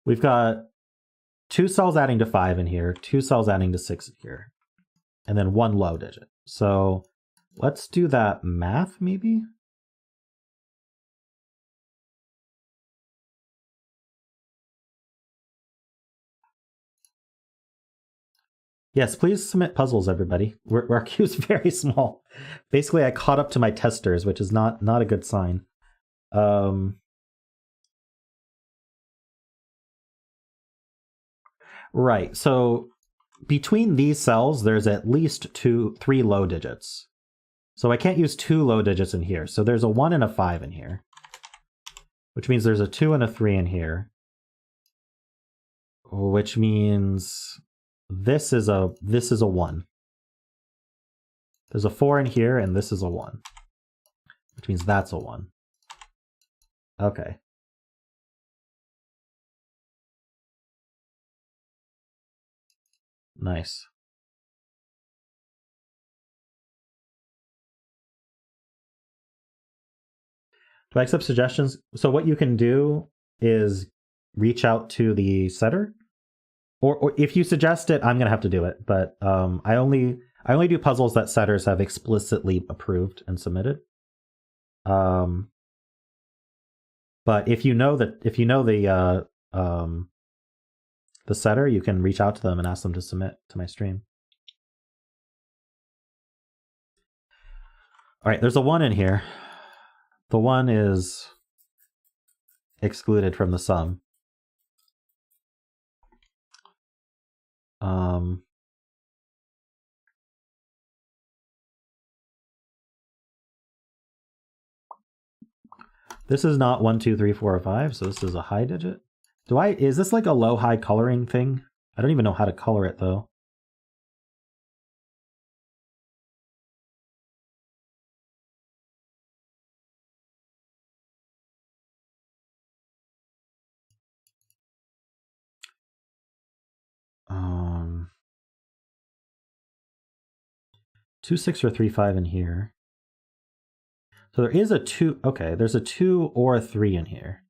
We've got 2 cells adding to 5 in here, 2 cells adding to 6 here, and then 1 low digit. So let's do that math, maybe? Yes, please submit puzzles, everybody. Our queue is very small. Basically, I caught up to my testers, which is not a good sign. Right, so between these cells, there's at least 3 low digits. So I can't use 2 low digits in here. So there's a 1 and a 5 in here, which means there's a 2 and a 3 in here, which means this is a 1. There's a 4 in here, and this is a 1, which means that's a 1. Okay. Nice. Do I accept suggestions? So what you can do is reach out to the setter, or if you suggest it, I'm gonna have to do it. But I only do puzzles that setters have explicitly approved and submitted. But if you know the setter, you can reach out to them and ask them to submit to my stream. All right, there's a 1 in here. The 1 is excluded from the sum. This is not 1, 2, 3, 4, or 5, so this is a high digit. Is this like a low-high coloring thing? I don't even know how to color it though. Um, 2, 6, or 3, 5 in here. So there is a 2. Okay, there's a 2 or a 3 in here.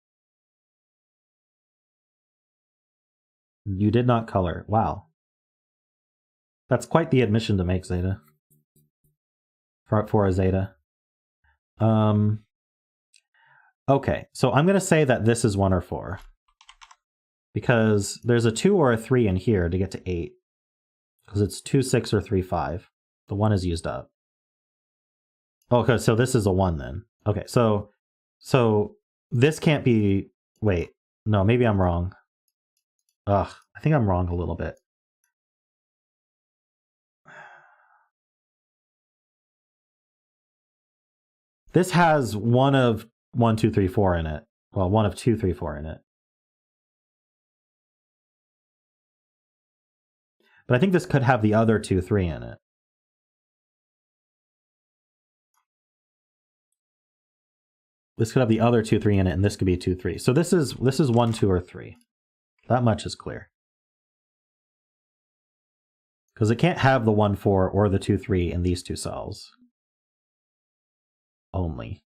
You did not color. Wow. That's quite the admission to make, Zeta. For a Zeta. Okay, so I'm going to say that this is 1 or 4. Because there's a 2 or a 3 in here to get to 8. Because it's 2, 6, or 3, 5. The 1 is used up. Okay, so this is a 1 then. Okay, so this can't be... Wait, no, maybe I'm wrong. Ugh, I think I'm wrong a little bit. This has 1 of 1, 2, 3, 4 in it. Well, 1 of 2, 3, 4 in it. But I think this could have the other 2, 3 in it. This could have the other 2, 3 in it, and this could be 2, 3. So this is 1, 2, or 3. That much is clear. Because it can't have the 1, 4 or the 2, 3 in these 2 cells. Only.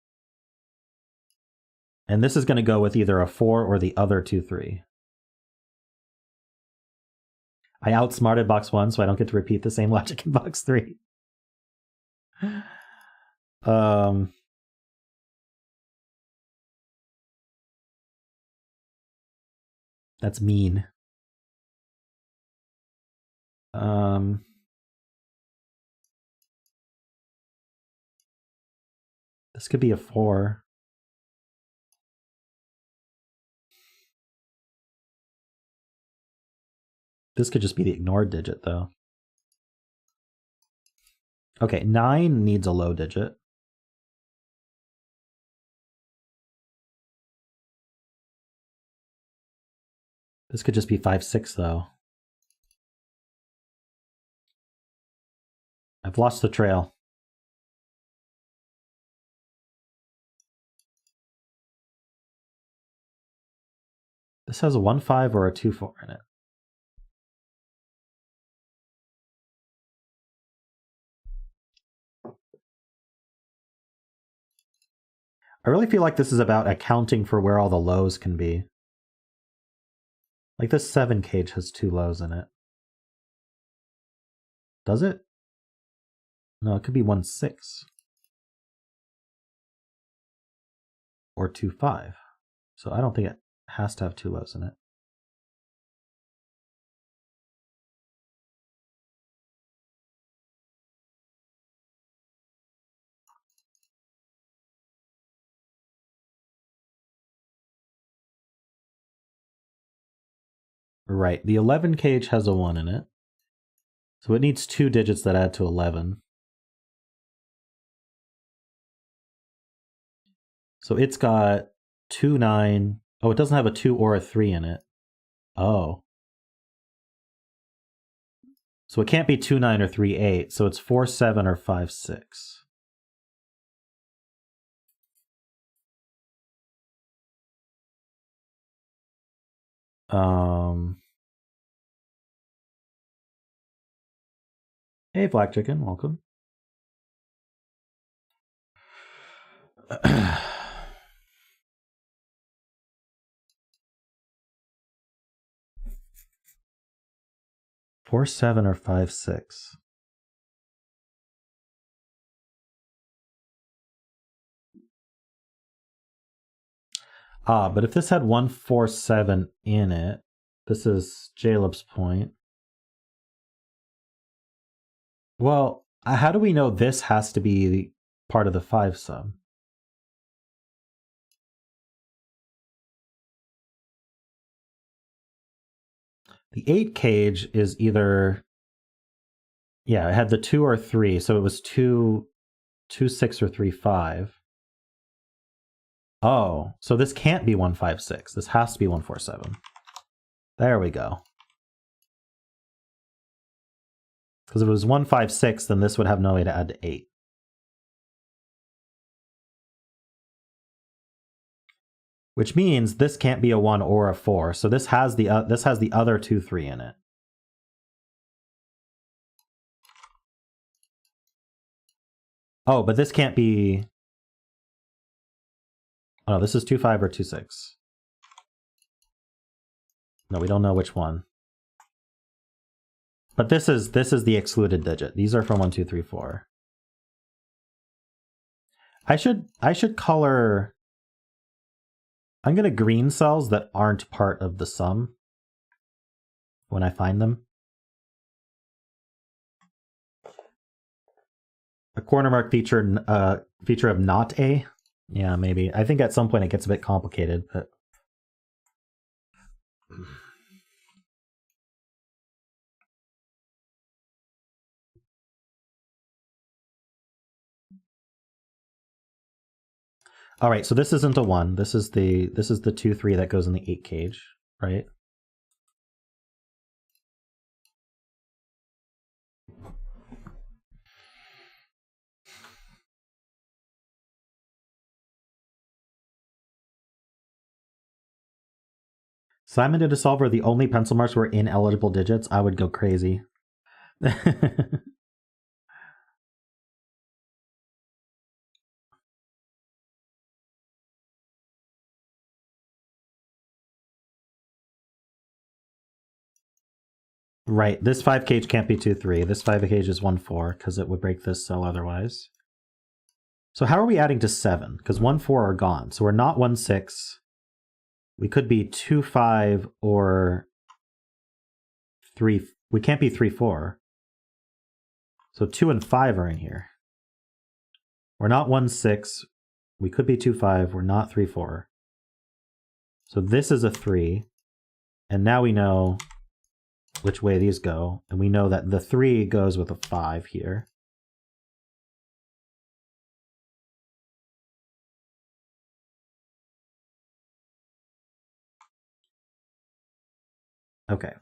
And this is going to go with either a 4 or the other 2, 3. I outsmarted box 1, so I don't get to repeat the same logic in box 3. That's mean. This could be a 4. This could just be the ignored digit, though. Okay, 9 needs a low digit. This could just be 5, 6, though. I've lost the trail. This has a 1, 5 or a 2, 4 in it. I really feel like this is about accounting for where all the lows can be. Like this 7 cage has 2 lows in it. Does it? No, it could be 1, 6. Or 2, 5. So I don't think it has to have 2 lows in it. Right, the 11 cage has a 1 in it. So it needs 2 digits that add to 11. So it's got 2, 9. Oh, it doesn't have a 2 or a 3 in it. Oh. So it can't be 2, 9 or 3, 8. So it's 4, 7 or 5, 6. Hey, Black Chicken, welcome. 4, 7 or 5, 6. Ah, but if this had 147 in it, this is Jaleb's point. Well, how do we know this has to be part of the 5 sum? The 8 cage is either, yeah, it had the 2 or 3, so it was 2, 2, 6, or 3, 5. Oh, so this can't be 156. This has to be 147. There we go. Because if it was 156, then this would have no way to add to 8. Which means this can't be a 1 or a 4. So this has the other 2, 3 in it. Oh, but this can't be. Oh, this is 2, 5 or 2, 6. No, we don't know which one. But this is the excluded digit. These are from 1, 2, 3, 4. I should color. I'm gonna green cells that aren't part of the sum when I find them. A corner mark feature of not a. Yeah, maybe. I think at some point it gets a bit complicated, but. All right, so this isn't a 1. This is the 2, 3 that goes in the 8 cage, right? Simon did a solve where the only pencil marks were ineligible digits. I would go crazy. Right, this 5 cage can't be 2, 3. This 5 cage is 1, 4, because it would break this cell otherwise. So how are we adding to 7? Because 1, 4 are gone. So we're not 1, 6. We could be 2, 5 or 3. We can't be 3, 4. So 2 and 5 are in here. We're not 1, 6. We could be 2, 5. We're not 3, 4. So this is a 3. And now we know which way these go. And we know that the 3 goes with a 5 here. Okay.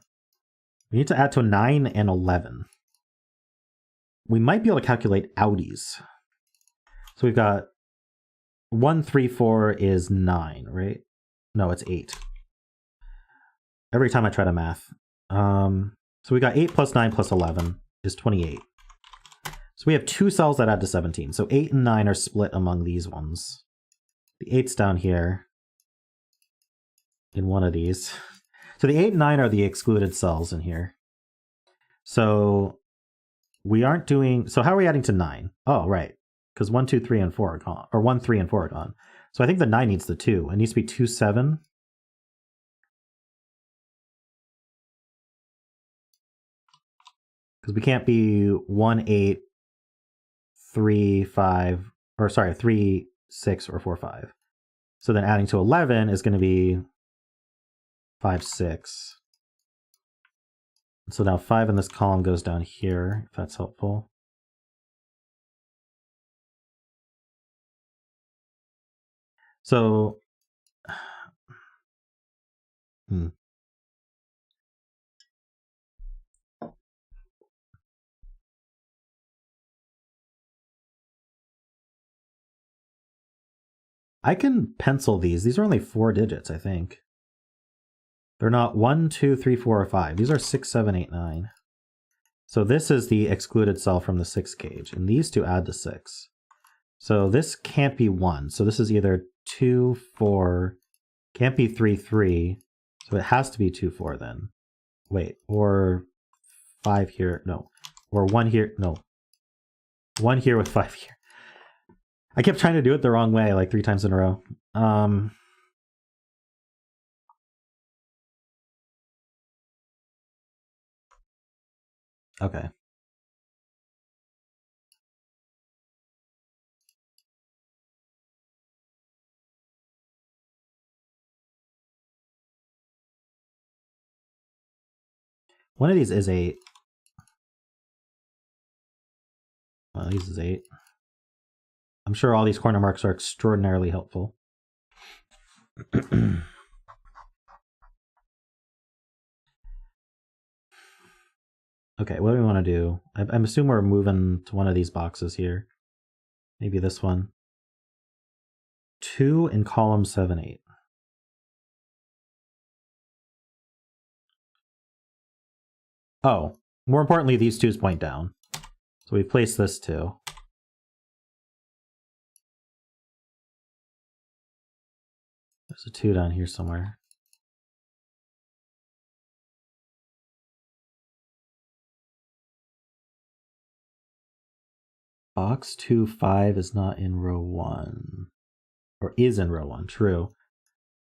We need to add to 9 and 11. We might be able to calculate outies. So we've got 1, 3, 4 is 9, right? No, it's 8. Every time I try to math. So we got 8 plus 9 plus 11 is 28. So we have 2 cells that add to 17. So 8 and 9 are split among these ones. The 8's down here in one of these. So the 8 and 9 are the excluded cells in here. So we aren't doing... So how are we adding to 9? Oh, right. Because 1, 2, 3, and 4 are gone. Or 1, 3, and 4 are gone. So I think the 9 needs the 2. It needs to be 2, 7. Because we can't be 1, 8, 3, 5, or sorry, 3, 6, or 4, 5. So then adding to 11 is going to be 5, 6. So now 5 in this column goes down here, if that's helpful. So, I can pencil these. These are only 4 digits, I think. They're not 1, 2, 3, 4, or 5. These are 6, 7, 8, 9. So this is the excluded cell from the 6 cage, and these two add to 6. So this can't be 1. So this is either 2, 4, can't be 3, 3. So it has to be 2, 4 then. Wait, or 5 here. No. Or 1 here. No. 1 here with 5 here. I kept trying to do it the wrong way like 3 times in a row. Okay. One of these is 8. Well, these is 8. I'm sure all these corner marks are extraordinarily helpful. Okay, what do we want to do? I'm assuming we're moving to one of these boxes here. Maybe this one. 2 in column 7, 8. Oh, more importantly, these 2's point down. So we place this 2. There's a 2 down here somewhere. Box 2, 5 is not in row 1. Or is in row 1, true.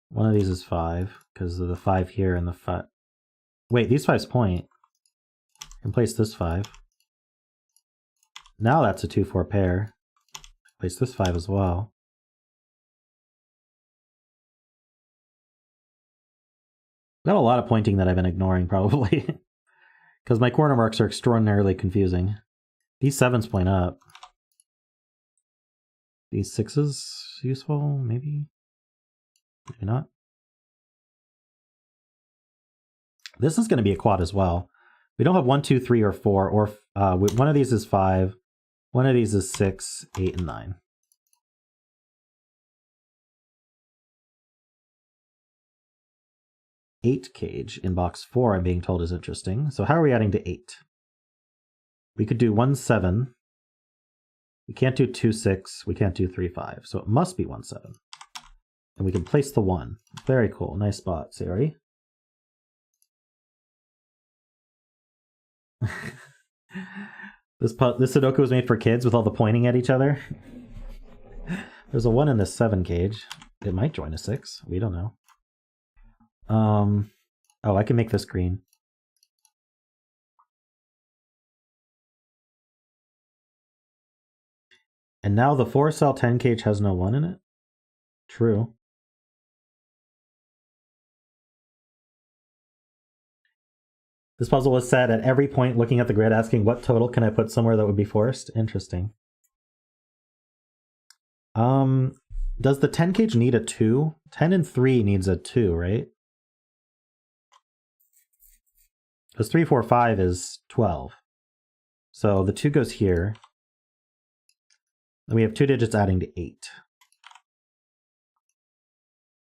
One of these is 5, because of the 5 here and the 5. Wait, these 5's point. I can place this 5. Now that's a 2, 4 pair. Place this 5 as well. Got a lot of pointing that I've been ignoring, probably. Because my corner marks are extraordinarily confusing. These 7's point up. These 6's useful, maybe? Maybe not. This is going to be a quad as well. We don't have 1, 2, 3, or 4, or one of these is 5, one of these is 6, 8, and 9. Eight cage in box 4, I'm being told, is interesting. So how are we adding to 8? We could do 1, 7. We can't do 2, 6. We can't do 3, 5. So it must be 1, 7. And we can place the 1. Very cool. Nice spot, Sayori. This Sudoku was made for kids with all the pointing at each other. There's a 1 in this 7 cage. It might join a 6. We don't know. Oh, I can make this green. And now the 4-cell 10 cage has no 1 in it? True. This puzzle was set at every point looking at the grid asking what total can I put somewhere that would be forced? Interesting. Does the 10 cage need a 2? 10 and 3 needs a 2, right? Because 3, 4, 5 is 12. So the 2 goes here. Then we have 2 digits adding to 8.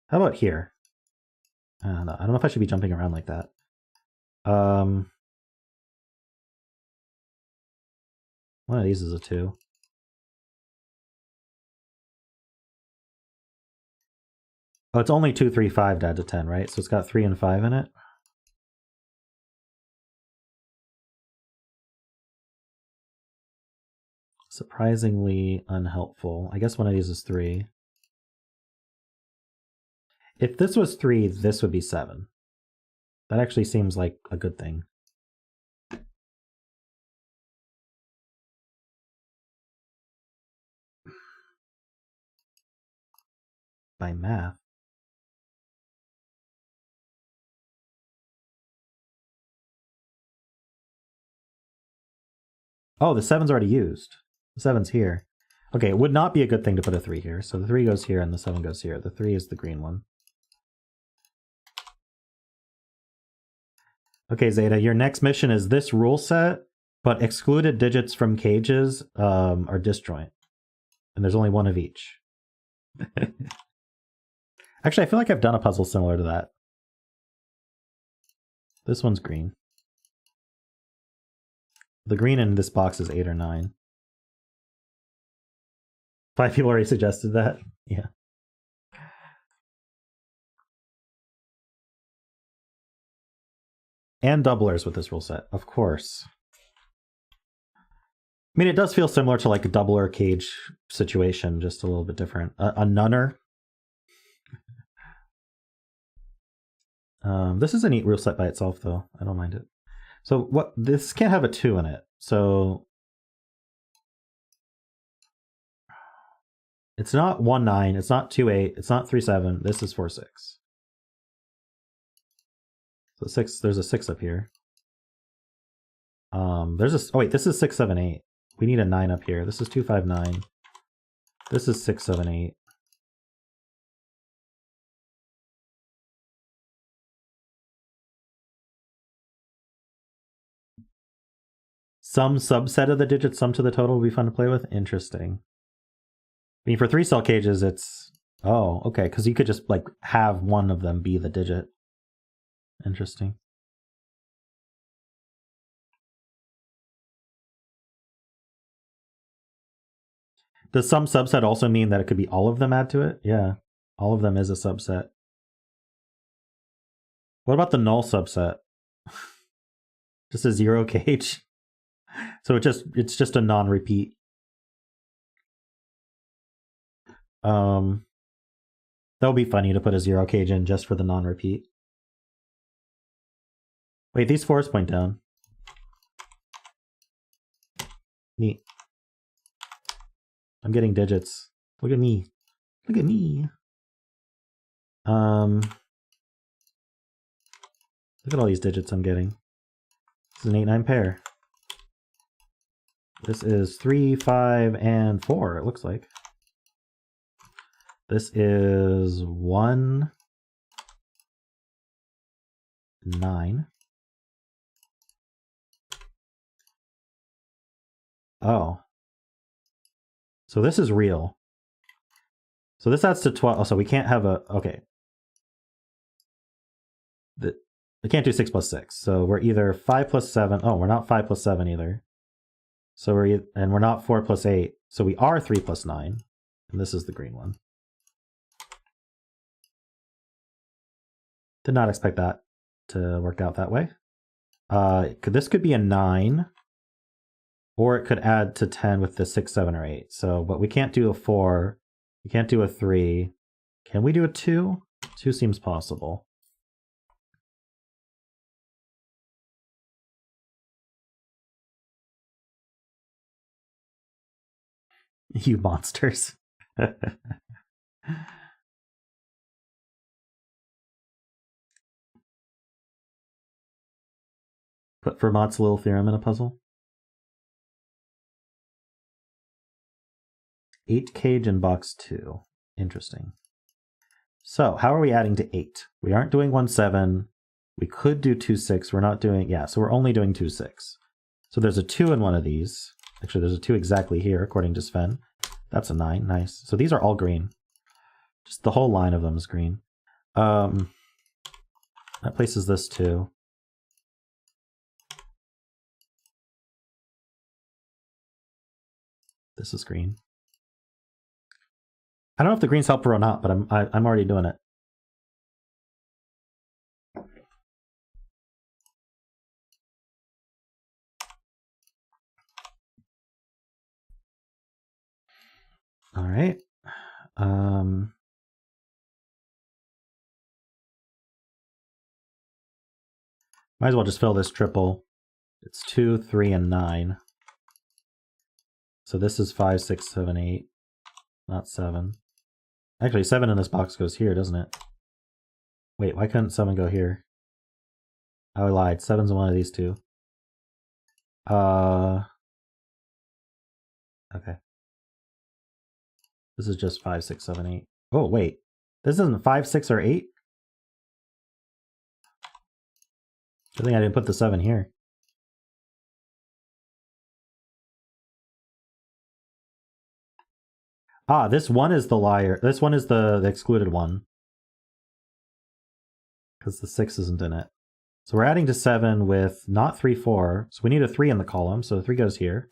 How about here? I don't know if I should be jumping around like that. One of these is a 2. Oh, it's only 2, 3, 5 to add to 10, right? So it's got 3 and 5 in it. Surprisingly unhelpful. I guess one of these is 3. If this was 3, this would be 7. That actually seems like a good thing. By math. Oh, the 7's already used. The 7's here. Okay, it would not be a good thing to put a 3 here. So the 3 goes here and the 7 goes here. The 3 is the green one. Okay, Zeta, your next mission is this rule set, but excluded digits from cages are disjoint. And there's only one of each. Actually, I feel like I've done a puzzle similar to that. This one's green. The green in this box is 8 or 9. 5 people already suggested that. Yeah. And doublers with this rule set, of course. I mean, it does feel similar to like a doubler cage situation, just a little bit different. A nunner. This is a neat rule set by itself, though. I don't mind it. So what, this can't have a 2 in it. So it's not 1 9, it's not 2 8, it's not 3 7. This is 4 6. So 6, there's a 6 up here. There's a, oh wait, this is 6 7 8. We need a 9 up here. This is 2 5 9. This is 6 7 8. Some subset of the digits sum to the total will be fun to play with. Interesting. I mean, for 3 cell cages, it's, oh, okay, because you could just like have one of them be the digit. Interesting. Does some subset also mean that it could be all of them add to it? Yeah, all of them is a subset. What about the null subset? Just a 0 cage. So it's just a non-repeat. That would be funny to put a 0 cage in just for the non-repeat. Wait, these 4s point down. Neat. I'm getting digits. Look at me. Look at me. Look at all these digits I'm getting. This is an 8 9 pair. This is 3 5 and 4, it looks like. This is 1 9. Oh. So this is real. So this adds to 12. Oh, so we can't have a, okay. We can't do 6 plus 6. So we're either 5 plus 7. Oh, we're not 5 plus 7 either. So and we're not 4 plus 8. So we are 3 plus 9. And this is the green one. Did not expect that to work out that way. This could be a 9. Or it could add to 10 with the 6, 7, or 8. So, but we can't do a 4. We can't do a 3. Can we do a 2? 2 seems possible. You monsters. Put Fermat's little theorem in a puzzle. 8 cage in box 2. Interesting. So, how are we adding to 8? We aren't doing 1 7. We could do 2 6. We're not doing, yeah, so we're only doing 2 6. So there's a 2 in one of these. Actually, there's a 2 exactly here, according to Sven. That's a 9. Nice. So these are all green. Just the whole line of them is green. That places this too. This is green. I don't know if the green's helpful or not, but I'm already doing it. All right. Might as well just fill this triple. It's 2, 3, and 9. So this is 5, 6, 7, 8. Not 7. Actually, 7 in this box goes here, doesn't it? Wait, why couldn't 7 go here? Oh, I lied. 7's in one of these two. Okay. This is just 5, 6, 7, 8. Oh, wait. This isn't 5, 6, or 8? I think I didn't put the 7 here. Ah, this one is the liar. This one is the excluded one. Because the 6 isn't in it. So we're adding to 7 with not 3, 4. So we need a 3 in the column. So the 3 goes here.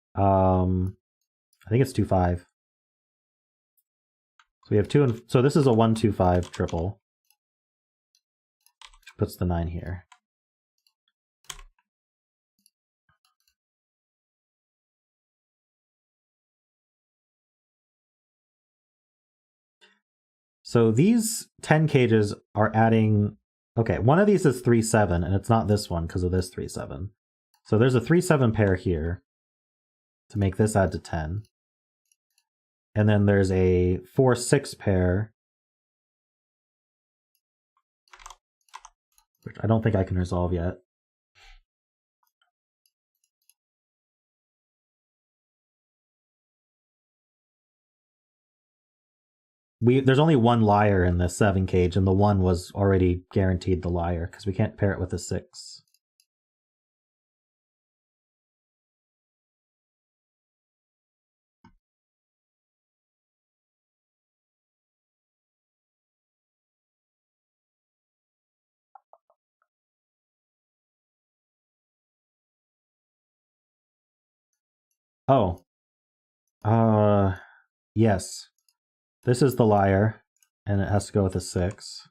I think it's 2, 5. So we have 2 and so this is a 1, 2, 5 triple. Which puts the 9 here. So these 10 cages are adding Okay, one of these is 3-7, and it's not this one because of this 3-7. So there's a 3-7 pair here to make this add to 10. And then there's a 4-6 pair, which I don't think I can resolve yet. There's only one liar in this 7 cage, and the 1 was already guaranteed the liar, because we can't pair it with a 6. Oh. Yes. This is the liar, and it has to go with a 6.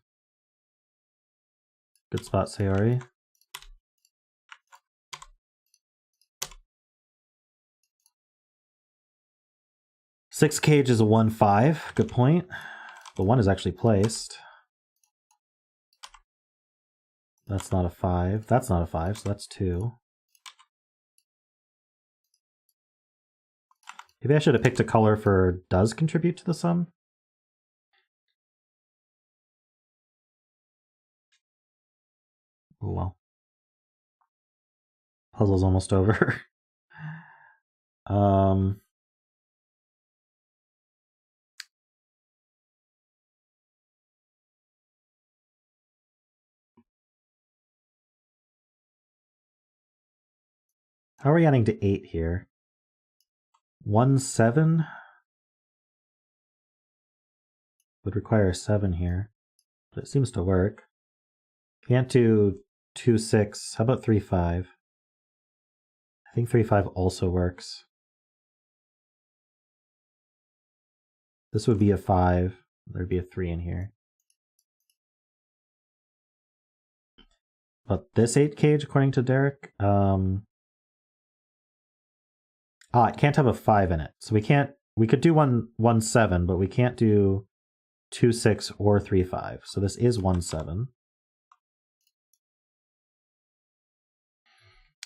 Good spot, Sayori. Six cage is a 1-5. Good point. The 1 is actually placed. That's not a 5. That's not a 5, so that's 2. Maybe I should have picked a color for does contribute to the sum. Oh well. Puzzle's almost over. How are we adding to 8 here? 1-7 would require a 7 here, but it seems to work. Can't do 2-6. How about 3-5? I think 3-5 also works. This would be a 5. There'd be a 3 in here. But this 8 cage, according to Derek, it can't have a 5 in it. So we could do 1-7, but we can't do 2-6 or 3-5. So this is 1-7.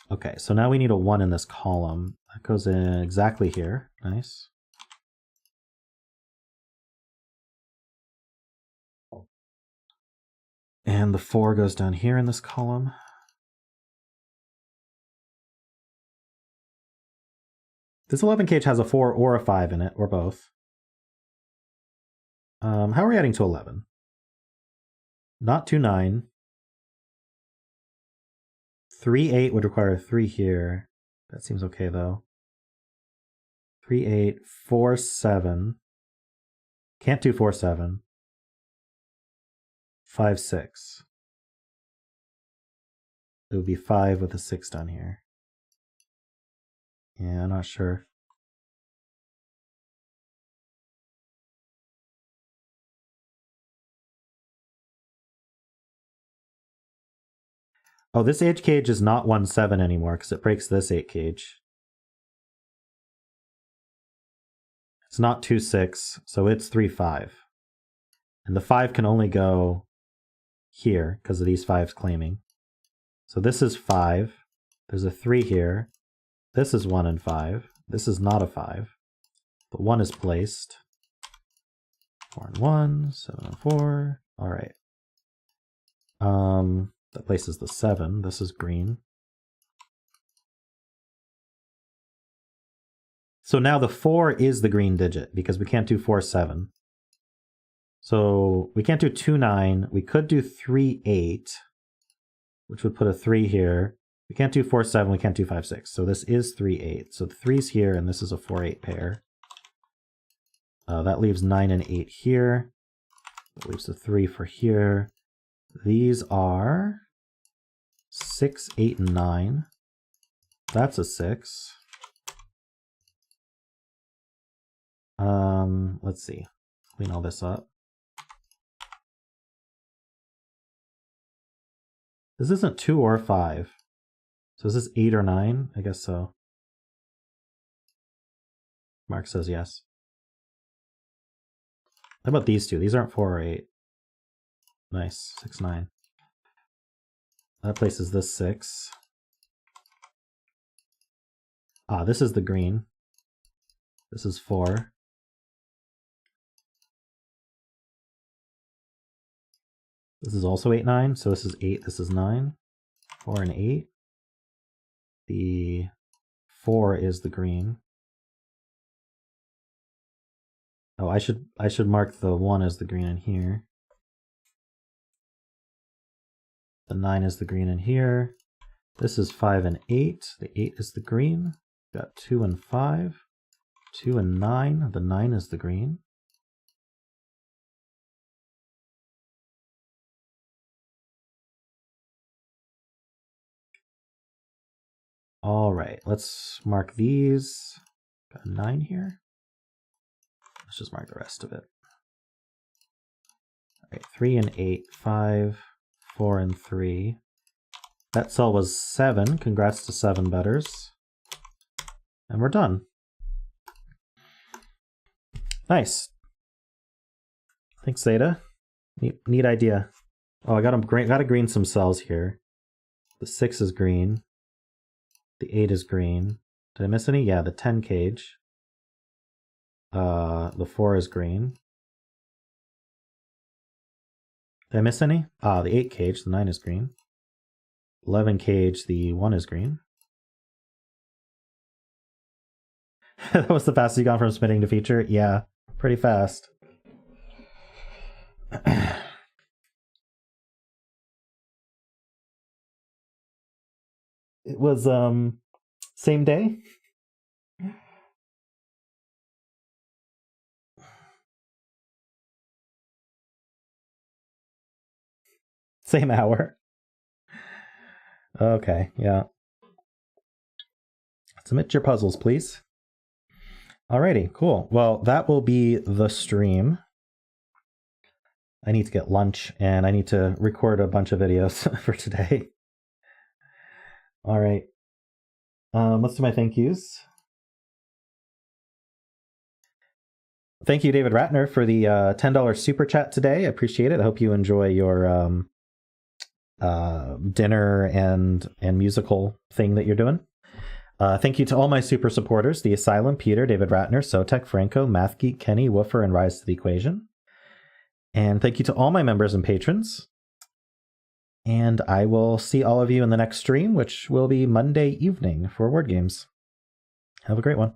Okay, so now we need a 1 in this column. That goes in exactly here. Nice. And the 4 goes down here in this column. This 11 cage has a 4 or a 5 in it, or both. How are we adding to 11? Not 2-9. 3-8 would require a 3 here. That seems okay, though. 3-8, 4-7. Can't do 4-7. 5-6. It would be 5 with a 6 down here. Yeah, I'm not sure. Oh, this 8 cage is not 1-7 anymore because it breaks this 8 cage. It's not 2-6, so it's 3-5. And the 5 can only go here because of these 5s claiming. So this is 5. There's a 3 here. This is 1 and 5. This is not a 5. But 1 is placed. 4 and 1, 7 and 4. All right. That places the 7. This is green. So now the 4 is the green digit because we can't do 4-7. So we can't do 2-9. We could do 3-8, which would put a 3 here. We can't do 4-7. We can't do 5-6. So this is 3-8. So the 3's here, and this is a 4-8 pair. That leaves 9 and 8 here. That leaves a 3 for here. These are 6, 8, and 9. That's a 6. Let's see. Clean all this up. This isn't 2 or 5. So is this 8 or 9? I guess so. Mark says yes. How about these two? These aren't 4 or 8. Nice. 6, 9. That places this 6. Ah, this is the green. This is 4. This is also 8, 9. So this is 8, this is 9. 4 and 8. The 4 is the green. Oh, I should mark the 1 as the green in here. The 9 is the green in here. This is 5 and 8. The 8 is the green. Got 2 and 5. 2 and 9. The 9 is the green. All right, let's mark these. Got a 9 here. Let's just mark the rest of it. All right, 3 and 8, 5, 4 and 3. That cell was 7. Congrats to 7 betters. And we're done. Nice. Thanks, Zeta. Neat idea. Oh, I gotta green some cells here. The 6 is green. The 8 is green. Did I miss any? Yeah, the 10 cage. The 4 is green. Did I miss any? Ah, the 8 cage, the 9 is green. 11 cage, the 1 is green. That was the fastest you gone from spinning to feature? Yeah, pretty fast. It was same day. Same hour. Okay, yeah. Submit your puzzles, please. Alrighty, cool. Well, that will be the stream. I need to get lunch, and I need to record a bunch of videos for today. All right. Let's do my thank yous. Thank you, David Ratner, for the $10 super chat today. I appreciate it. I hope you enjoy your dinner and musical thing that you're doing. Thank you to all my super supporters: The Asylum, Peter, David Ratner, Sotek, Franco, Math Geek, Kenny, Woofer, and Rise to the Equation. And thank you to all my members and patrons. And I will see all of you in the next stream, which will be Monday evening for Word Games. Have a great one.